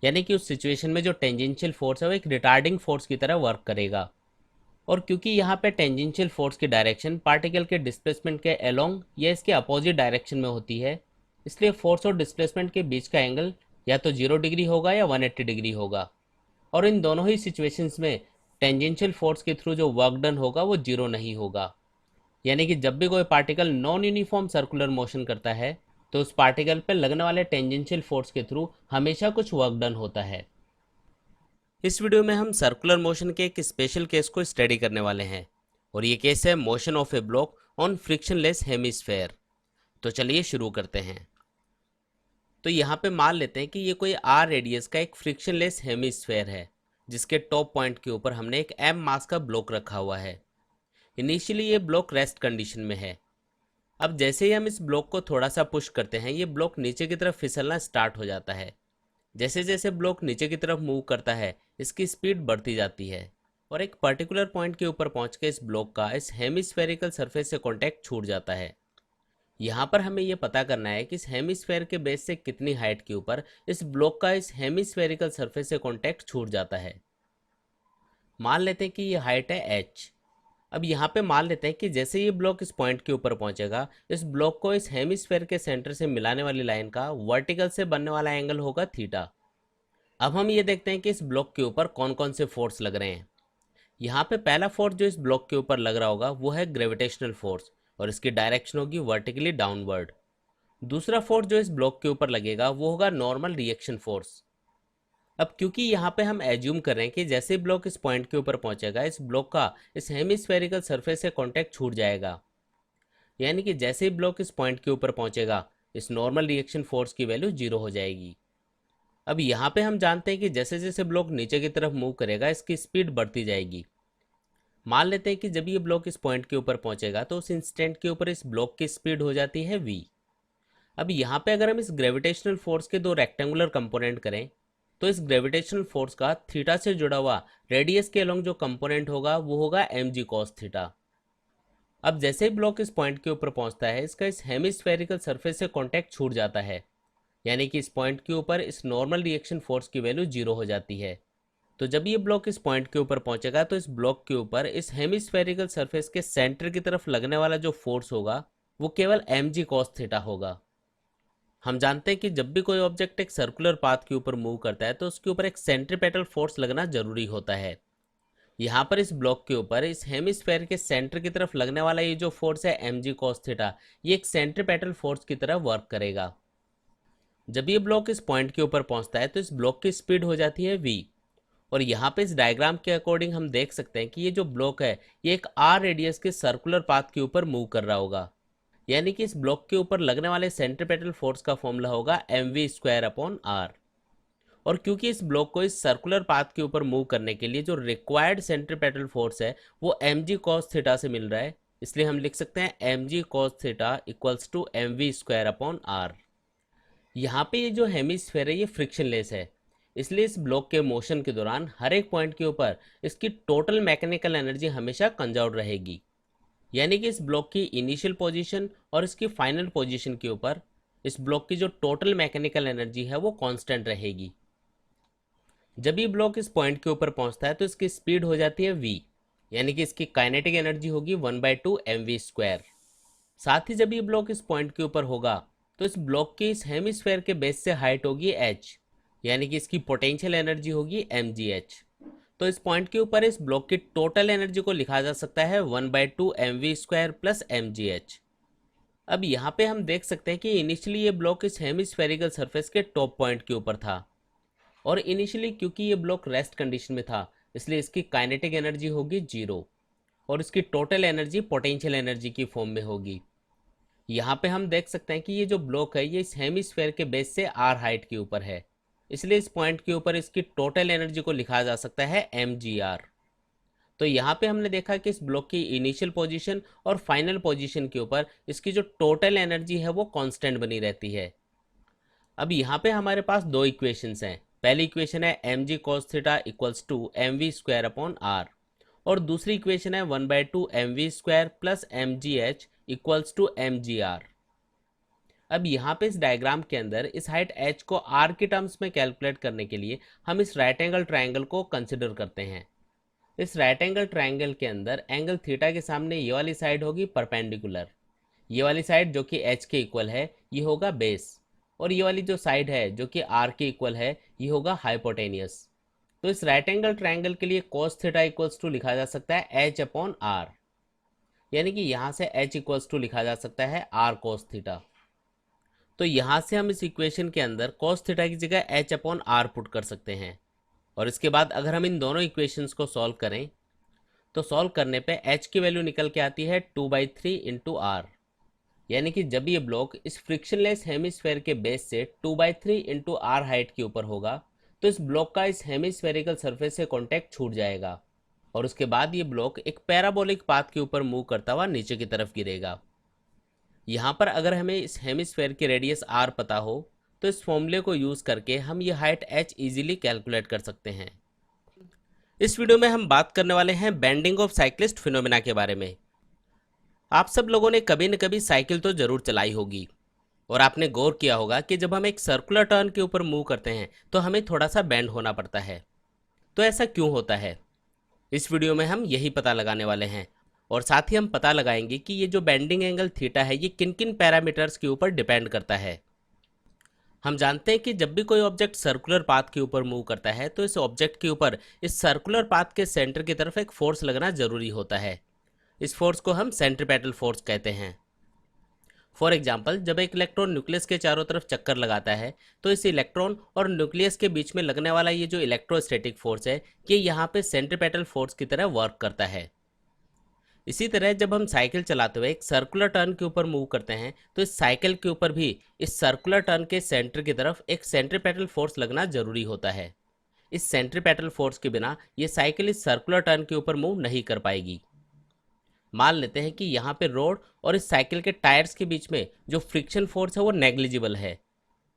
यानी कि उस सिचुएशन में जो टेंजेंशियल फोर्स है वो एक रिटार्डिंग फोर्स की तरह वर्क करेगा। और क्योंकि यहाँ पे टेंजेंशियल फोर्स की डायरेक्शन पार्टिकल के डिस्प्लेसमेंट के अलोंग या इसके अपोजिट डायरेक्शन में होती है, इसलिए फोर्स और डिस्प्लेसमेंट के बीच का एंगल या तो 0 डिग्री होगा या 180 डिग्री होगा। और इन दोनों ही सिचुएशंस में टेंजेंशियल फोर्स के थ्रू जो वर्क डन होगा वो जीरो नहीं होगा। यानी कि जब भी कोई particle non uniform circular motion करता है तो उस पार्टिकल पर लगने वाले टेंजेंशियल फोर्स के थ्रू हमेशा कुछ वर्क डन होता है। इस वीडियो में हम सर्कुलर मोशन के एक स्पेशल केस को स्टडी करने वाले हैं और ये केस है motion of A block on frictionless hemisphere. तो चलिए शुरू करते हैं। तो यहाँ पे मान लेते हैं कि ये कोई R रेडियस का एक फ्रिक्शनलेस हेमिस्फेयर है जिसके टॉप पॉइंट के ऊपर हमने एक M मास का ब्लॉक रखा हुआ है। इनिशियली ये ब्लॉक रेस्ट कंडीशन में है। अब जैसे ही हम इस ब्लॉक को थोड़ा सा पुश करते हैं ये ब्लॉक नीचे की तरफ फिसलना स्टार्ट हो जाता है। जैसे जैसे ब्लॉक नीचे की तरफ मूव करता है इसकी स्पीड बढ़ती जाती है और एक पर्टिकुलर पॉइंट के ऊपर पहुंच के इस ब्लॉक का इस हेमिस्फेरिकल सरफेस से कांटेक्ट छूट जाता है। यहाँ पर हमें यह पता करना है कि इस हेमिस्फेयर के बेस से कितनी हाइट के ऊपर इस ब्लॉक का इस हेमिस्फेरिकल सरफेस से कांटेक्ट छूट जाता है। मान लेते हैं कि ये हाइट है h। अब यहाँ पे मान लेते हैं कि जैसे ये ब्लॉक इस पॉइंट के ऊपर पहुंचेगा इस ब्लॉक को इस हेमिस्फेयर के सेंटर से मिलाने वाली लाइन का वर्टिकल से बनने वाला एंगल होगा थीटा। अब हम ये देखते हैं कि इस ब्लॉक के ऊपर कौन कौन से फोर्स लग रहे हैं। यहाँ पे पहला फोर्स जो इस ब्लॉक के ऊपर लग रहा होगा वो है ग्रेविटेशनल फोर्स और इसकी डायरेक्शन होगी वर्टिकली डाउनवर्ड। दूसरा फोर्स जो इस ब्लॉक के ऊपर लगेगा वो होगा नॉर्मल रिएक्शन फोर्स। अब क्योंकि यहाँ पे हम एज्यूम कर रहे हैं कि जैसे ही ब्लॉक इस पॉइंट के ऊपर पहुंचेगा इस ब्लॉक का इस हेमिस्फेरिकल सरफेस से कांटेक्ट छूट जाएगा। यानी कि जैसे ही ब्लॉक इस पॉइंट के ऊपर पहुंचेगा इस नॉर्मल रिएक्शन फोर्स की वैल्यू 0 हो जाएगी। अब यहाँ पे हम जानते हैं कि जैसे जैसे ब्लॉक नीचे की तरफ मूव करेगा इसकी स्पीड बढ़ती जाएगी। मान लेते हैं कि जब ये ब्लॉक इस पॉइंट के ऊपर पहुंचेगा तो उस इंस्टेंट के ऊपर इस ब्लॉक की स्पीड हो जाती है v। अब यहाँ पे अगर हम इस ग्रेविटेशनल फोर्स के दो रेक्टेंगुलर कंपोनेंट करें तो इस ग्रेविटेशनल फोर्स का थीटा से जुड़ा हुआ रेडियस के अलोंग जो कंपोनेंट होगा वो होगा mg cos थीटा। अब जैसे ही ब्लॉक इस पॉइंट के ऊपर पहुंचता है इसका इस हेमिस्फेरिकल सरफेस से कांटेक्ट छूट जाता है। यानी कि इस पॉइंट के ऊपर इस नॉर्मल रिएक्शन फोर्स की वैल्यू 0 हो जाती है। तो जब ये ब्लॉक इस पॉइंट के ऊपर पहुंचेगा तो इस ब्लॉक के ऊपर इस हेमिस्फेरिकल सरफेस के सेंटर की तरफ लगने वाला जो फोर्स होगा वो केवल mg cos थीटा होगा। हम जानते हैं कि जब भी कोई ऑब्जेक्ट एक सर्कुलर पाथ के ऊपर मूव करता है तो उसके ऊपर एक सेंट्रीपेटल फोर्स लगना जरूरी होता है। यहाँ पर इस ब्लॉक के ऊपर इस हेमिस्फेयर के सेंटर की तरफ लगने वाला ये जो फोर्स है mg cos थीटा, ये एक सेंट्रीपेटल फोर्स की तरह वर्क करेगा। जब ये ब्लॉक इस पॉइंट के ऊपर पहुंचता है तो इस ब्लॉक की स्पीड हो जाती है v। और यहाँ पे इस डायग्राम के अकॉर्डिंग हम देख सकते हैं कि ये जो ब्लॉक है ये एक r रेडियस के सर्कुलर पाथ के ऊपर मूव कर रहा होगा। यानी कि इस ब्लॉक के ऊपर लगने वाले सेंट्रीपेटल फोर्स का फॉर्मूला होगा mv²/r। और क्योंकि इस ब्लॉक को इस सर्कुलर पाथ के ऊपर मूव करने के लिए जो रिक्वायर्ड सेंट्रीपेटल फोर्स है वो mg cos थीटा से मिल रहा है, इसलिए हम लिख सकते हैं mg cos theta equals to mv²/r। यहाँ पे ये जो हेमिस्फेयर है ये फ्रिक्शनलेस है, इसलिए इस ब्लॉक के मोशन के दौरान हर एक पॉइंट के ऊपर इसकी टोटल मैकेनिकल एनर्जी हमेशा कंजर्व रहेगी। यानी कि इस ब्लॉक की इनिशियल पोजीशन और इसकी फाइनल पोजीशन के ऊपर इस ब्लॉक की जो टोटल मैकेनिकल एनर्जी है वो कांस्टेंट रहेगी। जब ये ब्लॉक इस पॉइंट के ऊपर पहुंचता है तो इसकी स्पीड हो जाती है v, यानी कि इसकी काइनेटिक एनर्जी होगी 1/2 mv²। साथ ही जब ये ब्लॉक इस पॉइंट के ऊपर होगा तो इस ब्लॉक की इस हेमिस्फेयर के बेस से हाइट होगी h, यानी कि इसकी पोटेंशियल एनर्जी होगी mgh। तो इस पॉइंट के ऊपर इस ब्लॉक की टोटल एनर्जी को लिखा जा सकता है 1/2 mv² प्लस mgh। अब यहाँ पे हम देख सकते हैं कि इनिशियली ये ब्लॉक इस हेमिस्फेरिकल सरफेस के टॉप पॉइंट के ऊपर था, और इनिशियली क्योंकि ये ब्लॉक रेस्ट कंडीशन में था इसलिए इसकी काइनेटिक एनर्जी होगी 0 और इसकी टोटल एनर्जी पोटेंशियल एनर्जी की फॉर्म में होगी। यहाँ पे हम देख सकते हैं कि ये जो ब्लॉक है ये इस हेमिस्फेयर के बेस से r हाइट के ऊपर है, इसलिए इस पॉइंट के ऊपर इसकी टोटल एनर्जी को लिखा जा सकता है mgr। तो यहाँ पे हमने देखा कि इस ब्लॉक की इनिशियल पोजीशन और फाइनल पोजीशन के ऊपर इसकी जो टोटल एनर्जी है वो कांस्टेंट बनी रहती है। अब यहाँ पे हमारे पास दो इक्वेशंस हैं। पहली इक्वेशन है mg cos theta equals to mv²/r और दूसरी इक्वेशन है 1/2 mv² plus mgh equals to mgr। अब यहाँ पे इस डायग्राम के अंदर इस हाइट h को r के टर्म्स में कैलकुलेट करने के लिए हम इस राइट एंगल ट्राइंगल को कंसिडर करते हैं। इस राइट एंगल ट्राइंगल के अंदर एंगल थीटा के सामने ये वाली साइड होगी परपेंडिकुलर, ये वाली साइड जो कि h के इक्वल है ये होगा बेस, और ये वाली जो साइड है जो कि r के इक्वल है ये होगा हाइपोटेनियस। तो इस राइट एंगल ट्राइंगल के लिए cos थीटा इक्वल्स टू लिखा जा सकता है h/r, यानी कि यहाँ से h इक्वल्स टू लिखा जा सकता है r cos थीटा। तो यहाँ से हम इस इक्वेशन के अंदर cos थीटा की जगह h/r पुट कर सकते हैं, और इसके बाद अगर हम इन दोनों इक्वेशंस को सॉल्व करें तो सॉल्व करने पे h की वैल्यू निकल के आती है 2/3 इंटू r। यानी कि जब ये ब्लॉक इस फ्रिक्शनलेस हेमिस्फेयर के बेस से 2/3 इंटू r हाइट के ऊपर होगा तो इस ब्लॉक का इस हेमिस्फेरिकल सरफेस से कॉन्टैक्ट छूट जाएगा, और उसके बाद ये ब्लॉक एक पैराबोलिक पाथ के ऊपर मूव करता हुआ नीचे की तरफ गिरेगा। यहाँ पर अगर हमें इस हेमिस्फेयर की रेडियस r पता हो तो इस फॉर्मूले को यूज़ करके हम ये हाइट h इजीली कैलकुलेट कर सकते हैं। इस वीडियो में हम बात करने वाले हैं बेंडिंग ऑफ साइक्लिस्ट फिनोमेना के बारे में। आप सब लोगों ने कभी न कभी साइकिल तो ज़रूर चलाई होगी, और आपने गौर किया होगा कि जब हम एक सर्कुलर टर्न के ऊपर मूव करते हैं तो हमें थोड़ा सा बेंड होना पड़ता है। तो ऐसा क्यों होता है, इस वीडियो में हम यही पता लगाने वाले हैं, और साथ ही हम पता लगाएंगे कि ये जो बेंडिंग एंगल थीटा है ये किन किन पैरामीटर्स के ऊपर डिपेंड करता है। हम जानते हैं कि जब भी कोई ऑब्जेक्ट सर्कुलर पाथ के ऊपर मूव करता है तो इस ऑब्जेक्ट के ऊपर इस सर्कुलर पाथ के सेंटर की तरफ एक फोर्स लगना जरूरी होता है। इस फोर्स को हम सेंट्रीपेटल फोर्स कहते हैं। फॉर एग्जाम्पल, जब एक इलेक्ट्रॉन न्यूक्लियस के चारों तरफ चक्कर लगाता है तो इस इलेक्ट्रॉन और न्यूक्लियस के बीच में लगने वाला ये जो इलेक्ट्रोस्टैटिक फोर्स है ये यहाँ पे सेंट्रीपेटल फोर्स की तरह वर्क करता है। इसी तरह जब हम साइकिल चलाते हुए एक सर्कुलर टर्न के ऊपर मूव करते हैं तो इस साइकिल के ऊपर भी इस सर्कुलर टर्न के सेंटर की तरफ एक सेंट्रीपेटल फोर्स लगना जरूरी होता है। इस सेंट्रीपेटल फोर्स के बिना ये साइकिल इस सर्कुलर टर्न के ऊपर मूव नहीं कर पाएगी। मान लेते हैं कि यहाँ पे रोड और इस साइकिल के टायर्स के बीच में जो फ्रिक्शन फोर्स है वो नेग्लिजिबल है।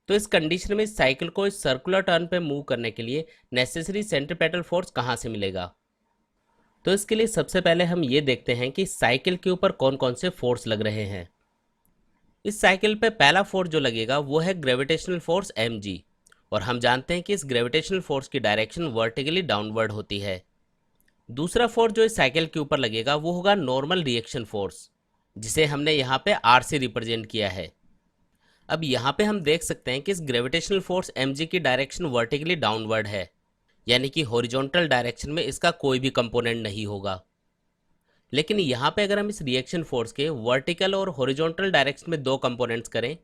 तो इस कंडीशन में इस साइकिल को इस सर्कुलर टर्न पे मूव करने के लिए नेसेसरी सेंट्रीपेटल फोर्स कहाँ से मिलेगा। तो इसके लिए सबसे पहले हम ये देखते हैं कि साइकिल के ऊपर कौन कौन से फोर्स लग रहे हैं। इस साइकिल पे पहला फोर्स जो लगेगा वो है ग्रेविटेशनल फोर्स mg, और हम जानते हैं कि इस ग्रेविटेशनल फोर्स की डायरेक्शन वर्टिकली डाउनवर्ड होती है। दूसरा फोर्स जो इस साइकिल के ऊपर लगेगा वो होगा नॉर्मल रिएक्शन फोर्स, जिसे हमने यहाँ पे आर से रिप्रेजेंट किया है। अब यहाँ पे हम देख सकते हैं कि इस ग्रेविटेशनल फोर्स mg की डायरेक्शन वर्टिकली डाउनवर्ड है, यानी कि हॉरिजॉन्टल डायरेक्शन में इसका कोई भी कंपोनेंट नहीं होगा। लेकिन यहाँ पे अगर हम इस रिएक्शन फोर्स के वर्टिकल और हॉरिजॉन्टल डायरेक्शन में दो कंपोनेंट्स करें,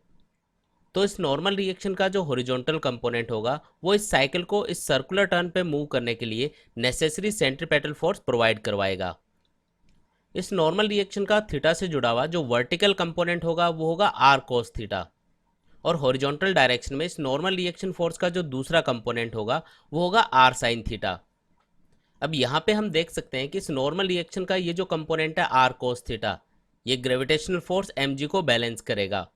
तो इस नॉर्मल रिएक्शन का जो हॉरिजॉन्टल कंपोनेंट होगा वो इस साइकिल को इस सर्कुलर टर्न पे मूव करने के लिए नेसेसरी सेंट्रीपेटल फोर्स प्रोवाइड करवाएगा। इस नॉर्मल रिएक्शन का थीटा से जुड़ा हुआ जो वर्टिकल कंपोनेंट होगा वो होगा आर कोस थीटा, और हॉरिजॉन्टल डायरेक्शन में इस नॉर्मल रिएक्शन फोर्स का जो दूसरा कंपोनेंट होगा वो होगा आर साइन थीटा। अब यहाँ पे हम देख सकते हैं कि इस नॉर्मल रिएक्शन का ये जो कंपोनेंट है आर कोस थीटा, ये ग्रेविटेशनल फोर्स mg को बैलेंस करेगा,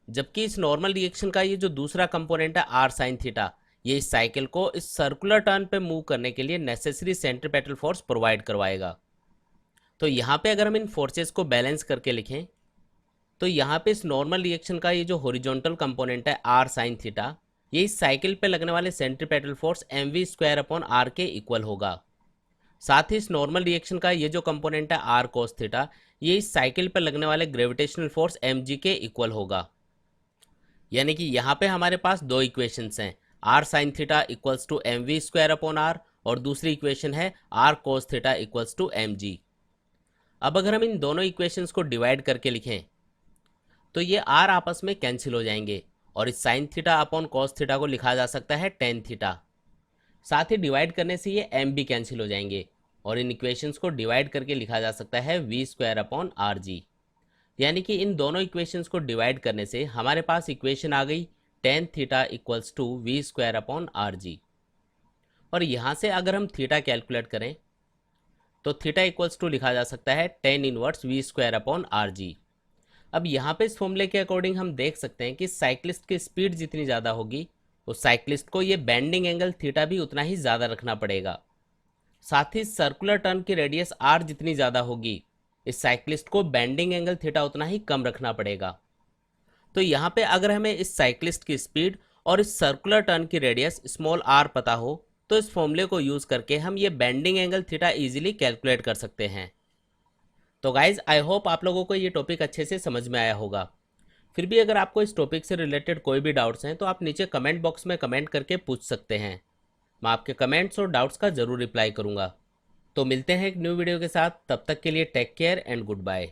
जबकि इस नॉर्मल रिएक्शन का ये जो दूसरा कंपोनेंट है आर साइन थीटा, ये इस साइकिल को इस सर्कुलर टर्न पे मूव करने के लिए नेसेसरी सेंट्रीपेटल फोर्स प्रोवाइड करवाएगा। तो यहाँ पे अगर हम इन फोर्सेस को बैलेंस करके लिखें, तो यहाँ पे इस नॉर्मल रिएक्शन का ये जो हॉरिजॉन्टल कंपोनेंट है आर साइन थीटा, ये इस साइकिल पे लगने वाले सेंट्रीपेटल फोर्स mv² के इक्वल होगा। साथ ही इस नॉर्मल रिएक्शन का ये जो कंपोनेंट है आर कोस थीटा, ये इस साइकिल पे लगने वाले ग्रेविटेशनल फोर्स mg के इक्वल होगा। यानी कि यहाँ पे हमारे पास दो इक्वेशंस हैं, R sine theta equals to mv² और दूसरी इक्वेशन है R cos theta equals to mg। अब अगर हम इन दोनों इक्वेशंस को डिवाइड करके लिखें, तो ये आर आपस में कैंसिल हो जाएंगे और इस sine theta upon cos theta को लिखा जा सकता है टेन थीटा। साथ ही डिवाइड करने से ये m भी कैंसिल हो जाएंगे और इन इक्वेशंस को डिवाइड करके लिखा जा सकता है v²/rg। यानी कि इन दोनों इक्वेशंस को डिवाइड करने से हमारे पास इक्वेशन आ गई ten theta equals to v²/rg। और यहाँ से अगर हम थीटा कैलकुलेट करें तो थीटा इक्वल्स टू लिखा जा सकता है टेन इनवर्स v²/rg। अब यहाँ पे इस फॉर्मूले के अकॉर्डिंग हम देख सकते हैं कि साइक्लिस्ट की स्पीड जितनी ज़्यादा होगी, उस साइक्लिस्ट को ये बेंडिंग एंगल थीटा भी उतना ही ज़्यादा रखना पड़ेगा। साथ ही सर्कुलर टर्न की रेडियस आर जितनी ज़्यादा होगी, इस साइक्लिस्ट को बेंडिंग एंगल थीटा उतना ही कम रखना पड़ेगा। तो यहाँ पे अगर हमें इस साइक्लिस्ट की स्पीड और इस सर्कुलर टर्न की रेडियस स्मॉल आर पता हो, तो इस फॉर्मूले को यूज़ करके हम ये bending angle theta easily calculate कर सकते हैं। तो गाइज आई होप आप लोगों को ये टॉपिक अच्छे से समझ में आया होगा। फिर भी अगर आपको इस टॉपिक से रिलेटेड कोई भी डाउट्स हैं तो आप नीचे कमेंट बॉक्स में कमेंट करके पूछ सकते हैं। मैं आपके कमेंट्स और डाउट्स का ज़रूर रिप्लाई करूँगा। तो मिलते हैं एक न्यू वीडियो के साथ, तब तक के लिए take care and good bye.